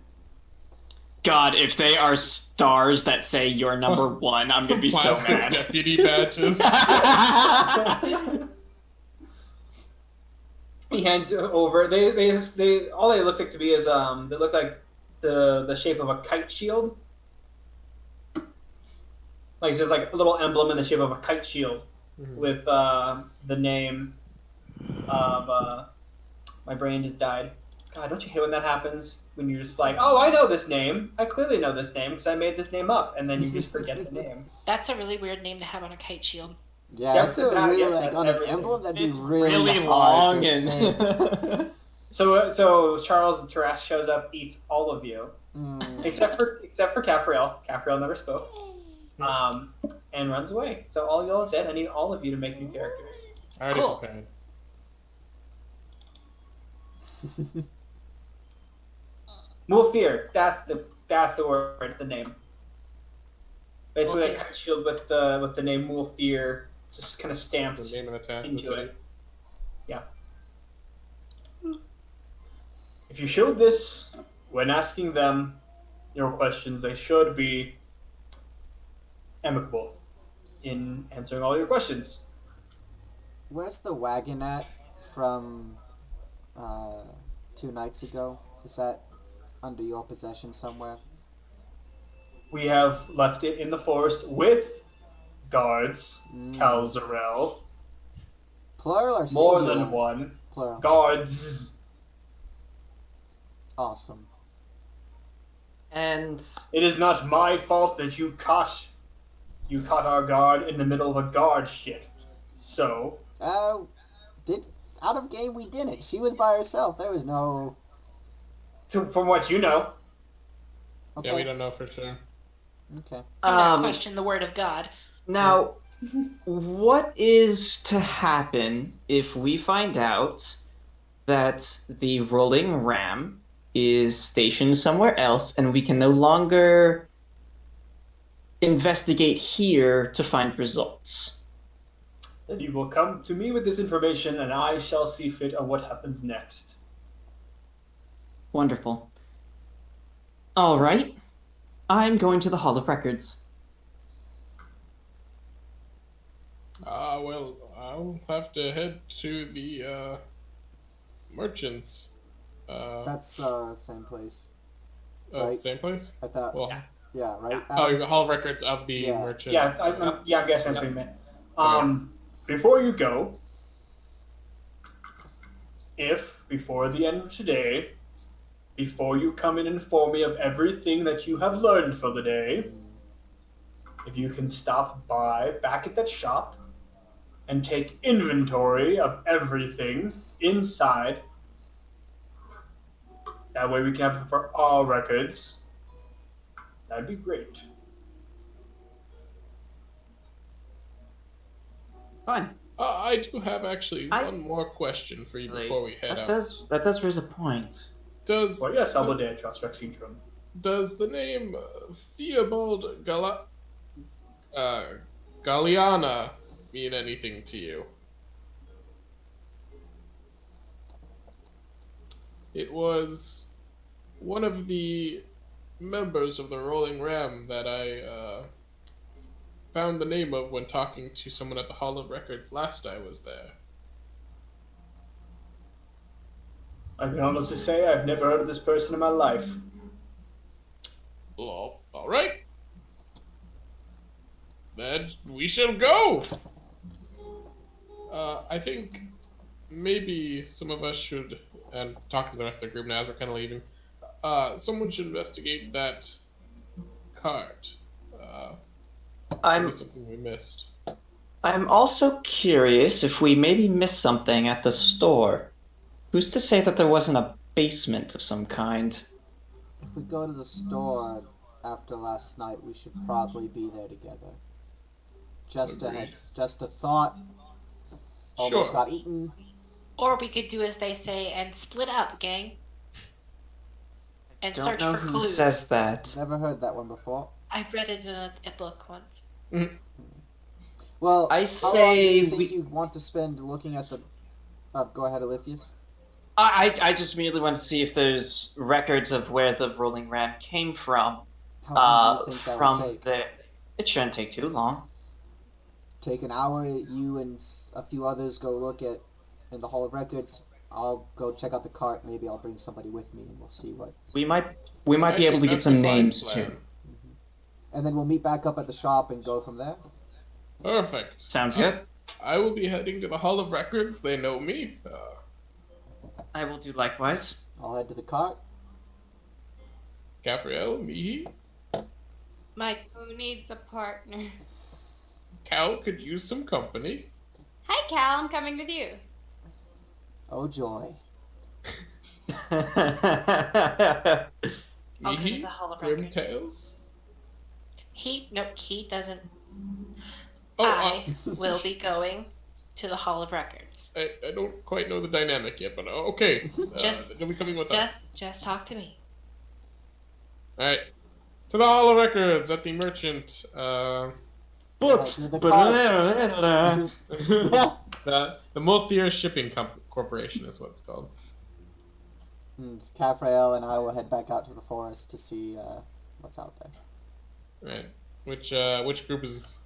God, if they are stars that say you're number one, I'm gonna be so Plastic mad. deputy badges. He hands it over. They all they look like to be is they look like the shape of a kite shield. Like just like a little emblem in the shape of a kite shield with the name of my brain just died. God, don't you hate when that happens? When you're just like, oh, I know this name. I clearly know this name because I made this name up, and then you just forget the name. That's a really weird name to have on a kite shield. Yeah, Yep, it's it's a out, really yeah, like that's on an everything. emblem that'd be It's really hard long to and think. So Charles the Tarrasque shows up, eats all of you, except for Capriel. Capriel never spoke, and runs away. So all y'all are dead. I need all of you to make new characters. Already Cool. prepared. Multhir, that's the word, the name. Basically, Multhir. a kite shield with the name Multhir just kind of stamped The name and attack the into city. it. Yeah. If you showed this when asking them your questions, they should be amicable in answering all your questions. Where's the wagonette from 2 nights ago? Is that under your possession somewhere? We have left it in the forest with guards, Calzarel. Plural or More singular? than one. Plural. Guards. Awesome. and It is not my fault that you caught our guard in the middle of a guard shift. So Out of game we didn't. She was by herself. There was no. from what you know, Okay. Yeah, we don't know for sure. Okay. Do not question the word of God. now, what is to happen if we find out that the Rolling Ram is stationed somewhere else and we can no longer investigate here to find results? then you will come to me with this information, and I shall see fit on what happens next. Wonderful. All right. I'm going to the Hall of Records. Well, I'll have to head to the merchants. That's same place. right? Same place? I thought. Well, Yeah, right. oh, you got Hall of Records of the Yeah. merchant. Yeah, I guess that's what you meant. Before you go, if before the end of today, before you come and inform me of everything that you have learned for the day, if you can stop by back at that shop and take inventory of everything inside, that way we can have it for all records, that'd be great. Fine. I do have actually one more question for you before we head out. That does raise a point. Does Well, yes, Albade, trust Rexintrum. does the name Theobald Galliana mean anything to you? It was one of the members of the Rolling Ram that I found the name of when talking to someone at the Hall of Records last I was there. I can honestly say I've never heard of this person in my life. Well, all right. and we shall go. I think maybe some of us should, and talk to the rest of the group now as we're kind of leaving. Someone should investigate that cart. Maybe something we missed. I'm also curious if we maybe missed something at the store. Who's to say that there wasn't a basement of some kind? If we go to the store after last night, we should probably be there together. Just a thought. Almost got eaten. Or we could do as they say and split up, gang. And Don't search know for who clues. says that. Never heard that one before. I read it in a book once. Well, I how long do say you think you want to spend looking at the... go ahead, Oliphius. I just merely want to see if there's records of where the rolling ram came from. How long do you think that From would take? the... It shouldn't take too long. Take an hour, you and a few others go look at in the Hall of Records. I'll go check out the cart. Maybe I'll bring somebody with me, and we'll see what. We might be able to get some names too. And then we'll meet back up at the shop and go from there. Perfect. Sounds good. I will be heading to the Hall of Records. They know me. I will do likewise. I'll head to the cart. Gabrielle, me, Mike. Who needs a partner? Cal could use some company. Hi, Cal. I'm coming with you. Oh joy! I'll go to Mihi, the Hall of Records. Grimtails. He doesn't. Oh, I will be going to the Hall of Records. I don't quite know the dynamic yet, but okay. Just- you'll be coming with us. Just talk to me. All right. To the Hall of Records at the Merchant. Books. The The Multier Shipping Corporation is what it's called. Cafrael and I will head back out to the forest to see what's out there. Right. Which group is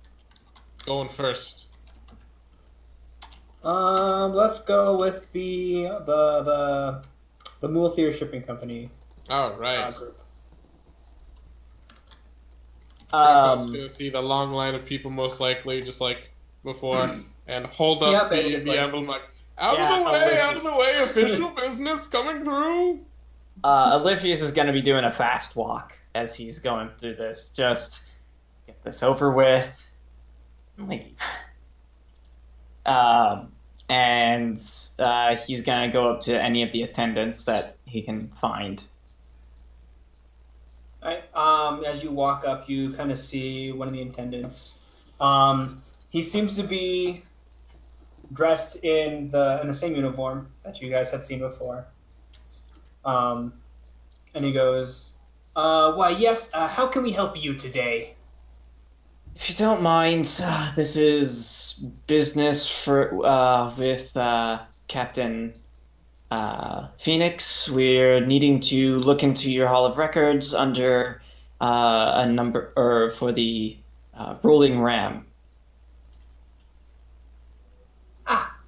going first? Let's go with the Multier Shipping Company All right. group. Gonna see the long line of people, most likely, just like before, and hold up Yeah, the basically. emblem like, out Yeah, of the way, official business coming through. Oliphius is going to be doing a fast walk as he's going through this. Just get this over with. Leave. And he's going to go up to any of the attendants that he can find. Right. As you walk up, you kind of see one of the attendants. He seems to be dressed in the same uniform that you guys had seen before. And he goes, "Why, yes. How can we help you today?" If you don't mind, this is business with Captain Phoenix. We're needing to look into your Hall of Records under a number, or for the Rolling Ram.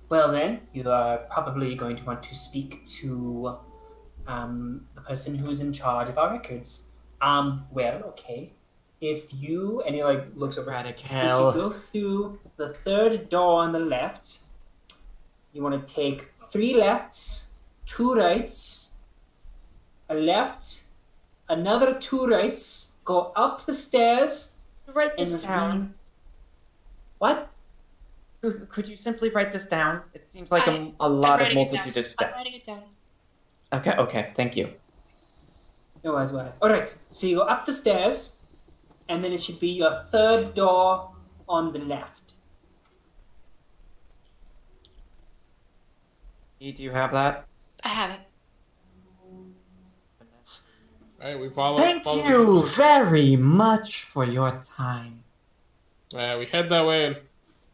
Well then, you are probably going to want to speak to the person who's in charge of our records. Well, okay. If you, and he looks over. If you go through the third door on the left, you want to take 3 lefts, 2 rights, a left, another 2 rights, go up the stairs. Write this down. What? Could you simply write this down? It seems like a lot of multitude of I'm steps. writing it down. Okay, thank you. No, as well. Alright, so you go up the stairs, and then it should be your third door on the left. Do you have that? I have it. All right, we follow. Thank you very much for your time. We head that way, and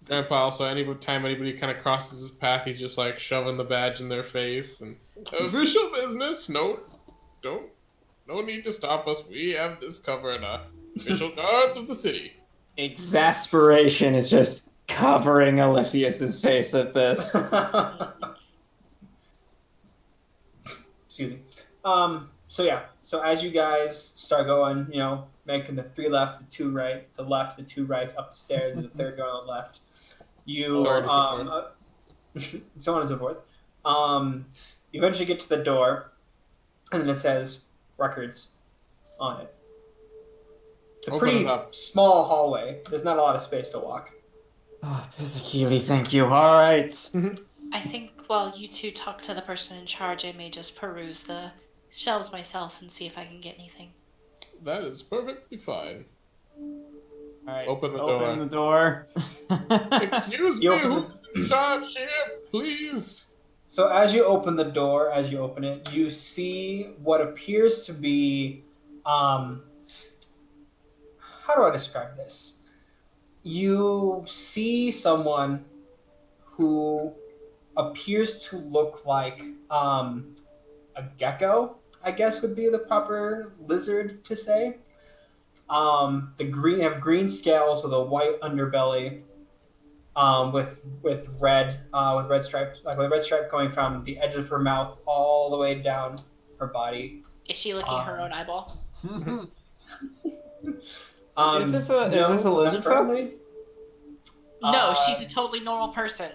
Grandpa also, anytime anybody kind of crosses his path, he's just like shoving the badge in their face and official business. No need to stop us. We have this covered. Official guards of the city. Exasperation is just covering Oliphius's face at this. Excuse me. So as you guys start going, making the 3 lefts, the 2 right, the left, the 2 rights, up the stairs, and the third going on the left, you So on and so so on and so forth. You eventually get to the door, and then it says records on it. It's a Open pretty it up. small hallway. There's not a lot of space to walk. Oh, Pizzichili, thank you. All right. I think while you two talk to the person in charge, I may just peruse the shelves myself and see if I can get anything. That is perfectly fine. All right. Open the Open the door. Excuse me, You open who's in charge here, please? So as you open the door, as you open it, you see what appears to be, how do I describe this? You see someone who appears to look like a gecko, I guess would be the proper lizard to say. Have green scales with a white underbelly, with red stripes, like with red stripe going from the edge of her mouth all the way down her body. Is she licking her own eyeball? Is this a lizard folk? No, she's a totally normal person.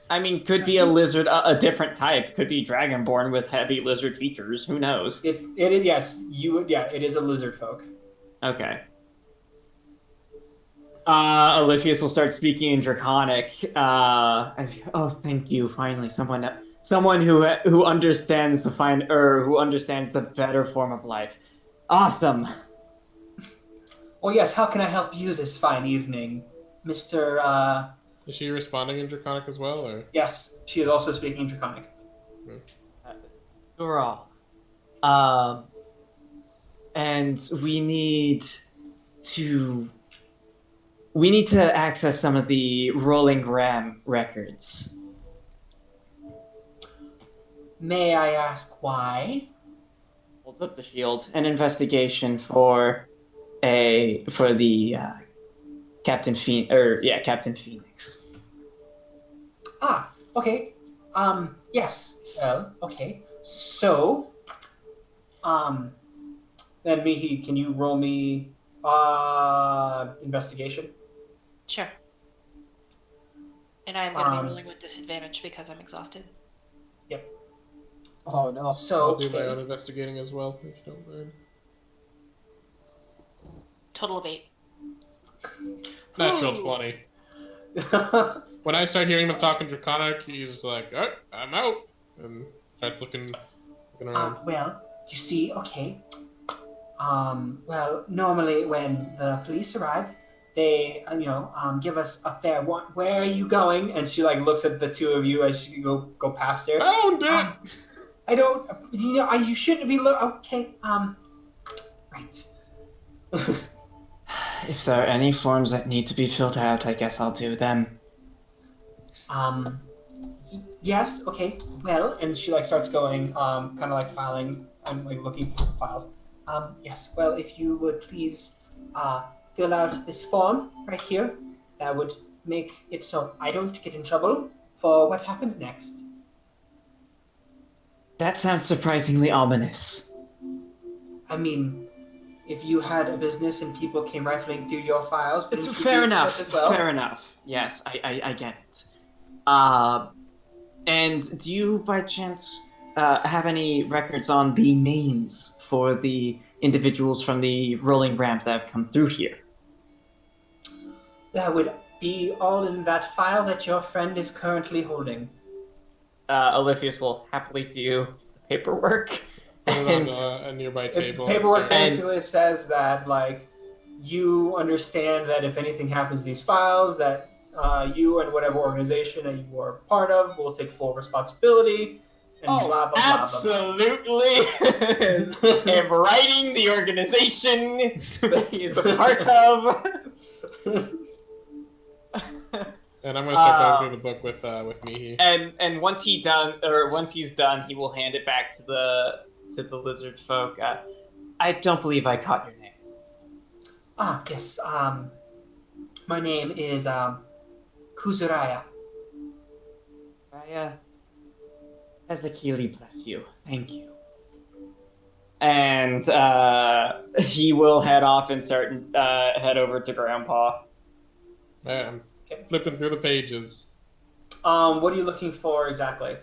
I mean, could be a lizard, a different type. Could be dragonborn with heavy lizard features. Who knows? It is, yes. It is a lizard folk. Okay. Oliphius will start speaking in Draconic. Oh, thank you. Finally, someone who understands who understands the better form of life. Awesome. Well, yes. How can I help you this fine evening, Mr. Is she responding in Draconic as well, or? Yes, she is also speaking in Draconic. Girl. And we need to access some of the Rolling Ram records. May I ask why? Holds up the shield. An investigation for the Captain Phoenix. Ah, okay. Yes. Well, okay. So, then Mihi, can you roll me investigation? Sure. And I'm going to be rolling with disadvantage because I'm exhausted. Oh no. So, I'll do my own investigating as well, if you don't mind. Total of 8. Natural 20. When I start hearing them talking Draconic, he's just like, "Oh, I'm out," and starts looking around. well, you see, okay. Well, normally when the police arrive, they, give us a fair one. Where are you going? And she looks at the two of you as you go past her. Found it. I don't, you shouldn't be. Okay. Right. If there are any forms that need to be filled out, I guess I'll do them. Yes. Okay. Well, and she starts going, kind of filing and looking through the files. Yes. Well, if you would please, fill out this form right here, that would make it so I don't get in trouble for what happens next. That sounds surprisingly ominous. I mean, if you had a business and people came rifling through your files, wouldn't you Fair do enough. such as well? Fair enough. Yes, I get it. And do you, by chance, have any records on the names for the individuals from the Rolling Rams that have come through here? That would be all in that file that your friend is currently holding. Oliphius will happily do the paperwork. Put it And on a nearby table. Paperwork and basically says that, you understand that if anything happens to these files, that you and whatever organization that you are part of will take full responsibility, and blah, blah, blah, absolutely! I'm writing the organization that he is a part of. And I'm gonna start going through the book with Mihi. And once he's done, he will hand it back to the lizard folk. I don't believe I caught your name. Yes. My name is Kuzuraya. Raya, Ezekieli, bless you. Thank you. And he will head off and head over to Grandpa. Alright, I'm flipping through the pages. What are you looking for exactly?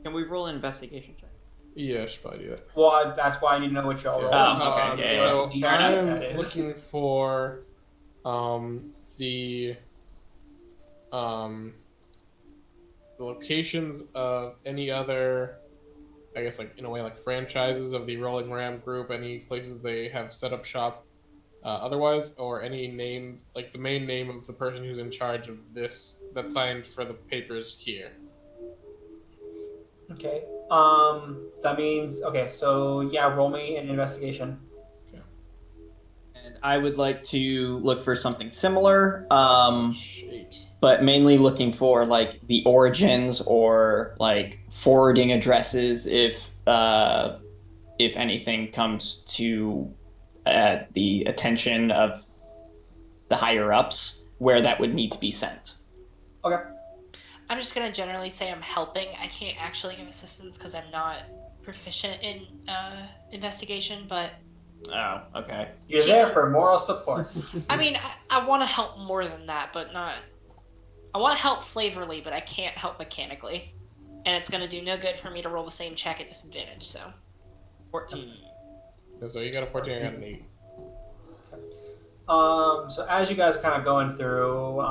Can we roll an investigation check? Yeah, I should probably do that. Well, that's why I need to know what y'all roll. Oh, okay, yeah, So yeah. That I'm is. looking for the locations of any other, I guess, like in a way, like franchises of the Rolling Ram group, any places they have set up shop otherwise, or any name, like the main name of the person who's in charge of this that signed for the papers here. Okay. That means so yeah, roll me an investigation. And I would like to look for something similar, 8. but mainly looking for like the origins or like forwarding addresses if anything comes to the attention of the higher ups where that would need to be sent. Okay. I'm just gonna generally say I'm helping. I can't actually give assistance because I'm not proficient in investigation, but Oh, okay. You're there for moral support. I mean, I want to help more than that, but not. I want to help flavorly, but I can't help mechanically, and it's gonna do no good for me to roll the same check at disadvantage. So, 14. So you got a 14, I got an 8. So as you guys are kind of going through,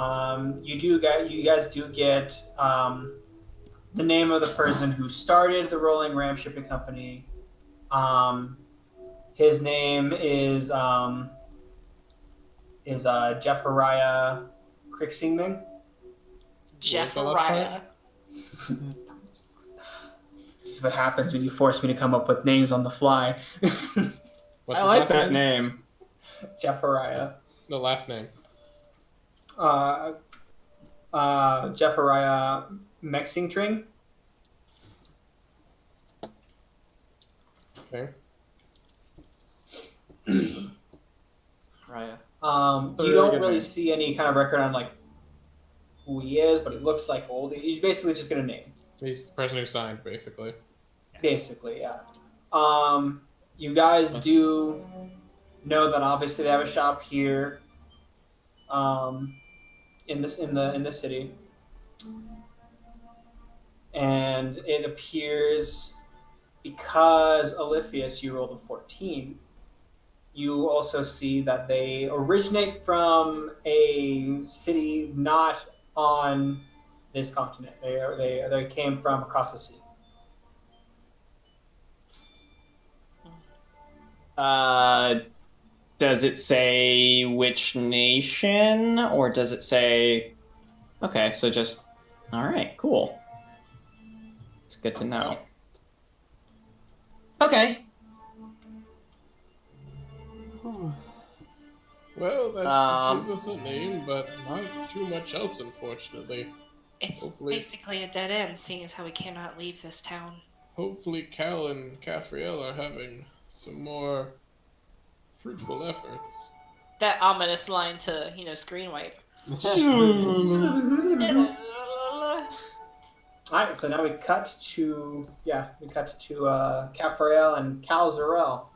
you guys do get the name of the person who started the Rolling Ram Shipping Company. His name is Jeffariah Crixingman. Jeffariah. This is what happens when you force me to come up with names on the fly. What's I his like last that name. Jeffariah. The last name. Jeffariah Mexingtring. Okay. Raya. You don't really see any kind of record on like who he is, but he looks like old. He's basically just got a name. He's the person who signed, basically. Basically, yeah. You guys do know that obviously they have a shop here, in the city, and it appears because Oliphius, you rolled a 14. You also see that they originate from a city not on this continent. They came from across the sea. Does it say which nation, or does it say? Okay, so just all right, cool. It's good to know. Okay. Well, that gives us a name, but not too much else, unfortunately. It's Hopefully. basically a dead end, seeing as how we cannot leave this town. Hopefully Cal and Caffriel are having some more fruitful efforts. That ominous line to, screen wipe. Alright, so now we cut to Caffriel and Cal Zarel.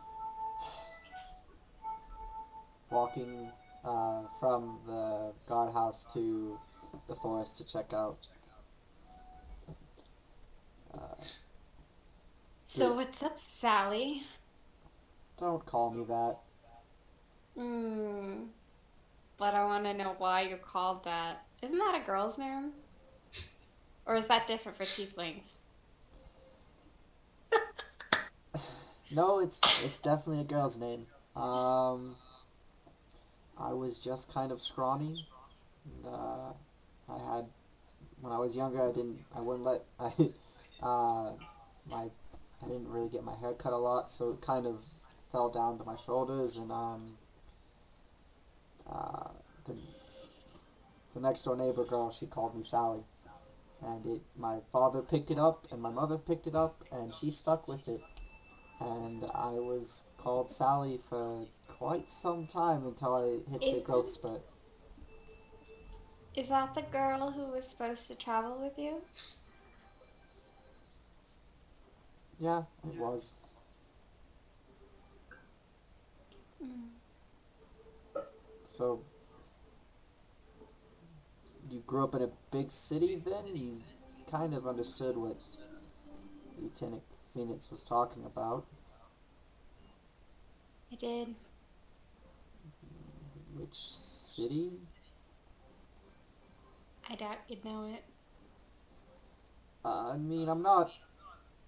Walking from the guardhouse to the forest to check out. So what's up, Sally? Don't call me that. But I want to know why you're called that. Isn't that a girl's name? Or is that different for tieflings? No, it's definitely a girl's name. I was just kind of scrawny. And, when I was younger, I didn't really get my hair cut a lot, so it kind of fell down to my shoulders, and the next door neighbor girl, she called me Sally, and my father picked it up, and my mother picked it up, and she stuck with it, and I was called Sally for quite some time until I hit the growth spurt. Is that the girl who was supposed to travel with you? Yeah, it was. So, you grew up in a big city then? You kind of understood what Lieutenant Phoenix was talking about. I did. Which city? I doubt you'd know it. I mean, I'm not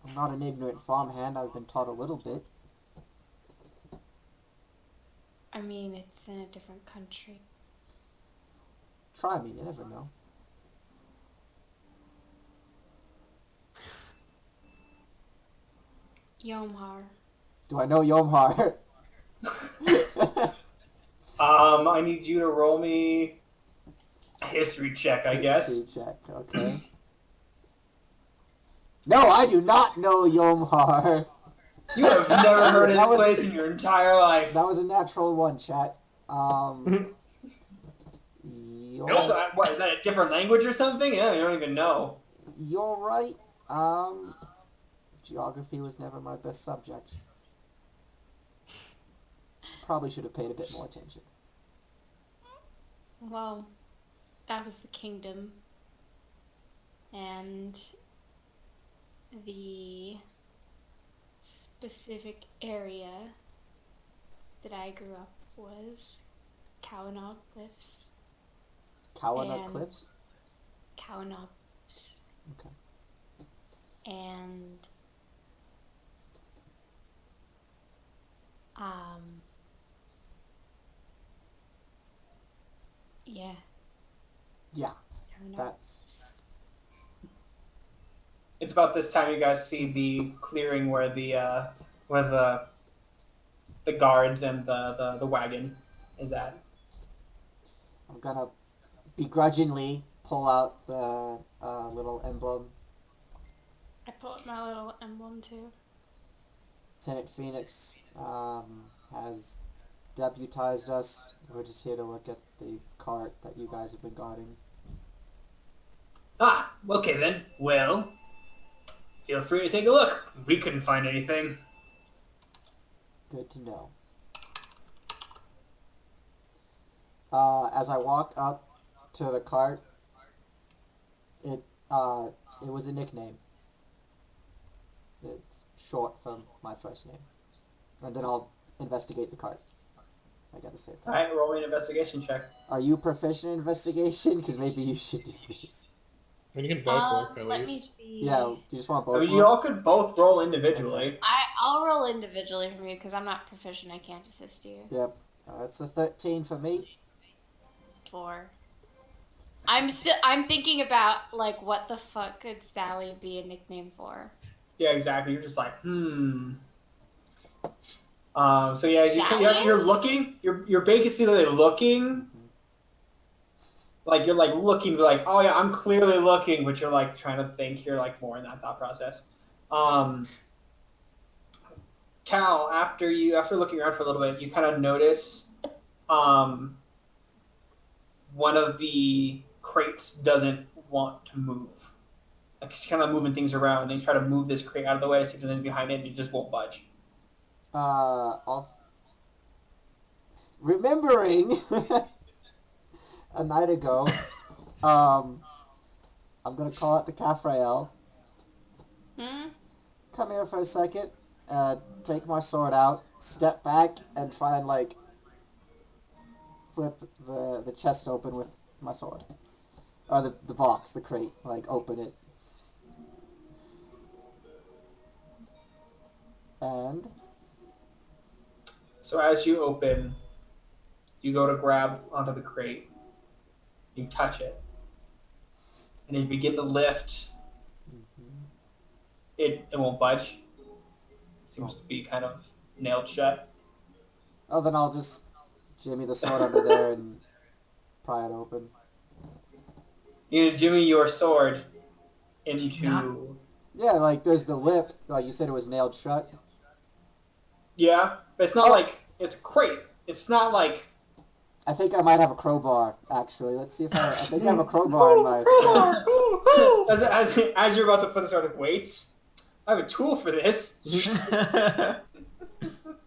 an ignorant farmhand. I've been taught a little bit. I mean, it's in a different country. Try me, you never know. Yomhar. Do I know Yomhar? I need you to roll me a history check, I guess. History check, okay. No, I do not know Yomhar. You have never heard of That this was- place in your entire life. That was a natural one, chat. Also, what, is that a different language or something? Yeah, you don't even know. You're right. Geography was never my best subject. Probably should have paid a bit more attention. Well, that was the kingdom. And the specific area that I grew up was Kawanaw Cliffs. Kawana And- Cliffs? Kawanaw Cliffs. Okay. And yeah. Yeah, Kawanaw that's... It's about this time you guys see the clearing where the guards and the wagon is at. I'm gonna begrudgingly pull out the little emblem. I pulled my little emblem too. Lieutenant Phoenix has deputized us. We're just here to look at the cart that you guys have been guarding. Ah, okay then. Well, feel free to take a look. We couldn't find anything. Good to know. As I walk up to the cart, it was a nickname. It's short from my first name. And then I'll investigate the cart. I gotta say that. Alright, roll me an investigation check. Are you proficient in investigation? Because maybe you should do this. I mean, you can both work at Let least. me see. Yeah, you just want both I of mean, them? you all could both roll individually. I'll roll individually from you because I'm not proficient. I can't assist you. Yep. That's a 13 for me. 4. I'm thinking about like what the fuck could Sally be a nickname for? Yeah, exactly. You're just like, So yeah, you're looking. You're basically looking. Like you're like looking, like, oh yeah, I'm clearly looking, but you're like trying to think. You're like more in that thought process. Cal, after looking around for a little bit, you kind of notice, one of the crates doesn't want to move. Like he's kind of moving things around, and you try to move this crate out of the way to see if there's anything behind it, and it just won't budge. Remembering a night ago, I'm gonna call out to Caphrael. Come here for a second, take my sword out, step back, and try and, like, flip the chest open with my sword. Or the box, the crate, like, open it. And... So as you open, you go to grab onto the crate, you touch it, and you begin to lift. It won't budge. It seems to be kind of nailed shut. Oh, then I'll just jimmy the sword under there and pry it open. You jimmy your sword into... Yeah, like, there's the lip. Like, you said it was nailed shut. Yeah, but it's not like... It's a crate. It's not like... I think I might have a crowbar, actually. Let's see if I think I have a crowbar in my sword. As you're about to put this on, like, wait, I have a tool for this.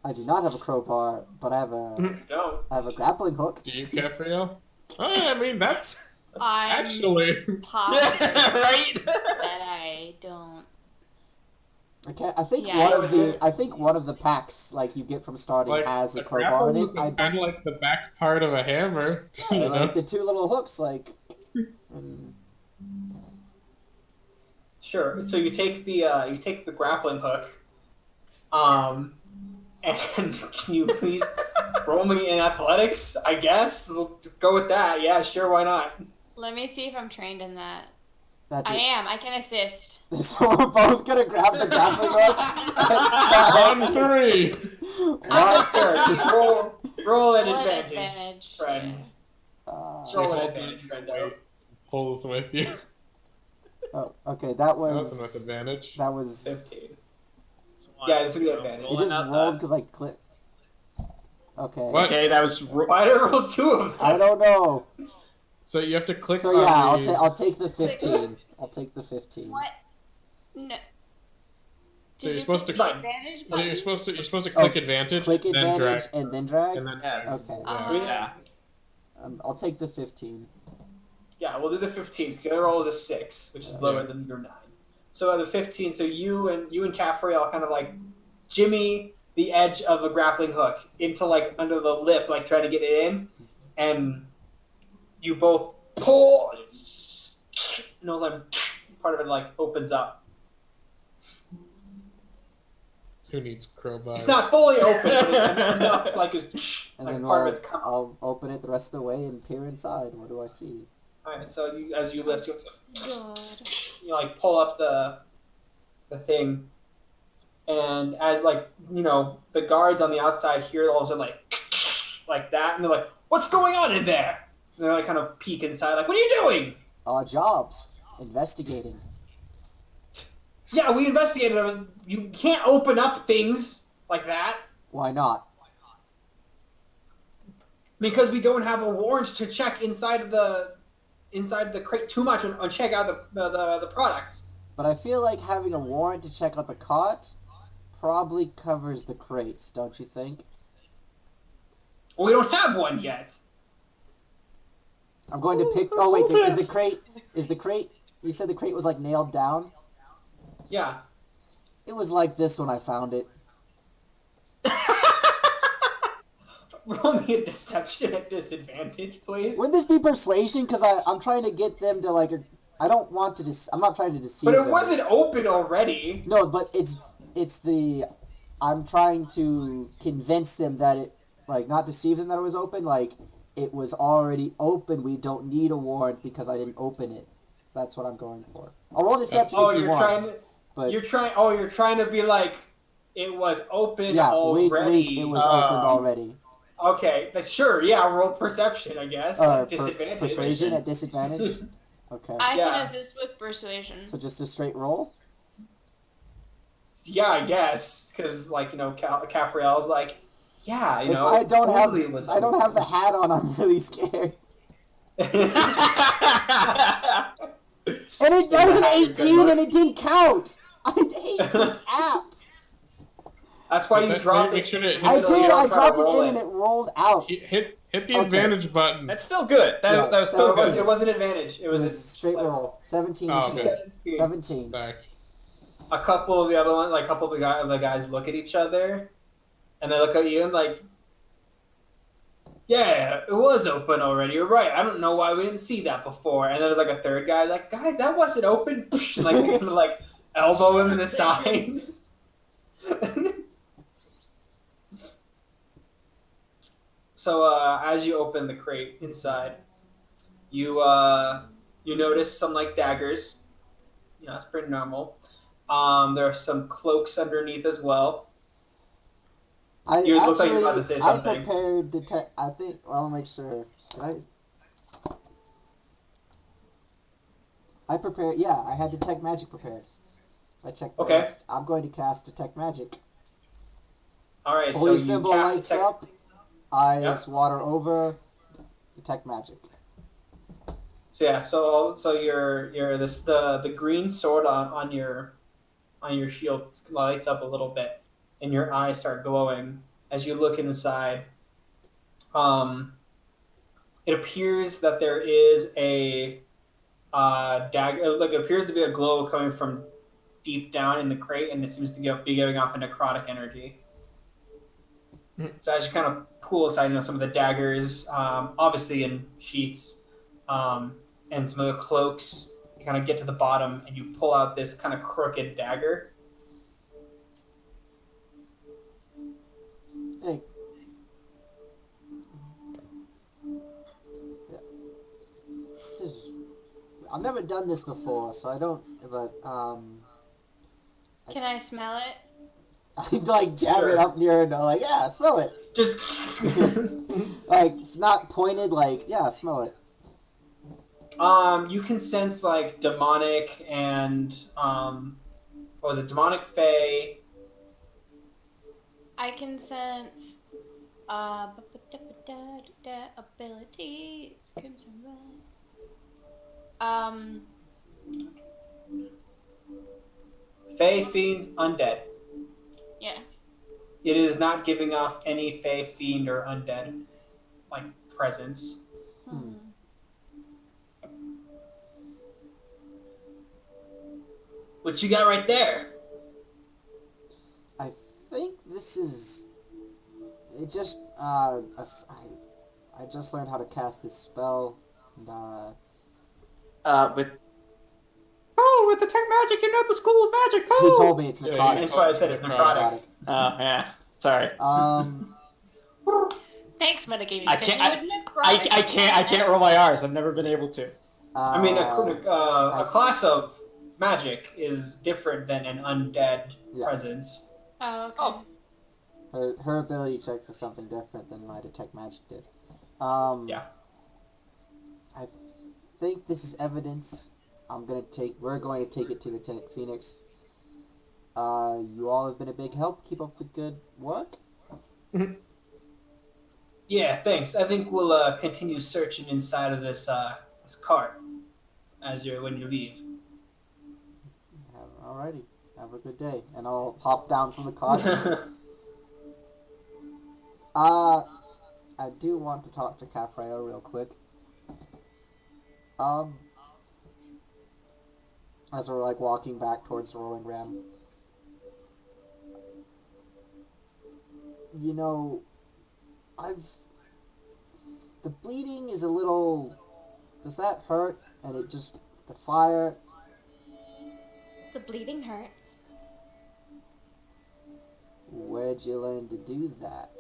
I do not have a crowbar, but I have No. a grappling hook. Do you, Kefrio? I mean, that's I'm actually. positive right? that I don't. Okay, I think Yeah, one of the packs like you get from starting Like, has a the crowbar in grappling it. hook is kind of like the back part of a hammer. I You know? like the two little hooks, like. Sure. So you take the grappling hook, and can you please roll me in athletics? I guess we'll go with that. Yeah, sure. Why not? Let me see if I'm trained in that. That I am. I can assist. So we're both gonna grab the grappling hook. On 3! Not fair. Roll an Roll an advantage, friend. Roll an advantage, friendo. Pulls with you. Oh, okay, that That's was enough advantage. that was. 15. Yeah, this would be advantage. It just rolled because I clicked. Okay. What? Okay, that was. Why did I roll 2 of them? I don't know. So you have to click So on yeah, the... I'll take the 15. I'll take the 15. What? No. So you're Did supposed you to click click- advantage So you're button? supposed to click advantage, Click then advantage drag, and then drag. and then Yes. Okay. Yeah. I'll take the 15. Yeah, we'll do the 15 because the other roll is a 6, which is lower than your 9. So the 15. So you and Caffrey kind of like jimmy the edge of a grappling hook into like under the lip, like trying to get it in, and you both pull, and it was like part of it like opens up. who needs crowbars? It's not fully open, but it's enough like it's And like then part of it's coming. I'll open it the rest of the way and peer inside. What do I see? All right, so as you lift, God. you like pull up the thing, and as like the guards on the outside hear all of a sudden like that, and they're like, "What's going on in there?" And they're like kind of peek inside, like, "What are you doing?" Our jobs, investigating. Yeah, we investigated. You can't open up things like that Why not? because we don't have a warrant to check inside of the crate too much and check out the products. But I feel like having a warrant to check out the cart probably covers the crates, don't you think? Well, we don't have one yet. I'm going to pick. Oh wait, is the crate? Is the crate? You said the crate was like nailed down. Yeah. It was like this when I found it. Roll me a deception at disadvantage, please. Wouldn't this be persuasion? Because I'm trying to get them to like. I don't want to. I'm not trying to deceive But it them. wasn't open already. No, but it's the. I'm trying to convince them that it, like, not deceive them that it was open. Like, it was already open. We don't need a warrant because I didn't open it. That's what I'm going for. I'll roll deception Oh, if you you're want. trying to. But You're trying to be like, it was open yeah, already. week, it was opened already. Okay, that's sure. Yeah, roll perception, I guess. At disadvantage. Persuasion at disadvantage. Okay. I Yeah. can assist with persuasion. So just a straight roll. Yeah, I guess because Caffriel's like, yeah, If I don't have the hat on, I'm really scared. And that was an 18 and it didn't count. I hate this app. That's why you But drop make it. sure to hit, I You did. don't I try to dropped roll it in and it rolled out. hit the Okay. advantage button. That's still good. That Yeah, was so still It was- good. it wasn't advantage. It It was was a straight roll. 17 Oh, is okay. good. 17. 17. Sorry. A couple of the other ones, like a couple of the guys look at each other, and they look at you and like, yeah, it was open already. You're right. I don't know why we didn't see that before. And then there's like a third guy, like, guys, that wasn't open. And, like, they kind of like elbow him in the side. So as you open the crate inside, you notice some like daggers. You know, it's pretty normal. There are some cloaks underneath as well. You look like you're about to say something. I prepared detect. I think. Well, I'll make sure. I prepared. Yeah, I had detect magic prepared. I checked. Okay. First. I'm going to cast detect magic. All right, Holy so you symbol cast lights detect. up. Eyes Yep. water over. Detect magic. So yeah, so your the green sword on your shield lights up a little bit, and your eyes start glowing as you look inside, it appears that there is a dagger. Like, it appears to be a glow coming from deep down in the crate, and it seems to be giving off a necrotic energy. So as you kind of pull aside, some of the daggers, obviously in sheets, and some of the cloaks, you kind of get to the bottom, and you pull out this kind of crooked dagger. Hey. I've never done this before, so I don't. But Can I smell it? I'd like jab it up near and like, yeah, smell it. Just Like not pointed, like, yeah, smell it. you can sense like demonic and what was it? Demonic fae. I can sense abilities. Fae, fiends, undead. Yeah. It is not giving off any fae, fiend, or undead like presence. What you got right there? I think this is. It just I just learned how to cast this spell, and with the tech magic, you're not the school of magic. he told me it's Yeah, necrotic. That's why I said it's necrotic. Yeah. Sorry. Thanks, metagaming. I can't roll my R's. I've never been able to. I mean, a class of magic is different than an undead presence. Oh, okay. Her ability check for something different than my detect magic did. Yeah. I think this is evidence. We're going to take it to Lieutenant Phoenix. You all have been a big help. Keep up the good work. Yeah, thanks. I think we'll continue searching inside of this cart when you leave. Alrighty. Have a good day. And I'll hop down from the cart. I do want to talk to Cafrael real quick. As we're like walking back towards the rolling ram. The bleeding is a little. Does that hurt? And the fire. The bleeding hurts. Where'd you learn to do that?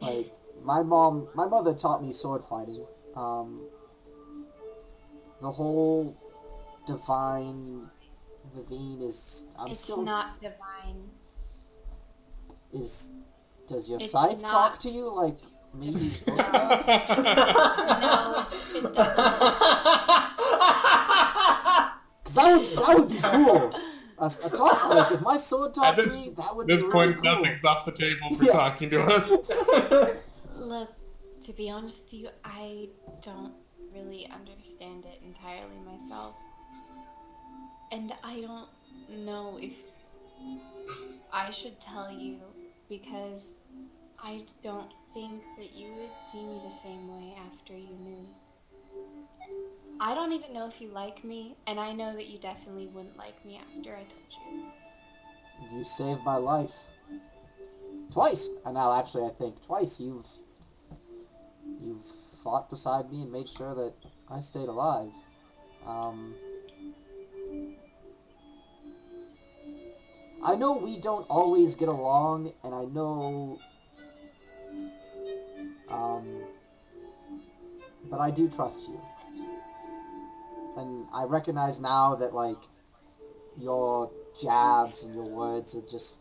Like, my mother taught me sword fighting. The whole divine Vivine is. It's not divine. Does your It's scythe not- talk to you like me? No, it doesn't. Cause that would be cool. Like if my sword talked to me, that would be At this really point, cool. nothing's off the table for Yeah. talking to us. Look, to be honest with you, I don't really understand it entirely myself. And I don't know if I should tell you, because I don't think that you would see me the same way after you knew. I don't even know if you like me, and I know that you definitely wouldn't like me after I told you. You saved my life. Twice. And now actually I think twice you've fought beside me and made sure that I stayed alive. I know we don't always get along, and I know but I do trust you. And I recognize now that, like, your jabs and your words are just,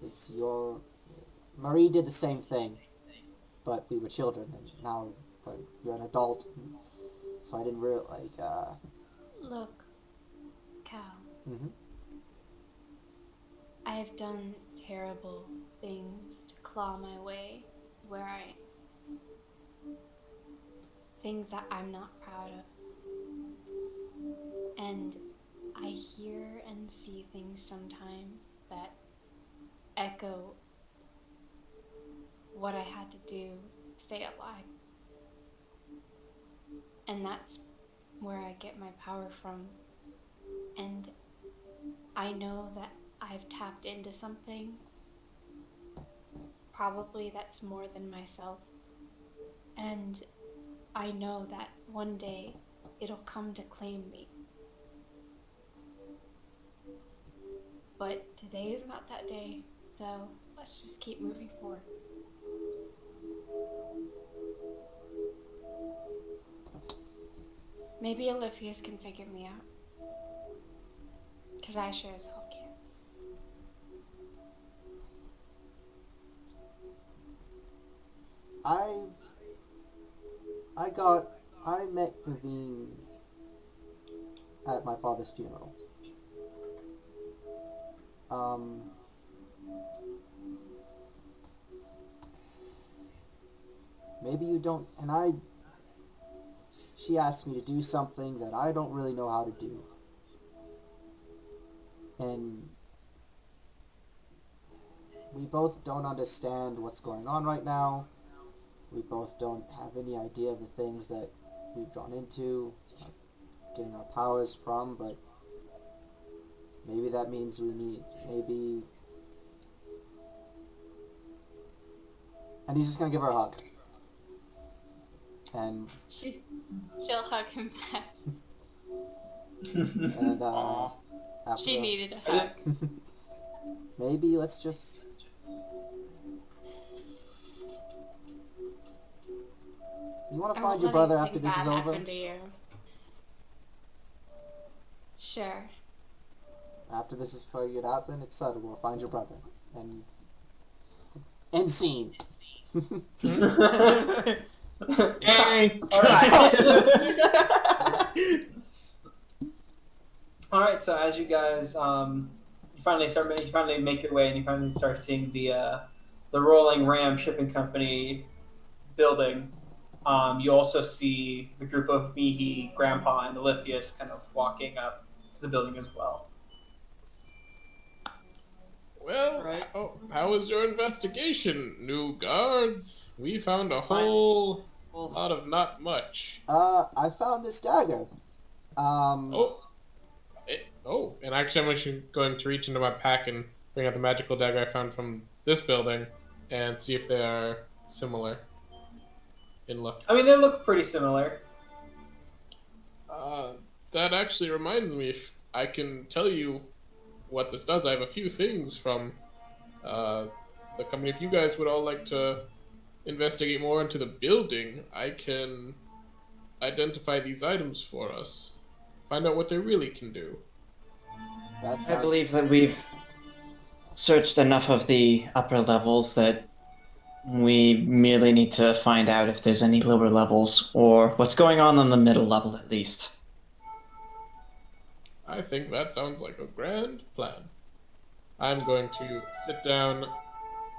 it's your... Marie did the same thing, but we were children, and now you're an adult, so I didn't really, like, Look, Cal, Mhm. I have done terrible things to claw my way where I am. Things that I'm not proud of. And I hear and see things sometimes that echo what I had to do to stay alive. And that's where I get my power from. And I know that I've tapped into something. Probably that's more than myself. And I know that one day it'll come to claim me. But today is not that day, so let's just keep moving forward. Maybe Olympius can figure me out. Because I sure as hell can. I met Naveen at my father's funeral. Maybe you don't, and she asked me to do something that I don't really know how to do. And we both don't understand what's going on right now. We both don't have any idea of the things that we've drawn into, getting our powers from, but maybe that means maybe... And he's just gonna give her a hug. And... She'll hug him back. And, She needed a hug. Maybe let's just... You want to find your brother after this is over? Sure. After this is figured out, then it's settled. We'll find your brother. And... End scene. Alright, so as you guys, you finally make your way and you finally start seeing the Rolling Ram Shipping Company building. You also see the group of Mihi, Grandpa, and Olympius kind of walking up to the building as well. Well, how was your investigation, new guards? We found a whole lot of not much. I found this dagger. And actually I'm actually going to reach into my pack and bring out the magical dagger I found from this building and see if they are similar in look. I mean, they look pretty similar. That actually reminds me, if I can tell you what this does. I have a few things from the company. If you guys would all like to investigate more into the building, I can identify these items for us. Find out what they really can do. I believe that we've searched enough of the upper levels that we merely need to find out if there's any lower levels, or what's going on the middle level at least. I think that sounds like a grand plan. I'm going to sit down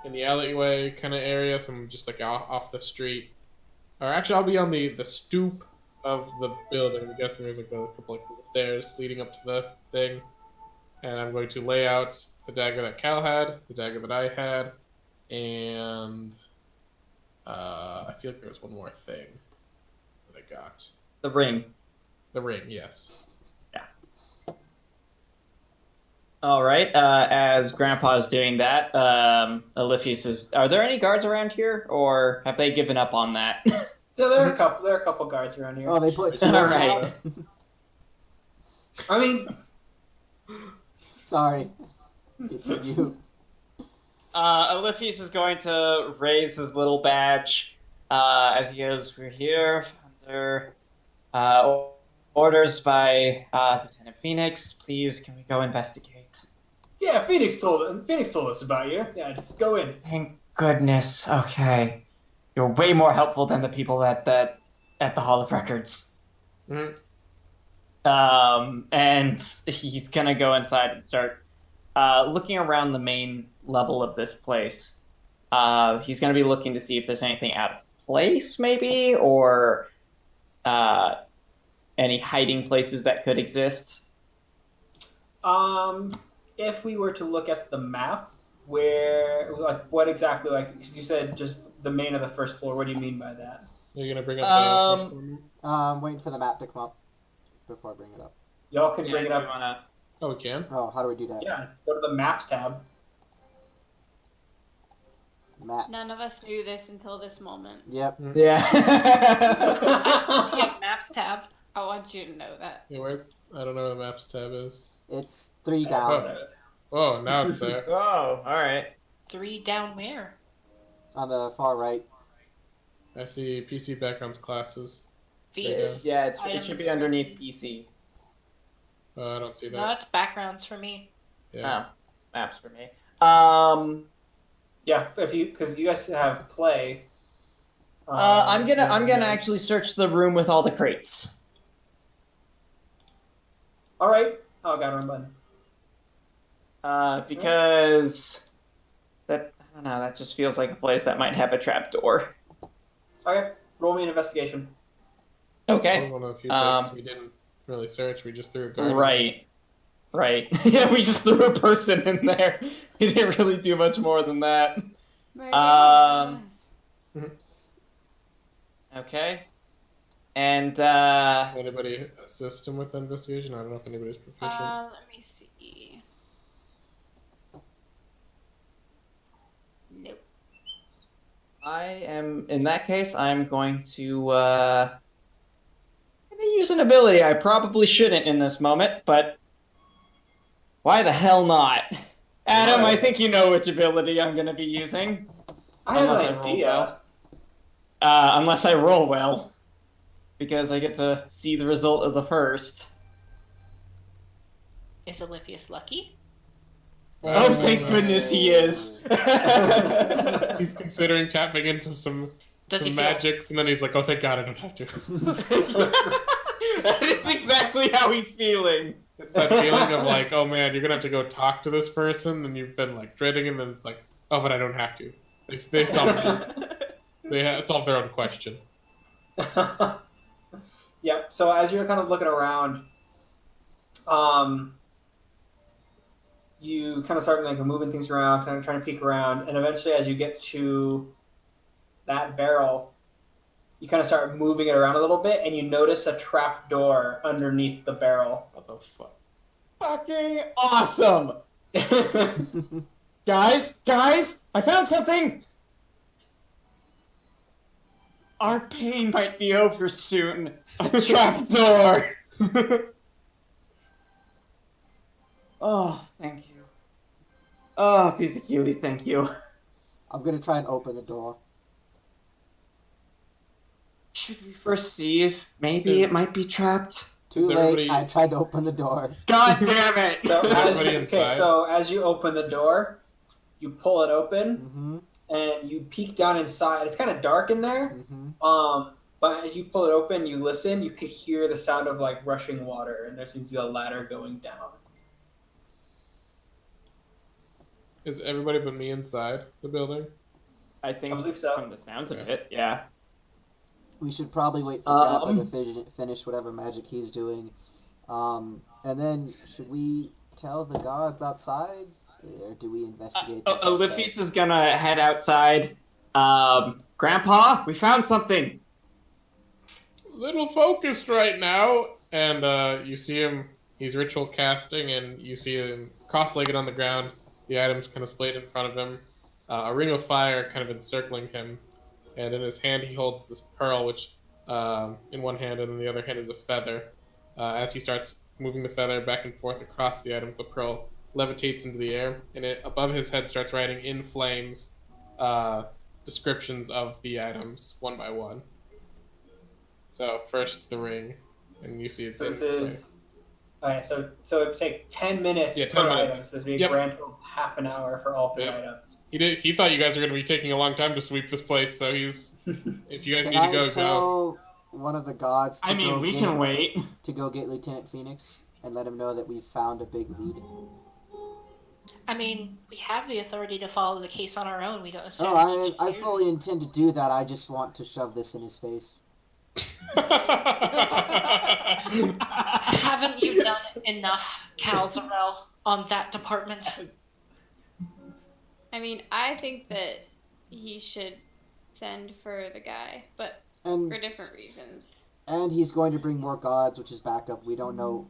in the alleyway kind of area, so I'm just like off the street. Or actually, I'll be on the stoop of the building. I'm guessing there's like a couple of stairs leading up to the thing. And I'm going to lay out the dagger that Cal had, the dagger that I had, and I feel like there was one more thing that I got. The ring. The ring, yes. All right. As Grandpa's doing that, Olympius says, "Are there any guards around here, or have they given up on that?" Yeah, there are a couple guards around here. Oh, they put two All right. out? I mean, Sorry. Continue. Olympius is going to raise his little badge as he goes, "We're here under orders by Lieutenant Phoenix. Please, can we go investigate?" yeah, Phoenix told us about you. Yeah, just go in. Thank goodness. Okay. You're way more helpful than the people at the Hall of Records. Mm-hmm. And he's gonna go inside and start looking around the main level of this place. He's gonna be looking to see if there's anything out of place, maybe, or any hiding places that could exist. If we were to look at the map, Where, like, what exactly, like, because you said just the main of the first floor. What do you mean by that? You're gonna bring up the first one? I'm waiting for the map to come up before I bring it up. Y'all can Yeah, bring it if up. you wanna- Oh, we can. Oh, how do we do that? Yeah, go to the Maps tab. Maps. None of us knew this until this moment. Yep. Yeah. We have Maps tab. I want you to know that. Yeah, where's... I don't know where the maps tab is. It's 3 down Oh, now it's there. Oh, all right. 3 down where? on the far right. I see PC backgrounds classes. Feeds. Yeah, it items, should be underneath species. PC. Oh, I don't see that. No, it's backgrounds for me. Yeah. Oh, maps for me. Yeah, because you guys have play. I'm gonna actually search the room with all the crates. All right. Oh, got wrong button. Because that I don't know. That just feels like a place that might have a trap door. Okay, roll me an investigation. Okay. One of the few places we didn't really search. We just threw a guard. Right. Yeah, we just threw a person in there. We didn't really do much more than that. Okay. And Anybody assist him with the investigation? I don't know if anybody's proficient. Let me see. Nope. I am in that case. I'm going to use an ability I probably shouldn't in this moment, but why the hell not? Adam, I think you know which ability I'm going to be using. I have Unless an I roll idea. well. Unless I roll well. Because I get to see the result of the first. Is Olympius lucky? Oh, thank goodness he is. He's considering tapping into some Does he feel magics, and then he's like, "Oh, thank God, I don't have to." That is exactly how he's feeling. It's that feeling of like, "Oh man, you're gonna have to go talk to this person," and you've been like dreading, and then it's like, "Oh, but I don't have to." They solved their own question. Yep. So as you're kind of looking around, you kind of start like moving things around, kind of trying to peek around, and eventually, as you get to that barrel, you kind of start moving it around a little bit, and you notice a trap door underneath the barrel. What the fuck? Fucking awesome! Guys, I found something! Our pain might be over soon. A trapdoor! Oh, thank you. Oh, piece of cutie, thank you. I'm gonna try and open the door. Should we first see if maybe it might be trapped? Too Is late. everybody- I tried to open the door. God damn it! So everybody inside? as you open the door, you pull it open, Mm-hmm. and you peek down inside. It's kind of dark in there. Mm-hmm. But as you pull it open, you listen. You could hear the sound of like rushing water, and there seems to be a ladder going down. Is everybody but me inside the building? I think I believe so. from the sounds of it, yeah. We should probably wait for Grandpa Um, to finish whatever magic he's doing. And then, should we tell the gods outside? Or do we investigate this Olympius ourselves? is gonna head outside. Grandpa, we found something. Little focused right now, and you see him. He's ritual casting, and you see him cross-legged on the ground. The items kind of splayed in front of him. A ring of fire kind of encircling him, and in his hand he holds this pearl, which in one hand and in the other hand is a feather. As he starts moving the feather back and forth across the items, the pearl levitates into the air, and it above his head starts writing in flames descriptions of the items one by one. So first the ring, and you see it. So this is okay. So it would take 10 minutes Yeah, per 10 minutes. item. So this would be a Yep. grand total of half an hour for all 3 Yep. items. He thought you guys were going to be taking a long time to sweep this place, so he's. If you guys Can need to go, I tell one of the gods to I mean, go we get, can wait. to go get Lieutenant Phoenix and let him know that we found a big lead? I mean, we have the authority to follow the case on our own. We don't Oh, necessarily need I you. fully intend to do that. I just want to shove this in his face. Haven't you done enough, Calzarel, on that department? I mean, I think that he should send for the guy, but And for different reasons. and he's going to bring more gods, which is backup. We don't know.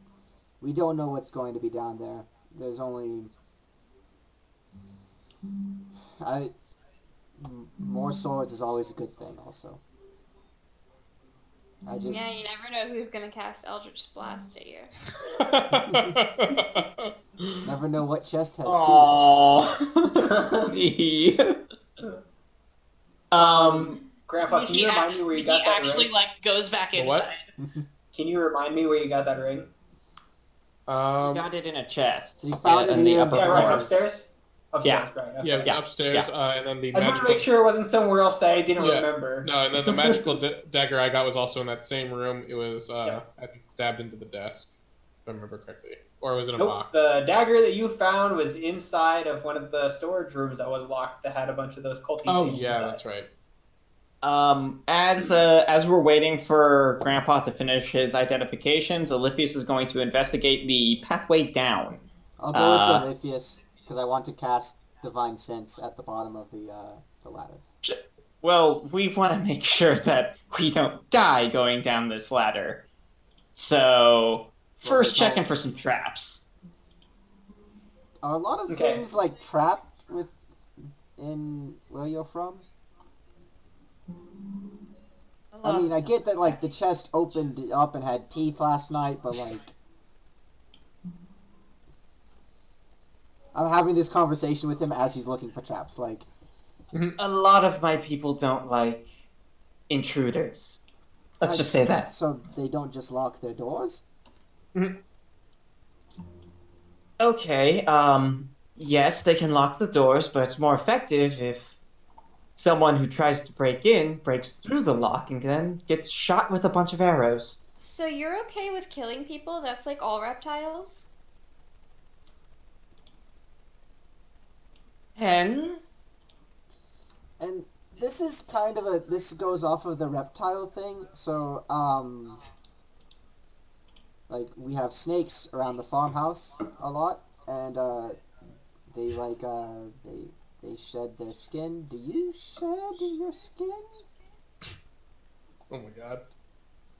We don't know what's going to be down there. There's only more swords is always a good thing. Also, I just Yeah, you never know who's gonna cast Eldritch Blast at you. never know what chest has teeth. Oh, me. Grandpa, can you remind me where you got he that actually ring? like goes back The what? inside. Can you remind me where you got that ring? Got it in a chest. You found it in the here, upper Yeah, Before. right floor. upstairs. Upstairs, Yeah. right? Okay. Yeah, it's Yeah, upstairs, and then the I just want to magical. make sure it wasn't somewhere else that I didn't Yeah. remember. No, and then the magical dagger I got was also in that same room. It was, Yeah. I think, stabbed into the desk, if I remember correctly, or was it a Nope. box? The dagger that you found was inside of one of the storage rooms that was locked that had a bunch of those culty Oh things yeah, inside. that's right. As we're waiting for Grandpa to finish his identifications, Olympius is going to investigate the pathway down. I'll go with Oliphius because I want to cast Divine Sense at the bottom of the ladder. Well, we want to make sure that we don't die going down this ladder. So, first checking for some traps. Are a lot of Okay. things like trapped in where you're from? I mean, I get that like the chest opened up and had teeth last night, but like I'm having this conversation with him as he's looking for traps. Like, A lot of my people don't like intruders. Let's just say that. so they don't just lock their doors. Okay, yes, they can lock the doors, but it's more effective if someone who tries to break in breaks through the lock and then gets shot with a bunch of arrows. So you're okay with killing people? That's like all reptiles? Hens? And this is kind of this goes off of the reptile thing. So, like we have snakes around the farmhouse a lot, and they they shed their skin. Do you shed your skin? Oh my god.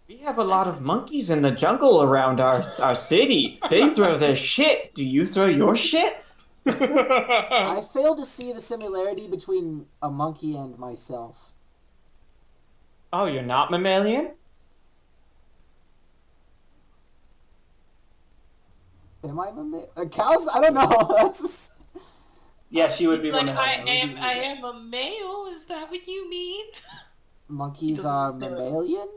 We have a lot of monkeys in the jungle around our city. They throw their shit. Do you throw your shit? I fail to see the similarity between a monkey and myself. Oh, you're not mammalian? Am I cows? I don't know. That's Yeah, she would He's be like, one. I am a male. Is that what you mean? monkeys doesn't are say that. mammalian.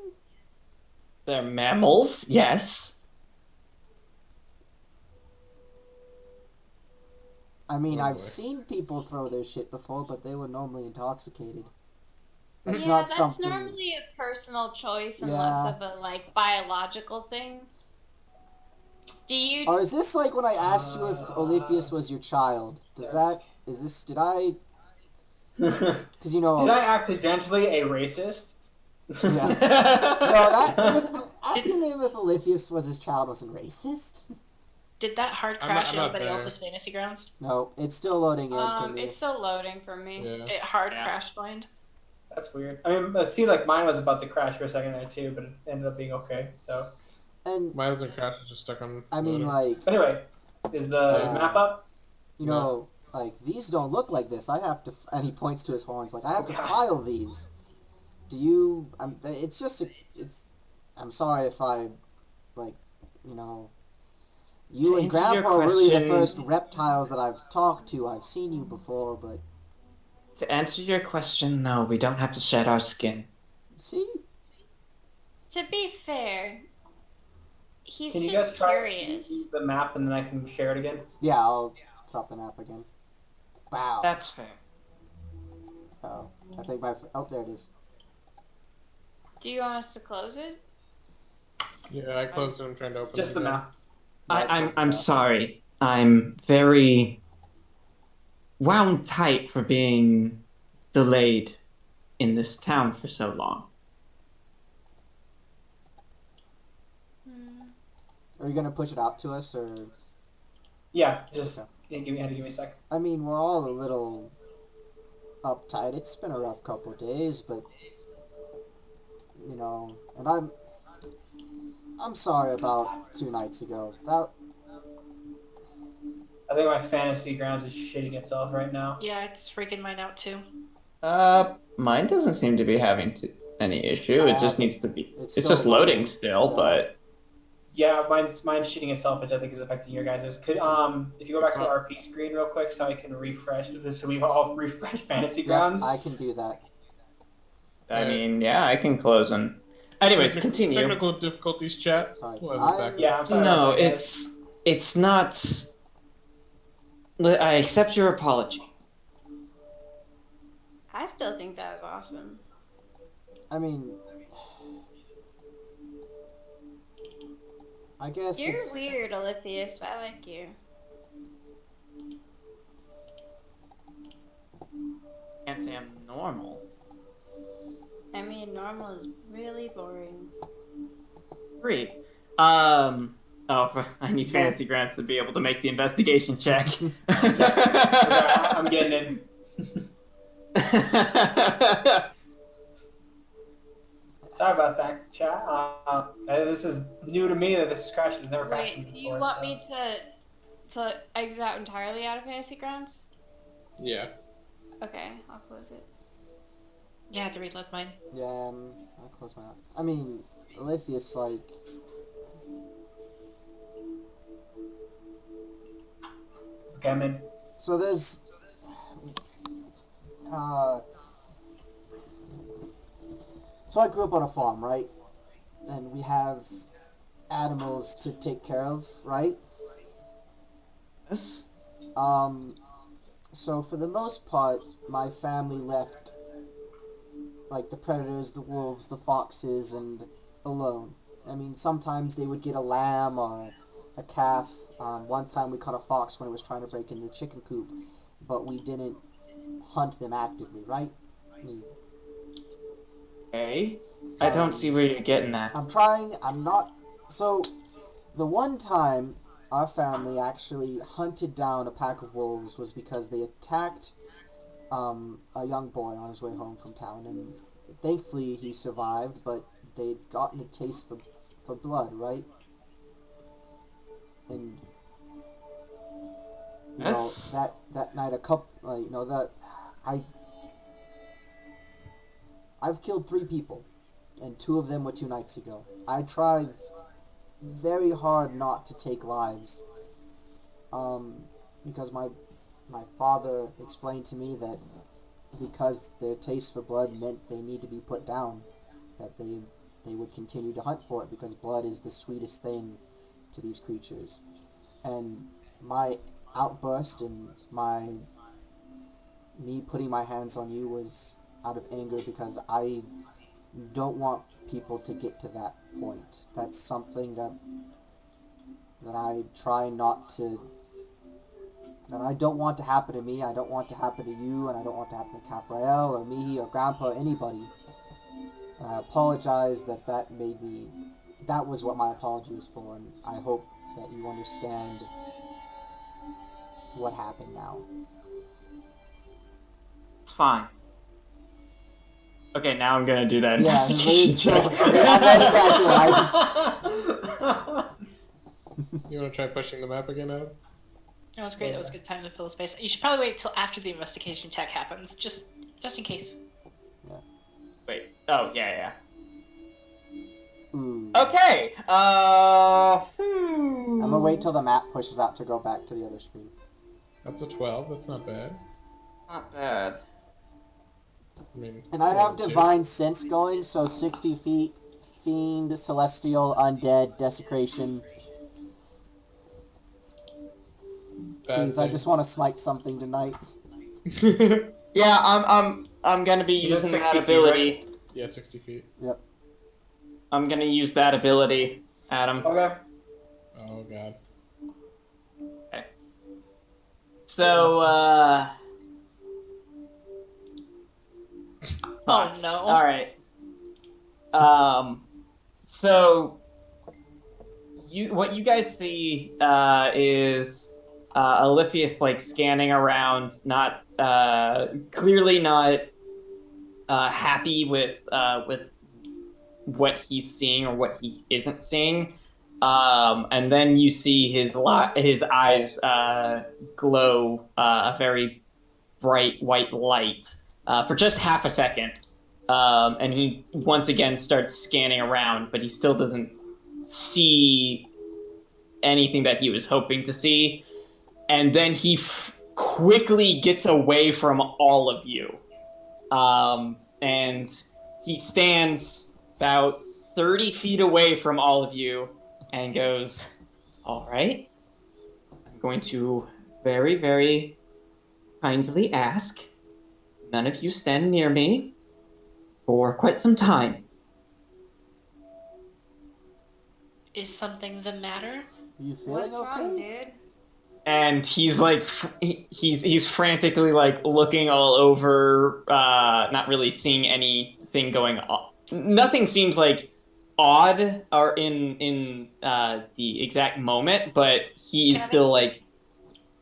They're mammals, yes. I mean, Oh, I've boy. seen people throw their shit before, but they were normally intoxicated. That's Yeah, not that's something. normally a personal choice and Yeah. less of a like biological thing. Do you? Or is this like when I asked you if Oliphius was your child? Did I? Because you know. Did I accidentally a racist? Yeah. No, asking him if Oliphius was his child wasn't racist. Did that hard I'm crash not anybody there. else's fantasy grounds? No, it's still loading in for me. It's still loading for me. Yeah. It hard crashed blind. That's weird. I mean, it seemed like mine was about to crash for a second there too, but it ended up being okay. So, And Mine doesn't crash, it's just stuck on. I mean, loading. like, but anyway, is the map up? you know, like these don't look like this. I have to, and he points to his horns. Like I have to God. file these. Do you? It's just it's. I'm sorry if I, like, you know. You To and answer your Grandpa are really the question- first reptiles that I've talked to. I've seen you before, but To answer your question, no, we don't have to shed our skin. see, To be fair, he's Can you guys just try curious. the map and then I can share it again? yeah, I'll drop the map again. Wow. That's fair. Oh, I think there it is. Do you want us to close it? Yeah, I closed it. I'm trying to open Just it the again. map. I'm sorry. I'm very wound tight for being delayed in this town for so long. Are you gonna push it out to us, or? Yeah, just give me a sec. I mean, we're all a little uptight. It's been a rough couple of days, but and I'm sorry about 2 nights ago. I think my fantasy grounds is shitting itself right now. Yeah, it's freaking mine out too. Mine doesn't seem to be having any issue. It just needs to be. It's just loading still, but. Yeah, mine's shitting itself, which I think is affecting your guys'. Could if you go back to the RP screen real quick, so I can refresh, so we all refresh fantasy grounds. I can do that. I mean, yeah, I can close them. Anyways, continue. Technical difficulties, chat. Sorry. We'll have it back. Yeah, I'm sorry. No, about that, guys. it's not. I accept your apology. I still think that was awesome. I mean, I guess You're it's... weird, Olithius, but I like you. Can't say I'm normal. I mean, normal is really boring. Great. Oh, I need fantasy grants to be able to make the investigation check. I'm getting in. Sorry about that, chat. This is new to me. That this crash has never crashed Wait, before. you want me to exit out entirely out of Fantasy Grounds? Yeah. Okay, I'll close it. Yeah, I had to reload mine. Yeah, I'll close my eye. I mean, Olithius, like... Okay, I'm in. So there's... So I grew up on a farm, right? And we have animals to take care of, right? Yes. So for the most part, my family left, like, the predators, the wolves, the foxes, and alone. I mean, sometimes they would get a lamb or a calf. One time we caught a fox when it was trying to break in the chicken coop, but we didn't hunt them actively, right? Okay. I don't see where you're getting at. I'm not... So, the one time our family actually hunted down a pack of wolves was because they attacked a young boy on his way home from town, and thankfully he survived, but they'd gotten a taste for blood, right? And Yes. that night I've killed 3 people, and 2 of them were 2 nights ago. I tried very hard not to take lives, because my father explained to me that because their taste for blood meant they need to be put down, that they would continue to hunt for it because blood is the sweetest thing to these creatures. And my outburst and me putting my hands on you was out of anger because I don't want people to get to that point. That's something that I try not to, that I don't want to happen to me. I don't want to happen to you, and I don't want to happen to Caprael or me or Grandpa or anybody. And I apologize that was what my apology was for, and I hope that you understand what happened now. It's fine. Okay, now I'm gonna do that Yeah, investigation check. okay, I'm ready back in. You want to try pushing the map again, Adam? That was great. That was a good time to fill the space. You should probably wait till after the investigation check happens, just in case. Wait. Oh, yeah. Ooh. Okay. I'm gonna wait till the map pushes out to go back to the other screen. That's a 12. That's not bad. Not bad. I mean, And I have 2. Divine Sense going, so 60 feet, Fiend, Celestial, Undead, Desecration. Bad Please, I just want to smite something tonight. Yeah, I'm gonna be You using have that 60 feet, ability. Yeah, 60 feet. Yep. I'm gonna use that ability, Adam. Okay. Oh, God. So, Oh no. Alright. So what you guys see is Aliphius like scanning around, not clearly not happy with what he's seeing or what he isn't seeing. And then you see his eyes glow a very bright white light for just half a second. And he once again starts scanning around, but he still doesn't see anything that he was hoping to see. And then he quickly gets away from all of you. And he stands about 30 feet away from all of you and goes, "All right, I'm going to very, very kindly ask none of you stand near me for quite some time." Is something the matter? You feeling What's okay? wrong, dude? And he's like, he's frantically like looking all over, not really seeing anything going on. Nothing seems like odd or in the exact moment, but he's still like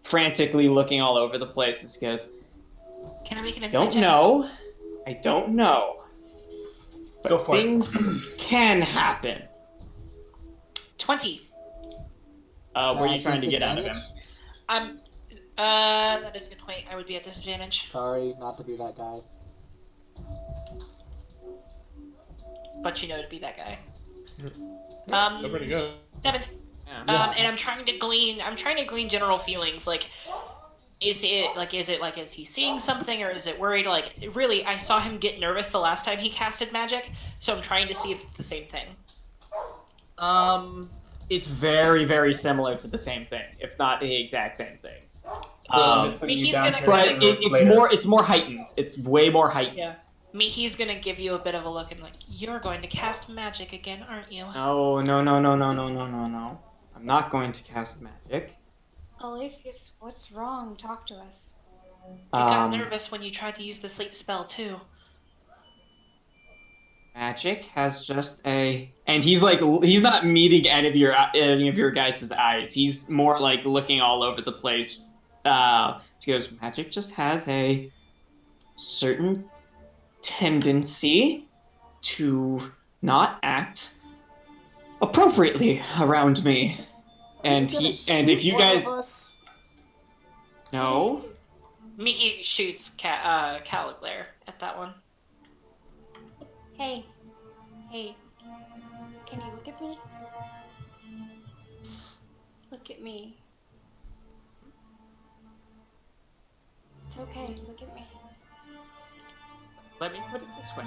frantically looking all over the place. And he goes, Can I make an insight check? I don't know. But Go for it. things can happen. 20. What are you trying to get out of him? I'm. That is a good point. I would be at disadvantage. Sorry, not to be that guy. But you know to be that guy. Still pretty good. 17. Yeah. And I'm trying to glean general feelings. Like, is he seeing something, or is it worried? Like, really, I saw him get nervous the last time he casted magic, so I'm trying to see if it's the same thing. It's very, very similar to the same thing, if not the exact same thing. He's gonna- But it's more heightened. It's way more heightened. Yeah. He's gonna give you a bit of a look and like, you're going to cast magic again, aren't you? No. I'm not going to cast magic. Aliphius, what's wrong? Talk to us. You got nervous when you tried to use the sleep spell too. Magic has just a, and he's not meeting any of your guys' eyes. He's more like looking all over the place. So he goes, magic just has a certain tendency to not act appropriately around me. And if you guys no, He shoots Caligulaire at that one. Hey, can you look at me? Look at me. It's okay, look at me. let me put it this way.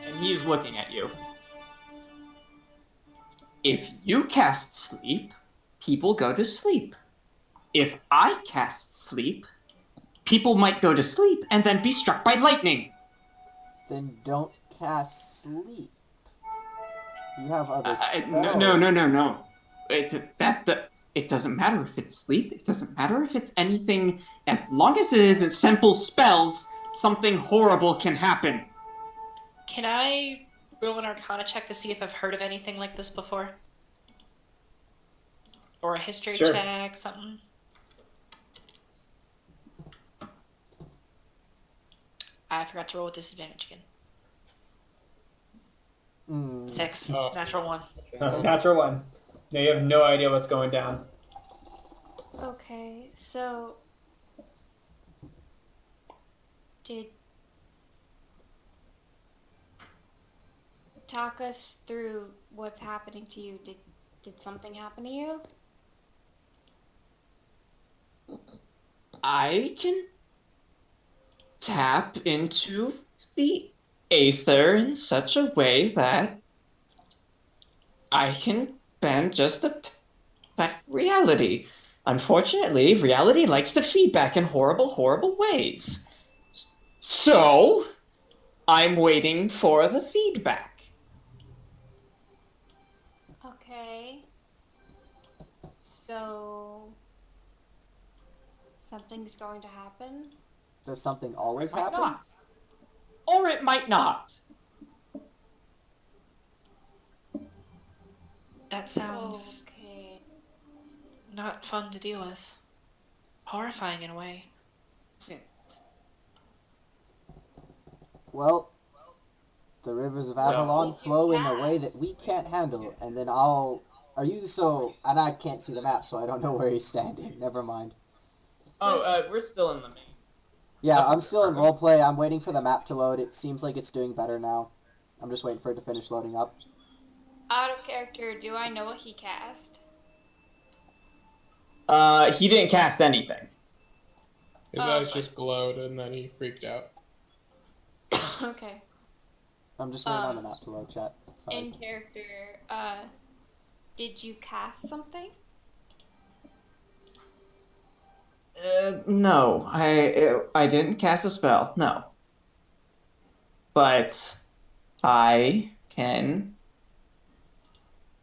And he's looking at you. If you cast sleep, people go to sleep. If I cast sleep, people might go to sleep and then be struck by lightning. Then don't cast sleep. You have other spells. No. It doesn't matter if it's sleep. It doesn't matter if it's anything. As long as it isn't simple spells, something horrible can happen. Can I roll an Arcana check to see if I've heard of anything like this before? Or a history Sure. check, something? I forgot to roll with disadvantage again. 6. Oh. Natural 1. Natural 1. Now you have no idea what's going down. Okay, so talk us through what's happening to you. Did something happen to you? I can tap into the aether in such a way that I can bend just back reality. Unfortunately, reality likes to feedback in horrible, horrible ways. So, I'm waiting for the feedback. Okay. So something's going to happen? Does something always Might happen? not. Or it might not. That sounds Okay. not fun to deal with. horrifying in a way. Well, the rivers of Avalon flow in a way that we can't handle, and then I'll... Are you so... And I can't see the map, so I don't know where he's standing. Never mind. Oh, we're still in the main. Yeah, Okay. I'm still in roleplay. I'm waiting for the map to load. It seems like it's doing better now. I'm just waiting for it to finish loading up. Out of character, do I know what he cast? He didn't cast anything. His eyes just glowed, and then he freaked out. Okay. I'm just waiting on the map to load, chat. Sorry. In character, did you cast something? No, I didn't cast a spell. No, but I can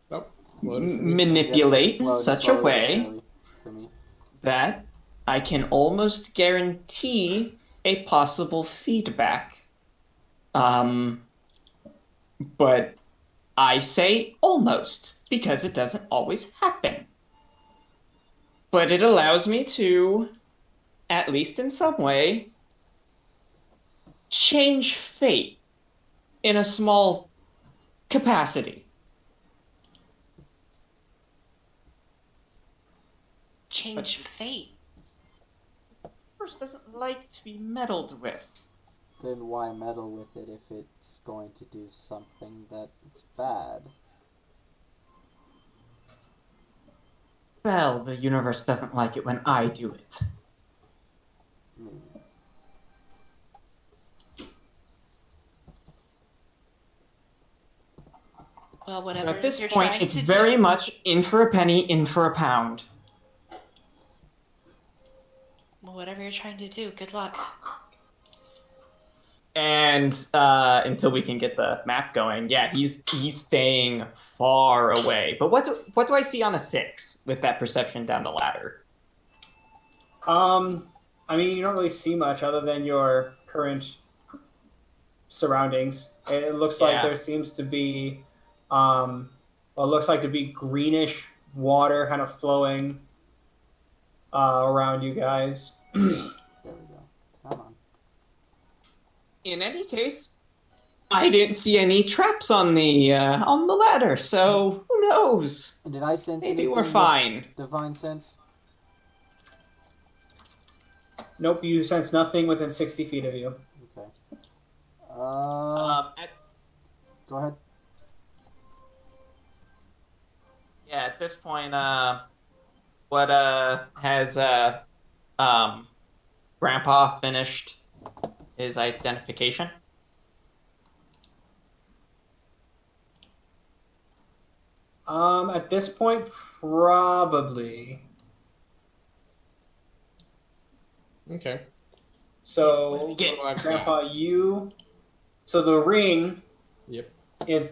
Nope. manipulate in such a way For me. that I can almost guarantee a possible feedback. But I say almost because it doesn't always happen. But it allows me to, at least in some way, change fate in a small capacity. Change fate. The force doesn't like to be meddled with. Then why meddle with it if it's going to do something that's bad? Well, the universe doesn't like it when I do it. Well, whatever At this you're point, trying it's to very do. much in for a penny, in for a pound. Well, whatever you're trying to do, good luck. And until we can get the map going, yeah, he's staying far away. But what do I see on a 6 with that perception down the ladder? I mean, you don't really see much other than your current surroundings. It looks like there seems to be, it looks like to be greenish water kind of flowing around you guys. There we go. Come on. In any case, I didn't see any traps on the ladder, so who knows? And did I sense Maybe anything we're with fine. Divine sense? Nope, you sense nothing within 60 feet of you. Okay. At Go ahead. this point, what has Grandpa finished his identification? At this point, probably. Okay. So, Grandpa, so the ring Yep.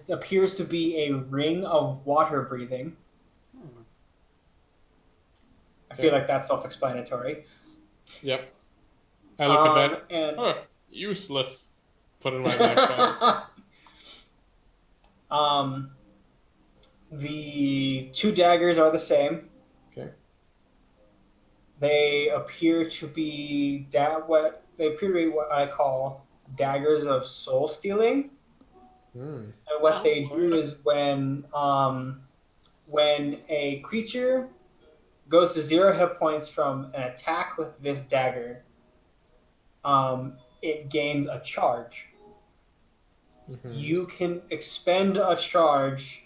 appears to be a ring of water breathing. I feel like that's self-explanatory. Yep. I look at that. And Oh, useless. Put in my backpack. The two daggers are the same. Okay. They appear to be what I call daggers of soul stealing. Hmm. And what they do is when a creature goes to 0 hit points from an attack with this dagger, it gains a charge. Mm-hmm. You can expend a charge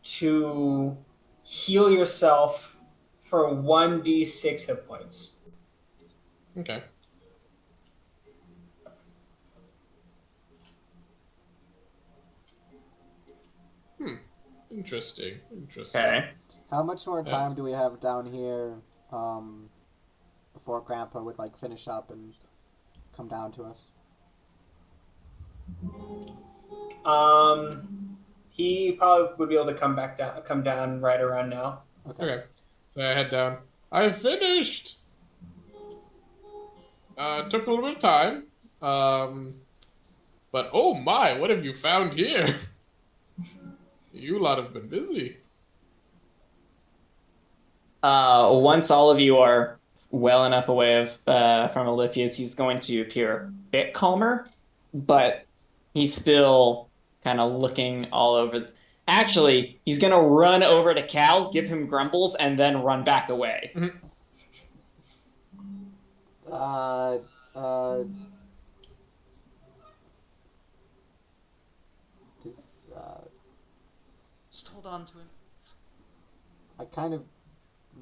to heal yourself for 1d6 hit points. Okay. Interesting. Okay. How much more time do we have down here before Grandpa would finish up and come down to us? He probably would be able to come down right around now. Okay. So I head down. I finished! Took a little bit of time. But oh my, what have you found here? You lot have been busy. Once all of you are well enough away from Olympias, he's going to appear a bit calmer, but he's still kind of looking all over. Actually, he's going to run over to Cal, give him grumbles, and then run back away. Just hold on to him. I kind of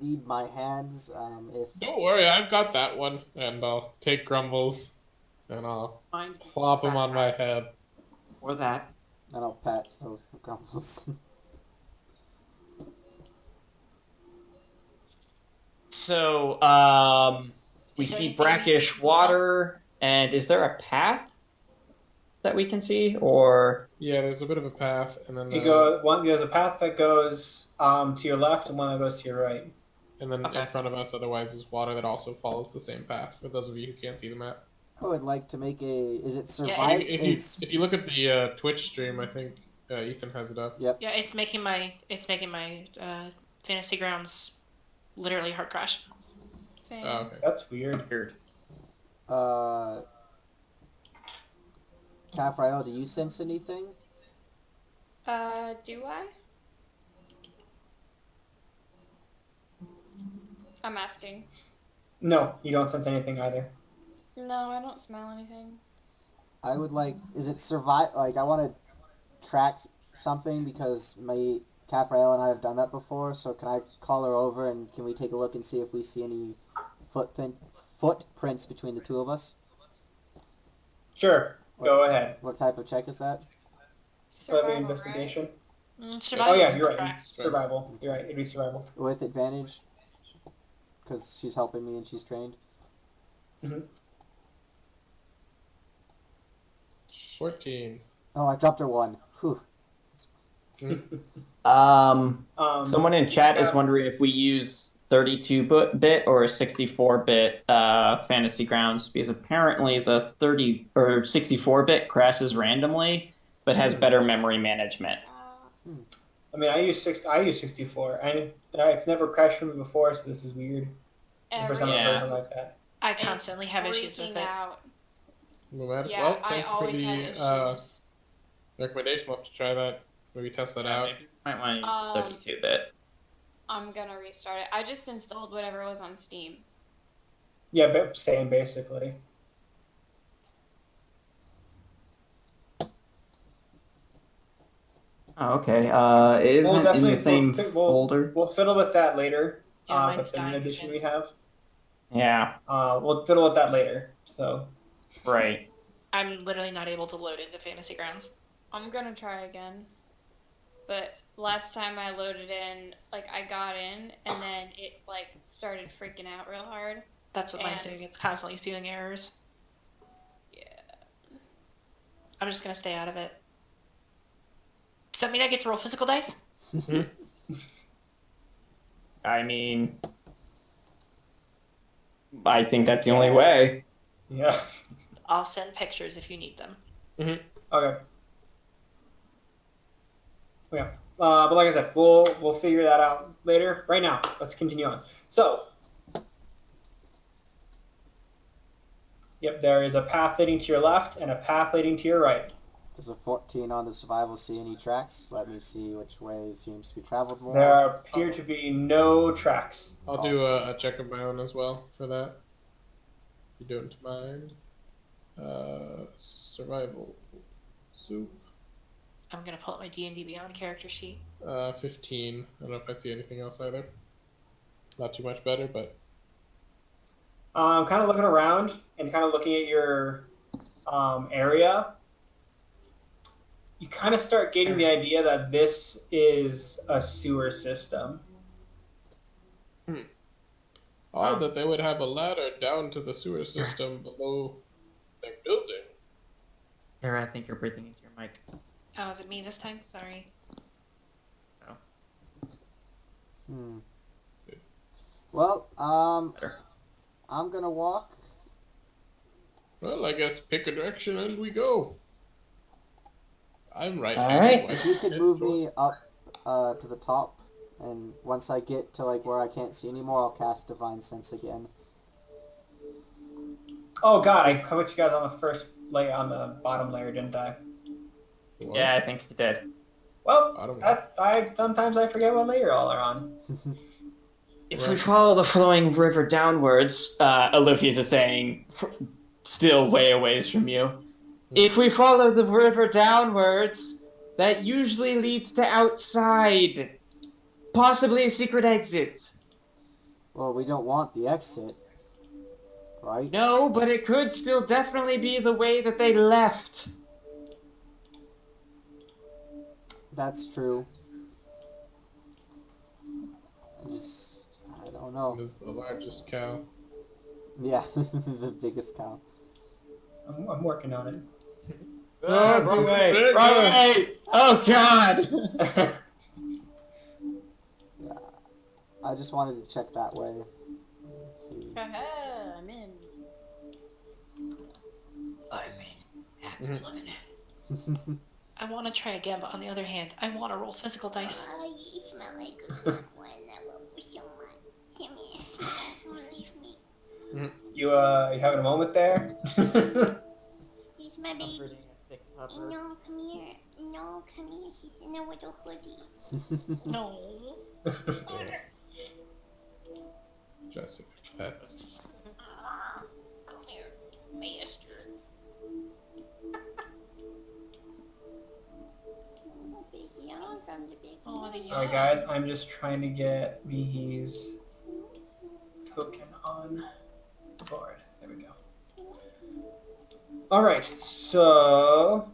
need my hands. If Don't worry, I've got that one, and I'll take Grumbles, and I'll plop him on my head. Or that. and I'll pat both Grumbles. So, we Is there see anything brackish water, and is there a path that we can see, or Yeah, there's a bit of a path, and then You go one. There's a path that goes to your left and one that goes to your right. and then Okay. in front of us, otherwise, is water that also follows the same path. For those of you who can't see the map, I would like to make a. Is it Yeah, survive? if you look at the Twitch stream, I think Ethan has it up. Yep. Yeah, it's making my Fantasy Grounds literally hard crash. Same. Oh, okay. That's weird. Caprael, do you sense anything? Do I? I'm asking. No, you don't sense anything either. No, I don't smell anything. I would like. Is it survive? Like I want to track something because my Caprael and I have done that before. So can I call her over and can we take a look and see if we see any footprints between the two of us? Sure, go ahead. What type of check is that? That'd be Survival, investigation. Survival. Oh yeah, you're right. tracks. Survival. You're right. It'd be survival. With advantage, because she's helping me and she's trained. 14. Oh, I dropped her one. Whew. Someone in chat is wondering if we use 32-bit or 64-bit Fantasy Grounds, because apparently the 30 or 64-bit crashes randomly, but has better memory management. I mean, I use 64, and it's never crashed for me before, so this is weird. It's the first time I've heard something like that. I constantly have issues with Freaking it. out. Well, Yeah, I thank you for always have the issues. recommendation. We'll have to try that. Maybe test that out. Maybe we might want to use 32-bit. I'm gonna restart it. I just installed whatever was on Steam. Yeah, but same basically. Oh, okay. It isn't in the same folder. We'll fiddle with that later. Yeah, mine's with the new dying edition again. we have. Yeah, We'll fiddle with that later. So right. I'm literally not able to load into Fantasy Grounds. I'm gonna try again. But last time I loaded in, like I got in and then it like started freaking out real hard. That's what mine's And- doing. It's constantly spewing errors. Yeah. I'm just gonna stay out of it. Does that mean I get to roll physical dice? I mean, I think that's the only way. yeah. I'll send pictures if you need them. Okay. Yeah. But like I said, we'll figure that out later. Right now, let's continue on. So, yep, there is a path leading to your left and a path leading to your right. Does a 14 on the survival see any tracks? Let me see which way seems to be traveled more. There appear to be no tracks. I'll do a check of my own as well for that. If you don't mind. Survival. Soup. I'm gonna pull up my D&D Beyond character sheet. 15. I don't know if I see anything else either. Not too much better, but Kind of looking around and kind of looking at your area. You kind of start getting the idea that this is a sewer system. odd that they would have a ladder down to the sewer system below their building. Here, I think you're breathing into your mic. Oh, is it me this time? Sorry. Well, Better. I'm gonna walk. Well, I guess pick a direction and we go. I'm right. All here, right. so I If you could can move join. me up to the top, and once I get to like where I can't see anymore, I'll cast Divine Sense again. Oh god, I put you guys on the first layer, on the bottom layer, didn't I? What? Yeah, I think you did. Well, I don't know. I sometimes I forget what layer y'all are on. If we follow the flowing river downwards, Olivia's is saying, still way a ways from you. If we follow the river downwards, that usually leads to outside. Possibly a secret exit. Well, we don't want the exit, right? No, but it could still definitely be the way that they left. That's true. I don't know. Is the largest cow. Yeah, the biggest cow. I'm working on it. Oh, it's wrong a way! big Wrong one. way! Oh god! Yeah, I just wanted to check that way. Let's see. Haha, I'm in. I want to try again, but on the other hand, I want to roll physical dice. Oh, you smell like a good one. I love you so much. Come here. Don't leave me. You having a moment there? He's my baby. No, come here. No, come here. He's in a little hoodie. No. Jessica Pets. Come here, master. Oh, baby, I don't come to baby. Oh, the Sorry guys, I'm just trying to get Mihi's token on the board. There we go. Alright, so...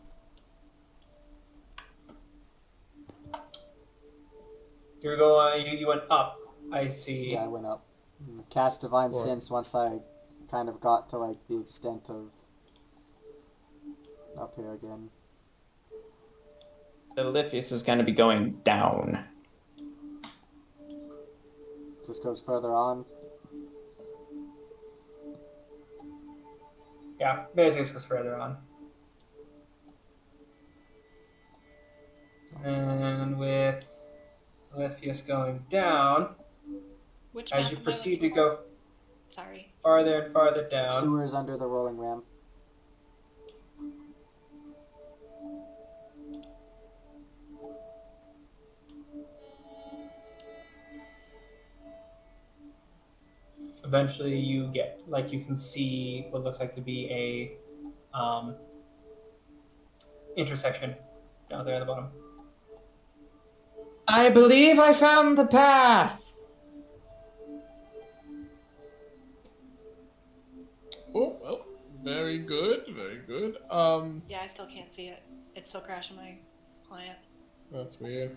You're going, you went up, I see. Yeah, I went up. Cast Divine Or- Sense once I kind of got to like the extent of up here again. Olivia's is going to be going down. Just goes further on. Yeah, basically just goes further on. And with Lephius going down, Which as map you am I proceed to looking go for? Sorry. farther and farther down, Sewers under the rolling ram. eventually you get, like, you can see what looks like to be a intersection down there at the bottom. I believe I found the path! Oh, well, very good, very good. Yeah, I still can't see it. It's still crashing my client. That's weird.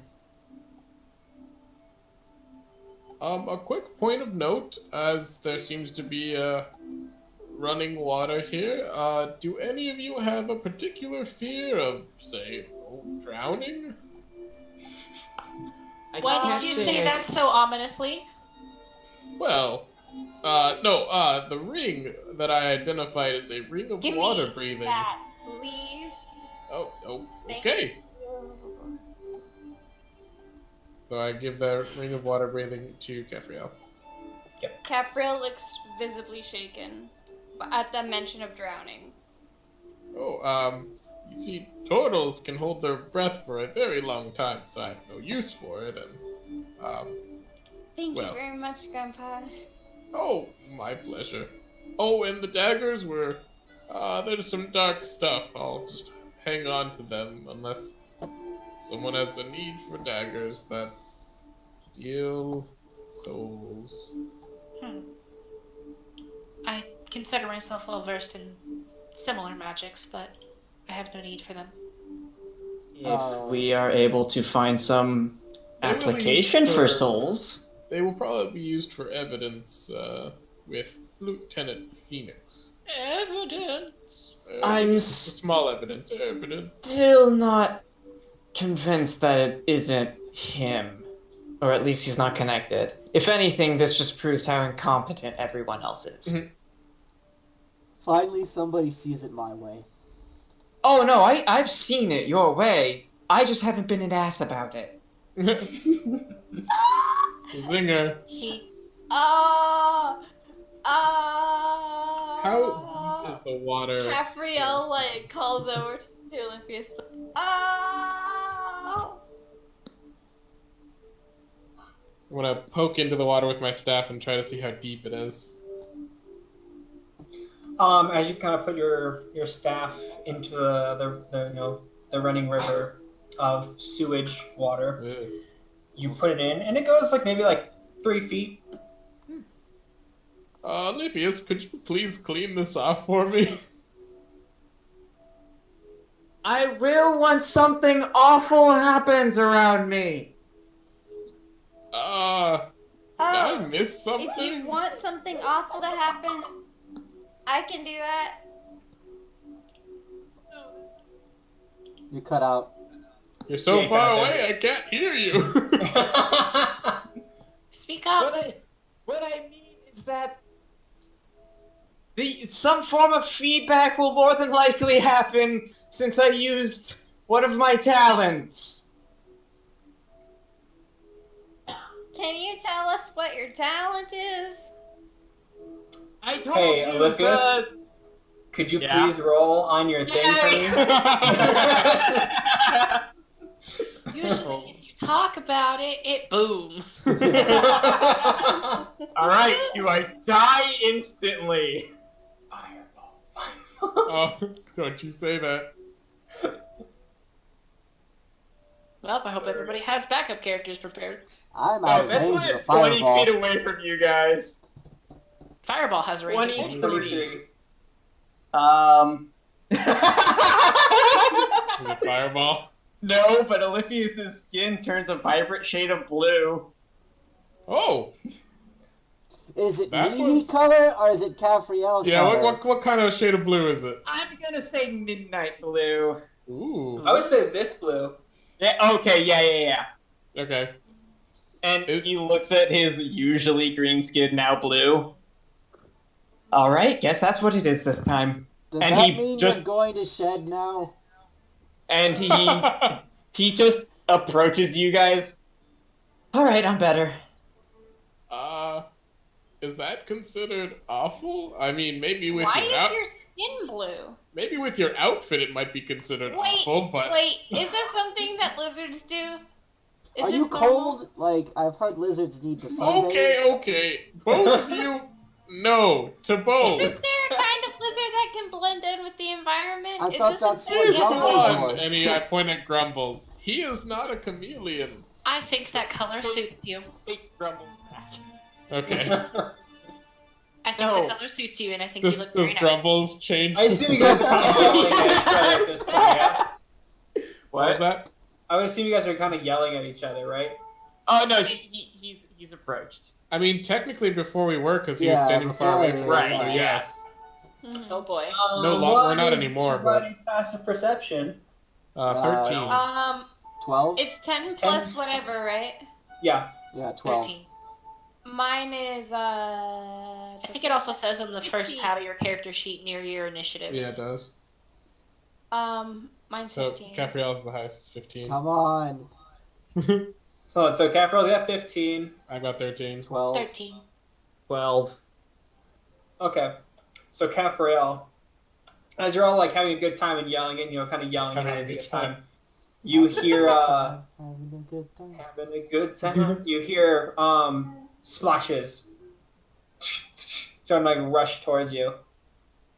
A quick point of note, as there seems to be running water here. Do any of you have a particular fear of, say, drowning? Why did you say that so ominously? Well, no, the ring that I identified as a ring of Give water me breathing. that, please. Oh, Thank okay. So I give the ring of water breathing to Kefriel. Capriel looks visibly shaken at the mention of drowning. Oh, you see, turtles can hold their breath for a very long time, so I have no use for it, and, Thank Well. you very much, Grandpa. oh, my pleasure. Oh, and the daggers were, there's some dark stuff. I'll just hang on to them unless someone has a need for daggers that steal souls. I consider myself well versed in similar magics, but I have no need for them. If we are able to find some They will be application used for for- souls, They will probably be used for evidence, with Lieutenant Phoenix. Evidence. I'm Small evidence, evidence. still not convinced that it isn't him. Or at least he's not connected. If anything, this just proves how incompetent everyone else is. Mhm. Finally, somebody sees it my way. Oh no, I've seen it your way. I just haven't been an ass about it. Zinger. He. How the water. Caffriel like calls over to Olympius. Oh! I'm gonna poke into the water with my staff and try to see how deep it is. As you kind of put your staff into the running river of sewage water, Ugh. you put it in, and it goes maybe 3 feet. Olympius, could you please clean this off for me? I will once something awful happens around me. Did I miss something? If you want something awful to happen, I can do that. You cut out. You're so Yeah, far goddamn. away, I can't hear you. Speak up. What I mean is that some form of feedback will more than likely happen since I used one of my talents. Can you tell us what your talent is? I told Hey, you. Olympius, could you Yeah. please roll on your thing for me? Usually, if you talk about it, it boom. All right. Do I die instantly? Fireball. Oh, don't you say that. Well, I hope everybody has backup characters prepared. I'm out of That's range why of a I'm 20 fireball. feet away from you guys. Fireball has a range. 20. 23. Is it fireball? No, but Olympius' skin turns a vibrant shade of blue. Oh! Is it That Meaty was- color or is it Caffriel Yeah, color? what kind of shade of blue is it? I'm gonna say midnight blue. Ooh. I would say this blue. Yeah. Okay. Yeah. Okay. And he looks at his usually green skin, now blue. All right, guess that's what it is this time. Does and that he mean just- you're going to shed now? And he just approaches you guys. All right, I'm better. Is that considered awful? I mean, maybe with Why your is your skin blue? maybe with your outfit it might be considered Wait, awful, but wait, is this something that lizards do? Is Are this you normal? cold? Like, I've heard lizards need to sunbathe. okay. Both of you, no to both. Is there a kind of lizard that can blend in with the environment? I is thought this that's a what This Yellow thing? one, was. and I point at Grumbles. He is not a chameleon. I think that color suits you. Takes Grumbles back. Okay. I think No. the color suits you, and I think you Does look very nice. Grumbles change? I assume you guys are kind of yelling at each other at this point, yeah? What was that? I would assume you guys are kind of yelling at each other, right? Oh no, he's approached. I mean, technically before we were, because he was Yeah, standing far away from before, us, so right, yes. Mhm. Oh boy. No, what we're not is anymore, but- everybody's passive perception. 13. 12? It's 10 plus whatever, right? Yeah. Yeah, 12. 13. Mine is I think it also says on the first 15. tab of your character sheet near your initiative. Yeah, it does. Mine's So 15. Caffriel is the highest, it's 15. Come on. So Caffrell's got 15. I got 13. 12. 13. 12. Okay. So Caffrell, as you're all having a good time and yelling and kind of yelling, Having having a a good good time, you hear Having a good time. having a good time. You hear splashes starting to rush towards you.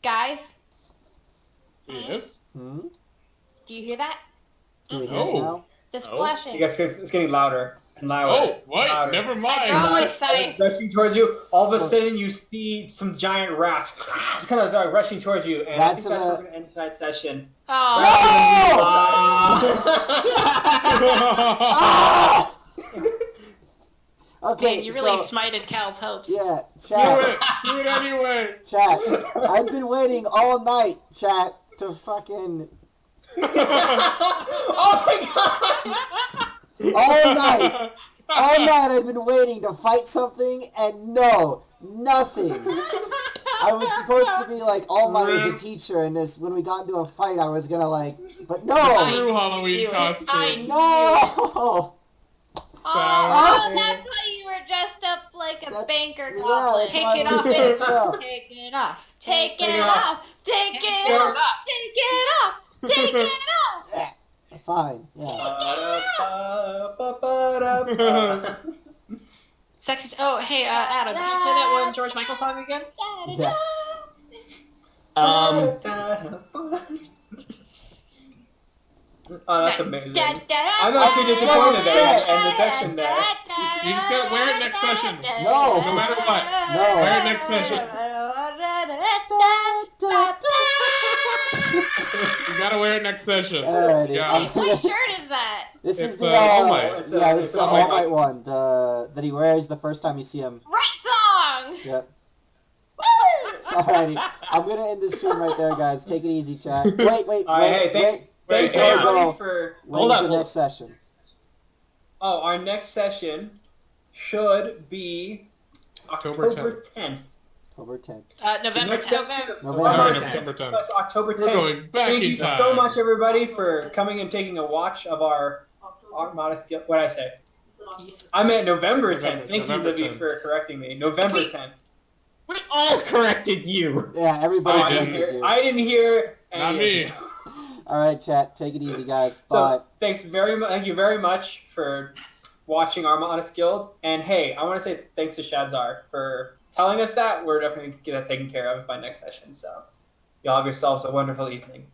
Guys, Yes? Hmm? do you hear that? Do we hear Oh. it now? The Oh. splashing. You guys, it's getting louder and louder. Oh, what? Louder. Never I mind. draw my As sight. it's rushing towards you. All of a sudden, you see some giant rats just kind of start rushing towards you, and I Rats think that's in where a- we're going to end tonight's session. Oh, Ah! Okay, Man, you really so, smited Cal's hopes. yeah, Do chat, it! Do it anyway! chat. I've been waiting all night, chat, to fucking Oh my all night. All night I've been waiting to fight something, and no, nothing. I was supposed to be All Might is a teacher, and when we got into a fight, I was gonna but no, True Halloween I costume. no. oh, Sorry. that's why you were dressed up like a That's- banker yeah, goblin. that's why Take it I off, was take it dressed off, up. take it off. Take it off. Take it Sure. off. Take it off. Take it off. Fine. Yeah. Sexy. Oh, hey, Adam, can you play that one George Michael song again? Yeah. Oh, that's amazing. Da, da, da, I'm actually da, disappointed da, that you da, end the session da, there. da, You just gotta wear it next session. No. No matter what. No. Wear it next session. You gotta wear it next session. Alrighty. Yeah. Wait, what shirt is that? This It's, is the All Might. It's yeah, a- this is it's the a All All Might Might. one. That he wears the first time you see him. Right song. Yep. Woo! Alrighty. I'm gonna end this stream right there, guys. Take it easy, chat. Wait. All right, hey, thanks, thanks hang on. everybody for. When's Hold the up. next session? Oh, our next session should be October October 10th. October 10th. November Next 10th. session- November September 10th. That's October 10th. We're going back Thank in you time. so much, everybody, for coming and taking a watch of our modest guild. What did I say? I meant November 10th. Thank November you, Libby, 10th. for correcting me. November Okay. 10th. We all corrected you. Yeah, everybody I didn't corrected you. I didn't hear any Not of me. you. Alright, chat. Take it easy, guys. So Bye. thanks very much. Thank you very much for watching our Modest Guild. And hey, I want to say thanks to Shadzar for telling us that. We're definitely going to get that taken care of by next session. So y'all have yourselves a wonderful evening.